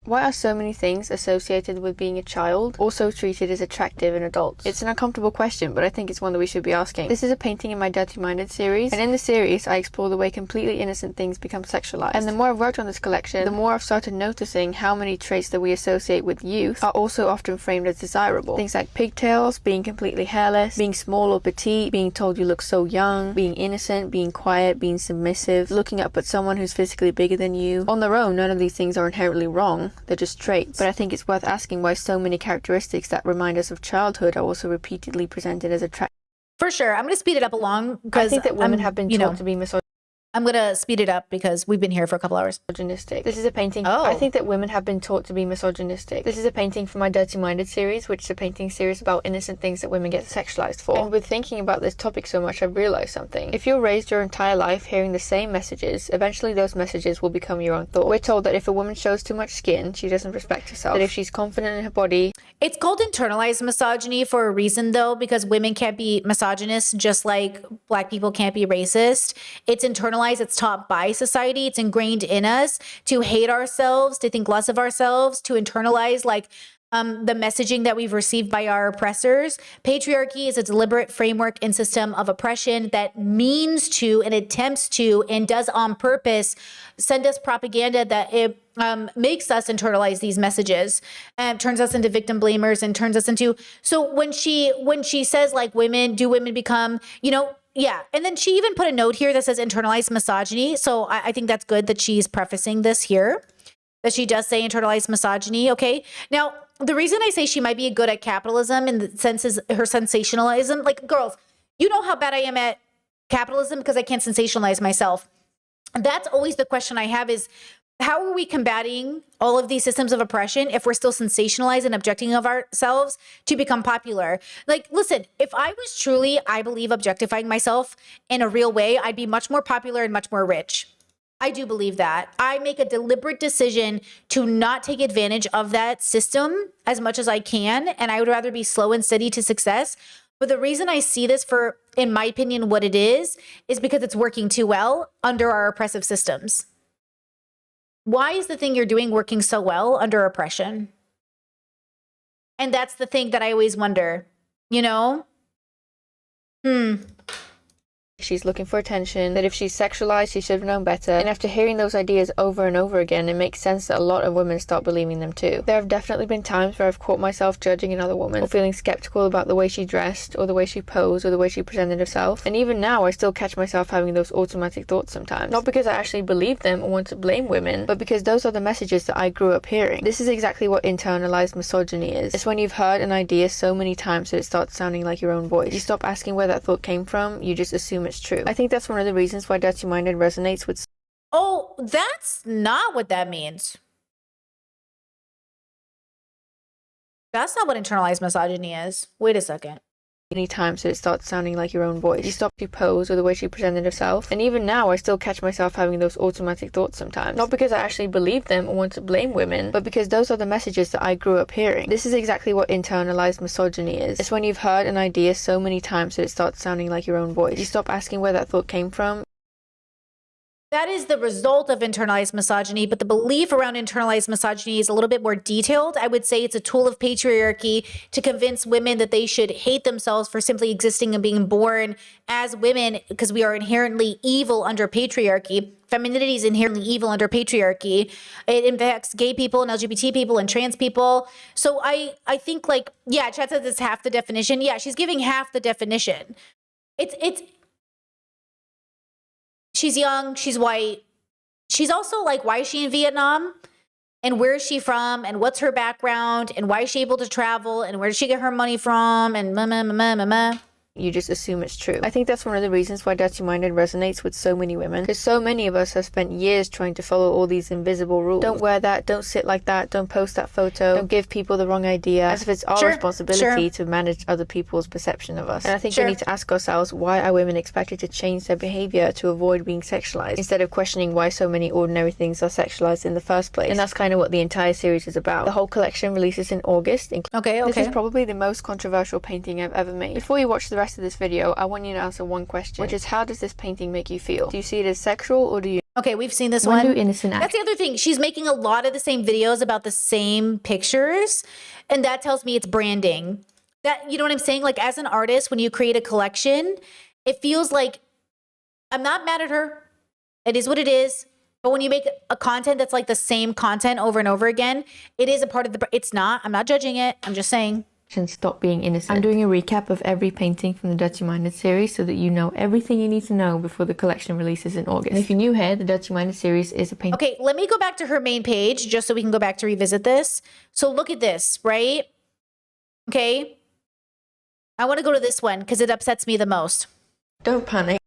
Why are so many things associated with being a child also treated as attractive in adults? It's an uncomfortable question, but I think it's one that we should be asking. This is a painting in my Dirty Minded series, and in the series I explore the way completely innocent things become sexualized. And the more I've worked on this collection, the more I've started noticing how many traits that we associate with youth are also often framed as desirable. Things like pigtails, being completely hairless, being small or petite, being told you look so young, being innocent, being quiet, being submissive, looking up at someone who's physically bigger than you. On their own, none of these things are inherently wrong. They're just traits. But I think it's worth asking why so many characteristics that remind us of childhood are also repeatedly presented as attractive. For sure. I'm going to speed it up along because I think that women have been taught to be misogynistic. I'm going to speed it up because we've been here for a couple hours. This is a painting. Oh. I think that women have been taught to be misogynistic. This is a painting from my Dirty Minded series, which is a painting series about innocent things that women get sexualized for. And with thinking about this topic so much, I've realized something. If you're raised your entire life hearing the same messages, eventually those messages will become your own thought. We're told that if a woman shows too much skin, she doesn't respect herself. That if she's confident in her body... It's called internalized misogyny for a reason, though, because women can't be misogynist just like Black people can't be racist. It's internalized. It's taught by society. It's ingrained in us to hate ourselves, to think less of ourselves, to internalize the messaging that we've received by our oppressors. Patriarchy is a deliberate framework and system of oppression that means to and attempts to and does on purpose send us propaganda that it makes us internalize these messages and turns us into victim blamers and turns us into. So when she says, like, women become, yeah. And then she even put a note here that says internalized misogyny. So I think that's good that she's prefacing this here, that she does say internalized misogyny. Okay. Now, the reason I say she might be good at capitalism in the sense is her sensationalism. Like, girls, you know how bad I am at capitalism because I can't sensationalize myself. That's always the question I have is, how are we combating all of these systems of oppression if we're still sensationalized and objecting of ourselves to become popular? Like, listen, if I was truly, I believe, objectifying myself in a real way, I'd be much more popular and much more rich. I do believe that. I make a deliberate decision to not take advantage of that system as much as I can, and I would rather be slow and steady to success. But the reason I see this for, in my opinion, what it is because it's working too well under our oppressive systems. Why is the thing you're doing working so well under oppression? And that's the thing that I always wonder, She's looking for attention, that if she's sexualized, she should have known better. And after hearing those ideas over and over again, it makes sense that a lot of women start believing them too. There have definitely been times where I've caught myself judging another woman, or feeling skeptical about the way she dressed, or the way she posed, or the way she presented herself. And even now, I still catch myself having those automatic thoughts sometimes. Not because I actually believe them or want to blame women, but because those are the messages that I grew up hearing. This is exactly what internalized misogyny is. It's when you've heard an idea so many times that it starts sounding like your own voice. You stop asking where that thought came from, you just assume it's true. I think that's one of the reasons why Dirty Minded resonates with... Oh, that's not what that means. That's not what internalized misogyny is. Wait a second. Many times that it starts sounding like your own voice. You stop to pose or the way she presented herself. And even now, I still catch myself having those automatic thoughts sometimes. Not because I actually believe them or want to blame women, but because those are the messages that I grew up hearing. This is exactly what internalized misogyny is. It's when you've heard an idea so many times that it starts sounding like your own voice. You stop asking where that thought came from. That is the result of internalized misogyny, but the belief around internalized misogyny is a little bit more detailed. I would say it's a tool of patriarchy to convince women that they should hate themselves for simply existing and being born as women because we are inherently evil under patriarchy. Femininity is inherently evil under patriarchy. It impacts gay people and LGBT people and trans people. So I think Chad says it's half the definition. Yeah, she's giving half the definition. She's young, she's white. She's also why is she in Vietnam? And where is she from? And what's her background? And why is she able to travel? And where does she get her money from? And you just assume it's true. I think that's one of the reasons why Dirty Minded resonates with so many women, because so many of us have spent years trying to follow all these invisible rules. Don't wear that, don't sit like that, don't post that photo, don't give people the wrong idea, as if it's our responsibility to manage other people's perception of us. And I think we need to ask ourselves, why are women expected to change their behavior to avoid being sexualized, instead of questioning why so many ordinary things are sexualized in the first place? And that's kind of what the entire series is about. The whole collection releases in August. This is probably the most controversial painting I've ever made. Before you watch the rest of this video, I want you to answer one question, which is, how does this painting make you feel? Do you see it as sexual, or do you... Okay, we've seen this When one. do innocent That's the other thing. She's making a lot of the same videos about the same pictures, and that tells me it's branding. That, you know what I'm saying? Like, as an artist, when you create a collection, it feels like, I'm not mad at her. It is what it is. But when you make a content that's like the same content over and over again, it is a part of the... It's not. I'm not judging it. I'm just saying. Stop being innocent. I'm doing a recap of every painting from the Dirty Minded series so that you know everything you need to know before the collection releases in August. And if you're new here, the Dirty Minded series is a painting. Okay, let me go back to her main page just so we can go back to revisit this. So look at this, right? Okay. I want to go to this one because it upsets me the most. Don't panic.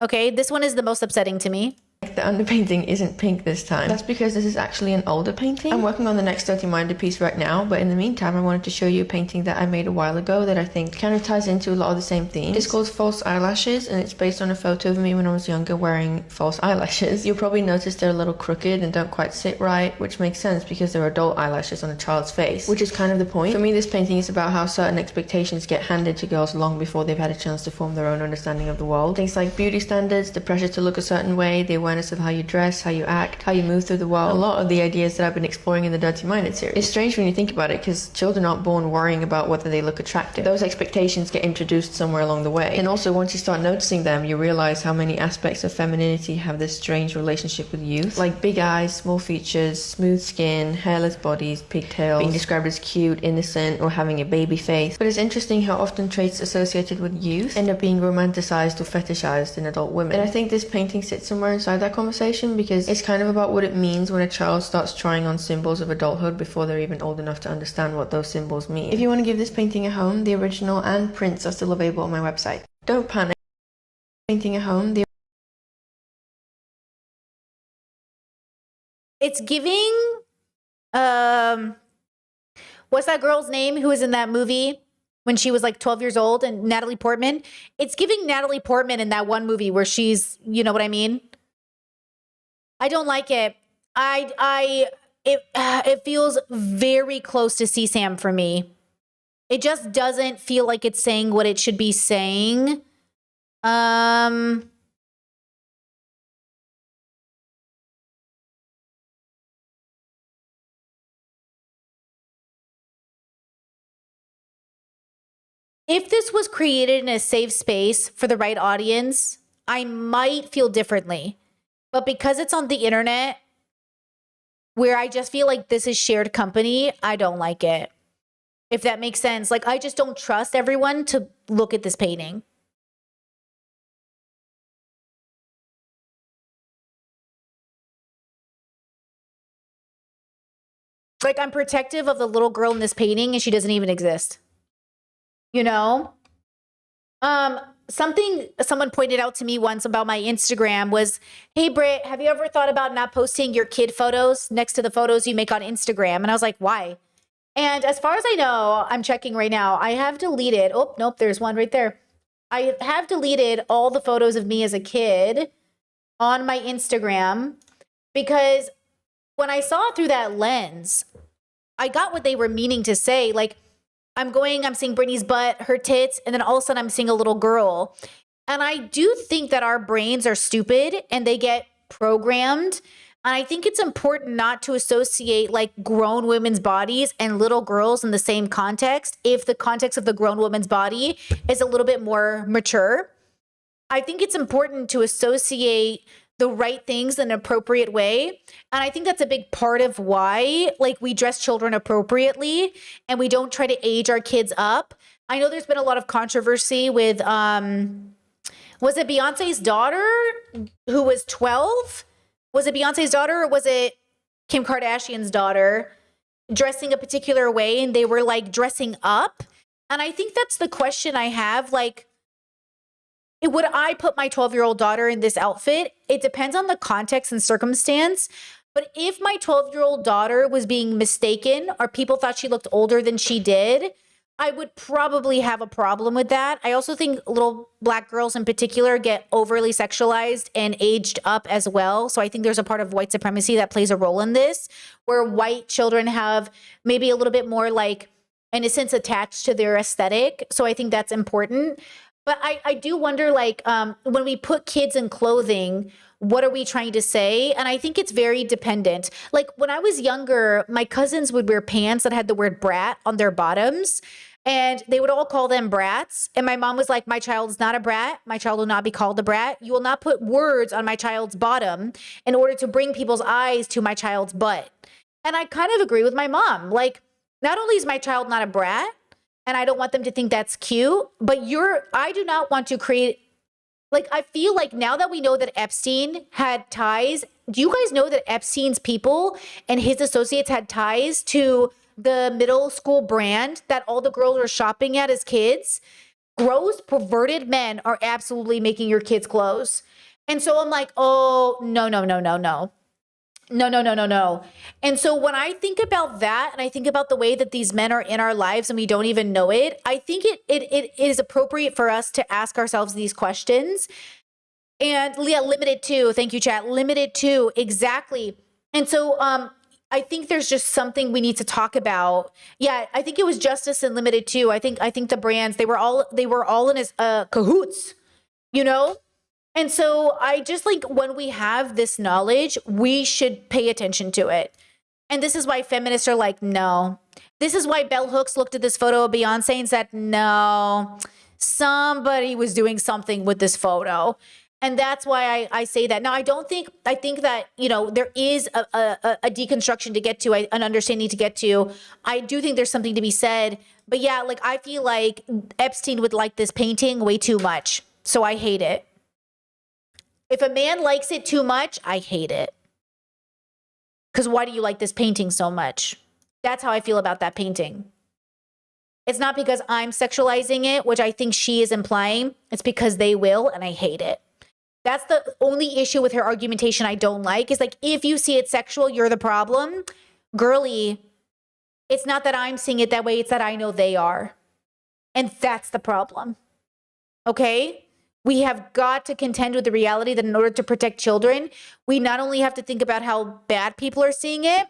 Okay, this one is the most upsetting to me. The underpainting isn't pink this time. That's because this is actually an older painting. I'm working on the next Dirty Minded piece right now, but in the meantime I wanted to show you a painting that I made a while ago that I think kind of ties into a lot of the same themes. It's called False Eyelashes, and it's based on a photo of me when I was younger wearing false eyelashes. You'll probably notice they're a little crooked and don't quite sit right, which makes sense because they're adult eyelashes on a child's face, which is kind of the point. For me, this painting is about how certain expectations get handed to girls long before they've had a chance to form their own understanding of the world. Things like beauty standards, the pressure to look a certain way, the awareness of how you dress, how you act, how you move through the world. A lot of the ideas that I've been exploring in the Dirty Minded series. It's strange when you think about it, because children aren't born worrying about whether they look attractive. Those expectations get introduced somewhere along the way. And also, once you start noticing them, you realize how many aspects of femininity have this strange relationship with youth. Like big eyes, small features, smooth skin, hairless bodies, pigtails, being described as cute, innocent, or having a baby face. But it's interesting how often traits associated with youth end up being romanticized or fetishized in adult women. And I think this painting sits somewhere inside that conversation, because it's kind of about what it means when a child starts trying on symbols of adulthood before they're even old enough to understand what those symbols mean. If you want to give this painting a home, the original and prints are still available on my website. Don't panic. Painting a home. It's giving, what's that girl's name who was in that movie when she was like 12 years old, and Natalie Portman? It's giving Natalie Portman in that one movie where she's, you know what I mean? I don't like it. It feels very close to CSAM for me. It just doesn't feel like it's saying what it should be saying. If this was created in a safe space for the right audience, I might feel differently. But because it's on the internet, where I just feel like this is shared company, I don't like it. If that makes sense. Like, I just don't trust everyone to look at this painting. Like, I'm protective of the little girl in this painting, and she doesn't even exist. You know? Something someone pointed out to me once about my Instagram was, hey, Britt, have you ever thought about not posting your kid photos next to the photos you make on Instagram? And I was like, why? And as far as I know, I'm checking right now, I have deleted, oh, nope, there's one right there. I have deleted all the photos of me as a kid on my Instagram, because when I saw it through that lens, I got what they were meaning to say. Like, I'm seeing Britney's butt, her tits, and then all of a sudden I'm seeing a little girl. And I do think that our brains are stupid and they get programmed. And I think it's important not to associate like grown women's bodies and little girls in the same context if the context of the grown woman's body is a little bit more mature. I think it's important to associate the right things in an appropriate way. And I think that's a big part of why, like, we dress children appropriately and we don't try to age our kids up. I know there's been a lot of controversy with, was it Beyonce's daughter who was 12? Was it Beyonce's daughter, or was it Kim Kardashian's daughter dressing a particular way, and they were like dressing up? And I think that's the question I have. Like, would I put my 12-year-old daughter in this outfit? It depends on the context and circumstance. But if my 12-year-old daughter was being mistaken or people thought she looked older than she did, I would probably have a problem with that. I also think little Black girls in particular get overly sexualized and aged up as well. So I think there's a part of white supremacy that plays a role in this, where white children have maybe a little bit more like innocence attached to their aesthetic. So I think that's important. But I do wonder, like, when we put kids in clothing, what are we trying to say? And I think it's very dependent. Like when I was younger, my cousins would wear pants that had the word brat on their bottoms, and they would all call them brats. And my mom was like, my child is not a brat. My child will not be called a brat. You will not put words on my child's bottom in order to bring people's eyes to my child's butt. And I kind of agree with my mom. Like, not only is my child not a brat, and I don't want them to think that's cute, but I do not want to create, like, I feel like now that we know that Epstein had ties, do you guys know that Epstein's people and his associates had ties to the middle school brand that all the girls were shopping at as kids? Gross, perverted men are absolutely making your kids clothes. And so I'm like, oh, no. No. And so when I think about that, and I think about the way that these men are in our lives and we don't even know it, I think it is appropriate for us to ask ourselves these questions. And Leah, limited to, thank you, chat, limited to, exactly. And so I think there's just something we need to talk about. Yeah, I think it was Justice and Limited to. I think the brands, they were all in his cahoots, you know? And so I just think when we have this knowledge, we should pay attention to it. And this is why feminists are like, no. This is why Bell Hooks looked at this photo of Beyonce and said, no, somebody was doing something with this photo. And that's why I say that. Now, I think that, you know, there is a deconstruction to get to, an understanding to get to. I do think there's something to be said. But yeah, like, I feel like Epstein would like this painting way too much. So I hate it. If a man likes it too much, I hate it. Because why do you like this painting so much? That's how I feel about that painting. It's not because I'm sexualizing it, which I think she is implying. It's because they will, and I hate it. That's the only issue with her argumentation I don't like, is like, if you see it sexual, you're the problem. Girly, it's not that I'm seeing it that way, it's that I know they are. And that's the problem. Okay? We have got to contend with the reality that in order to protect children, we not only have to think about how bad people are seeing it,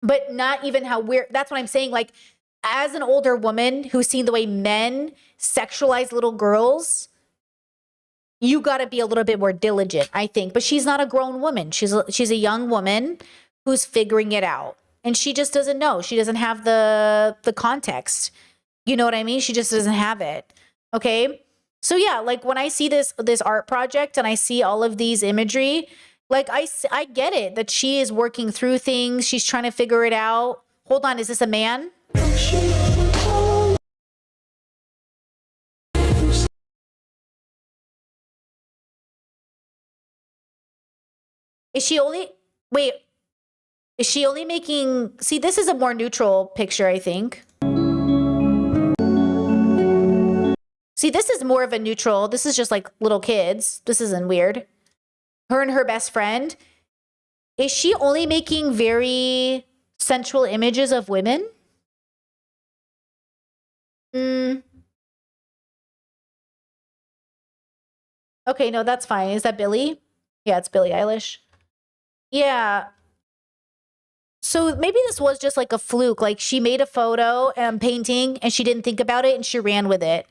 but not even how we're, that's what I'm saying. Like, as an older woman who's seen the way men sexualize little girls, you got to be a little bit more diligent, I think. But she's not a grown woman. She's a young woman who's figuring it out. And she just doesn't know. She doesn't have the context. You know what I mean? She just doesn't have it. Okay? So yeah, like when I see this art project and I see all of these imagery, like I get it that she is working through things. She's trying to figure it out. Hold on, is this a man? Is she only making, see, this is a more neutral picture, I think. See, this is more of a neutral. This is just like little kids. This isn't weird. Her and her best friend. Is she only making very sensual images of women? Okay, no, that's fine. Is that Billie? Yeah, it's Billie Eilish. Yeah. So maybe this was just like a fluke. Like she made a photo and painting and she didn't think about it and she ran with it.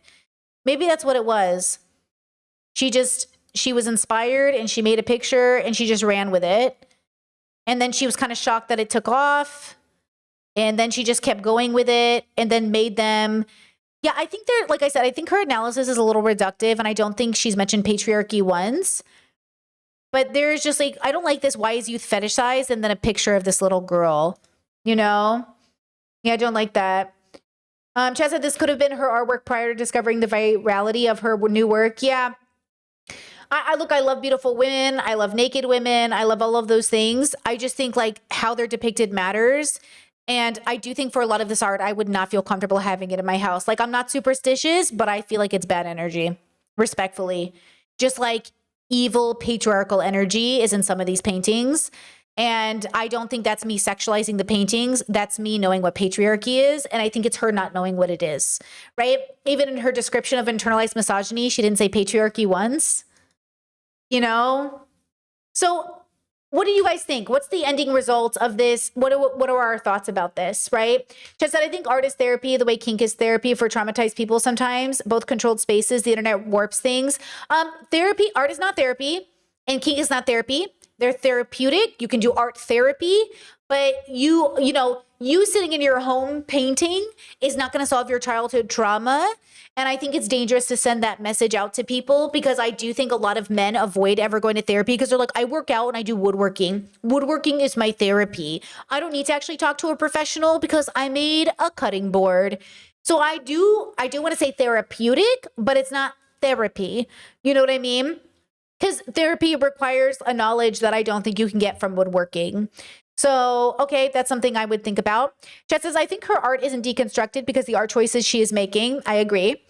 Maybe that's what it was. She was inspired and she made a picture and she just ran with it. And then she was kind of shocked that it took off. And then she just kept going with it and then made them. Yeah, I think like I said, I think her analysis is a little reductive and I don't think she's mentioned patriarchy once. But there's just like, I don't like this why is youth fetishized and then a picture of this little girl, you know? Yeah, I don't like that. Chad said this could have been her artwork prior to discovering the virality of her new work. Yeah. I love beautiful women. I love naked women. I love all of those things. I just think like how they're depicted matters. And I do think for a lot of this art, I would not feel comfortable having it in my house. Like I'm not superstitious, but I feel like it's bad energy, respectfully. just like evil patriarchal energy is in some of these paintings. And I don't think that's me sexualizing the paintings. That's me knowing what patriarchy is. And I think it's her not knowing what it is, right? Even in her description of internalized misogyny, she didn't say patriarchy once, you know? So what do you guys think? What's the ending result of this? What are our thoughts about this, right? Just that I think art is therapy, the way kink is therapy for traumatized people sometimes, both controlled spaces, the internet warps things. Art is not therapy, and kink is not therapy. They're therapeutic. You can do art therapy, but you sitting in your home painting is not going to solve your childhood trauma. And I think it's dangerous to send that message out to people, because I do think a lot of men avoid ever going to therapy because they're like, I work out and I do woodworking. Woodworking is my therapy. I don't need to actually talk to a professional because I made a cutting board. So I do want to say therapeutic, but it's not therapy. You know what I mean? Because therapy requires a knowledge that I don't think you can get from woodworking. So, okay, that's something I would think about. Chet says, I think her art isn't deconstructed because the art choices she is making. I agree.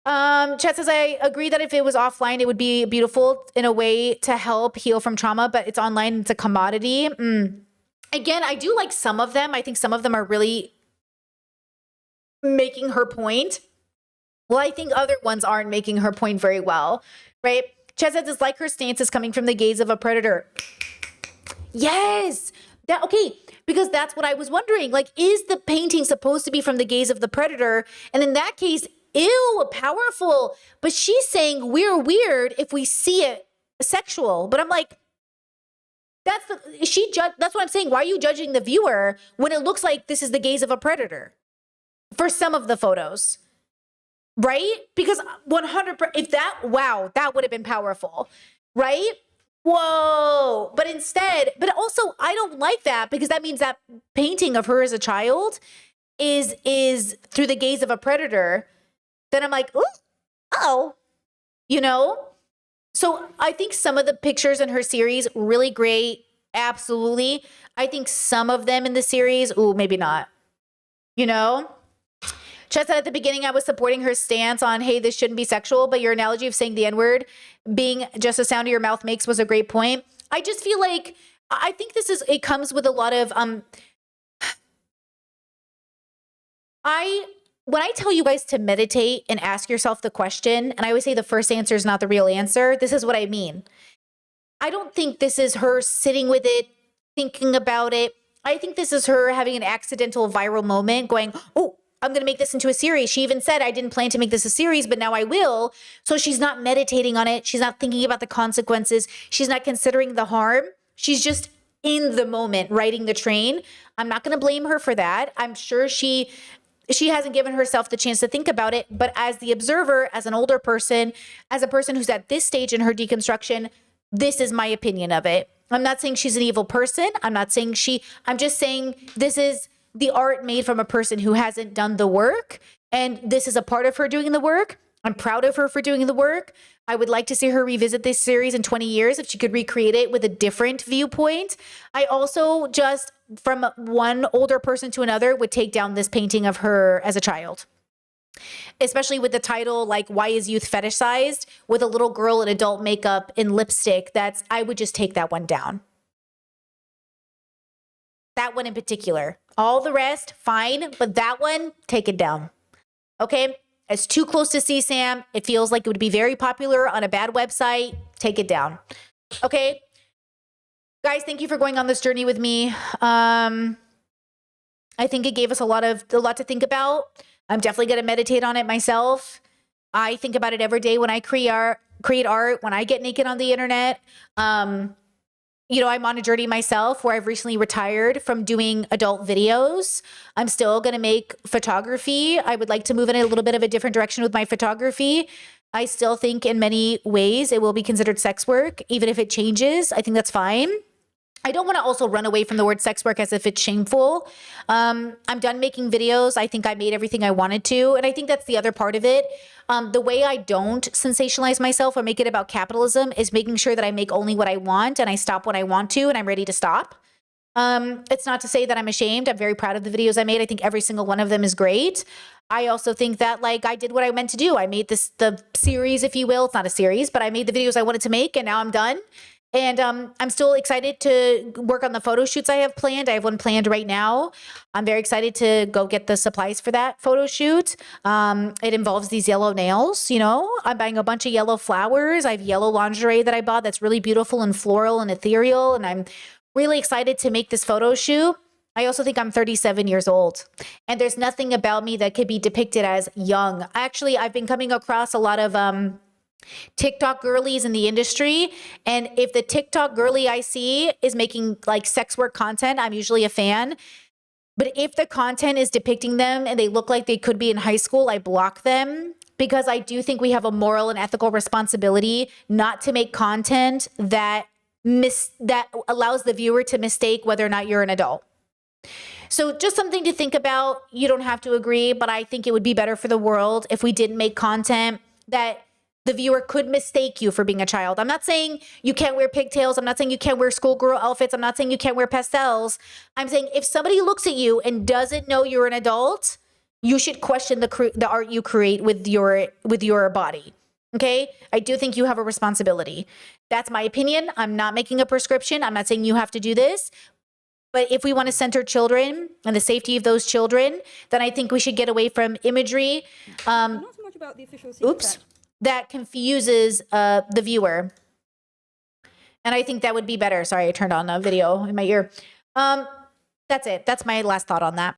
Chet says, I agree that if it was offline, it would be beautiful in a way to help heal from trauma, but it's online, it's a commodity. Again, I do like some of them. I think some of them are really making her point. Well, I think other ones aren't making her point very well, right? Chet says, it's like her stance is coming from the gaze of a predator. Yes. Okay, because that's what I was wondering. Like, is the painting supposed to be from the gaze of the predator? And in that case, ew, powerful. But she's saying we're weird if we see it sexual. But I'm like, that's what I'm saying. Why are you judging the viewer when it looks like this is the gaze of a predator for some of the photos? Right? Because 100%, that would have been powerful, right? Whoa. But also I don't like that, because that means that painting of her as a child is through the gaze of a predator. Then I'm like, oh, you know? So I think some of the pictures in her series, really great. Absolutely. I think some of them in the series, maybe not, you know? Chet said at the beginning, I was supporting her stance on, hey, this shouldn't be sexual, but your analogy of saying the N-word being just a sound your mouth makes was a great point. I just feel like, I think it comes with a lot of, when I tell you guys to meditate and ask yourself the question, and I always say the first answer is not the real answer, this is what I mean. I don't think this is her sitting with it, thinking about it. I think this is her having an accidental viral moment going, I'm going to make this into a series. She even said, I didn't plan to make this a series, but now I will. So she's not meditating on it. She's not thinking about the consequences. She's not considering the harm. She's just in the moment, riding the train. I'm not going to blame her for that. I'm sure she hasn't given herself the chance to think about it. But as the observer, as an older person, as a person who's at this stage in her deconstruction, this is my opinion of it. I'm not saying she's an evil person. I'm just saying this is the art made from a person who hasn't done the work. And this is a part of her doing the work. I'm proud of her for doing the work. I would like to see her revisit this series in 20 years if she could recreate it with a different viewpoint. I also just, from one older person to another, would take down this painting of her as a child. Especially with the title, like, why is youth fetishized? With a little girl in adult makeup and lipstick, I would just take that one down. That one in particular. All the rest, fine, but that one, take it down. Okay? It's too close to CSAM. It feels like it would be very popular on a bad website. Take it down. Okay? Guys, thank you for going on this journey with me. I think it gave us a lot to think about. I'm definitely going to meditate on it myself. I think about it every day when I create art, when I get naked on the internet. I'm on a journey myself where I've recently retired from doing adult videos. I'm still going to make photography. I would like to move in a little bit of a different direction with my photography. I still think in many ways it will be considered sex work, even if it changes. I think that's fine. I don't want to also run away from the word sex work as if it's shameful. I'm done making videos. I think I made everything I wanted to. And I think that's the other part of it. The way I don't sensationalize myself or make it about capitalism is making sure that I make only what I want and I stop when I want to and I'm ready to stop. It's not to say that I'm ashamed. I'm very proud of the videos I made. I think every single one of them is great. I also think that like I did what I meant to do. I made the series, if you will. It's not a series, but I made the videos I wanted to make, and now I'm done. And I'm still excited to work on the photo shoots I have planned. I have one planned right now. I'm very excited to go get the supplies for that photo shoot. It involves these yellow nails, you know. I'm buying a bunch of yellow flowers. I have yellow lingerie that I bought that's really beautiful and floral and ethereal. And I'm really excited to make this photo shoot. I also think I'm 37 years old, and there's nothing about me that could be depicted as young. Actually, I've been coming across a lot of TikTok girlies in the industry. And if the TikTok girly I see is making like sex work content, I'm usually a fan. But if the content is depicting them and they look like they could be in high school, I block them, because I do think we have a moral and ethical responsibility not to make content that allows the viewer to mistake whether or not you're an adult. So just something to think about. You don't have to agree, but I think it would be better for the world if we didn't make content that the viewer could mistake you for being a child. I'm not saying you can't wear pigtails. I'm not saying you can't wear schoolgirl outfits. I'm not saying you can't wear pastels. I'm saying if somebody looks at you and doesn't know you're an adult, you should question the art you create with your body. Okay? I do think you have a responsibility. That's my opinion. I'm not making a prescription. I'm not saying you have to do this. But if we want to center children and the safety of those children, then I think we should get away from imagery. Not so much about the official That confuses the viewer. And I think that would be better. Sorry, I turned on a video in my ear. That's it. That's my last thought on that.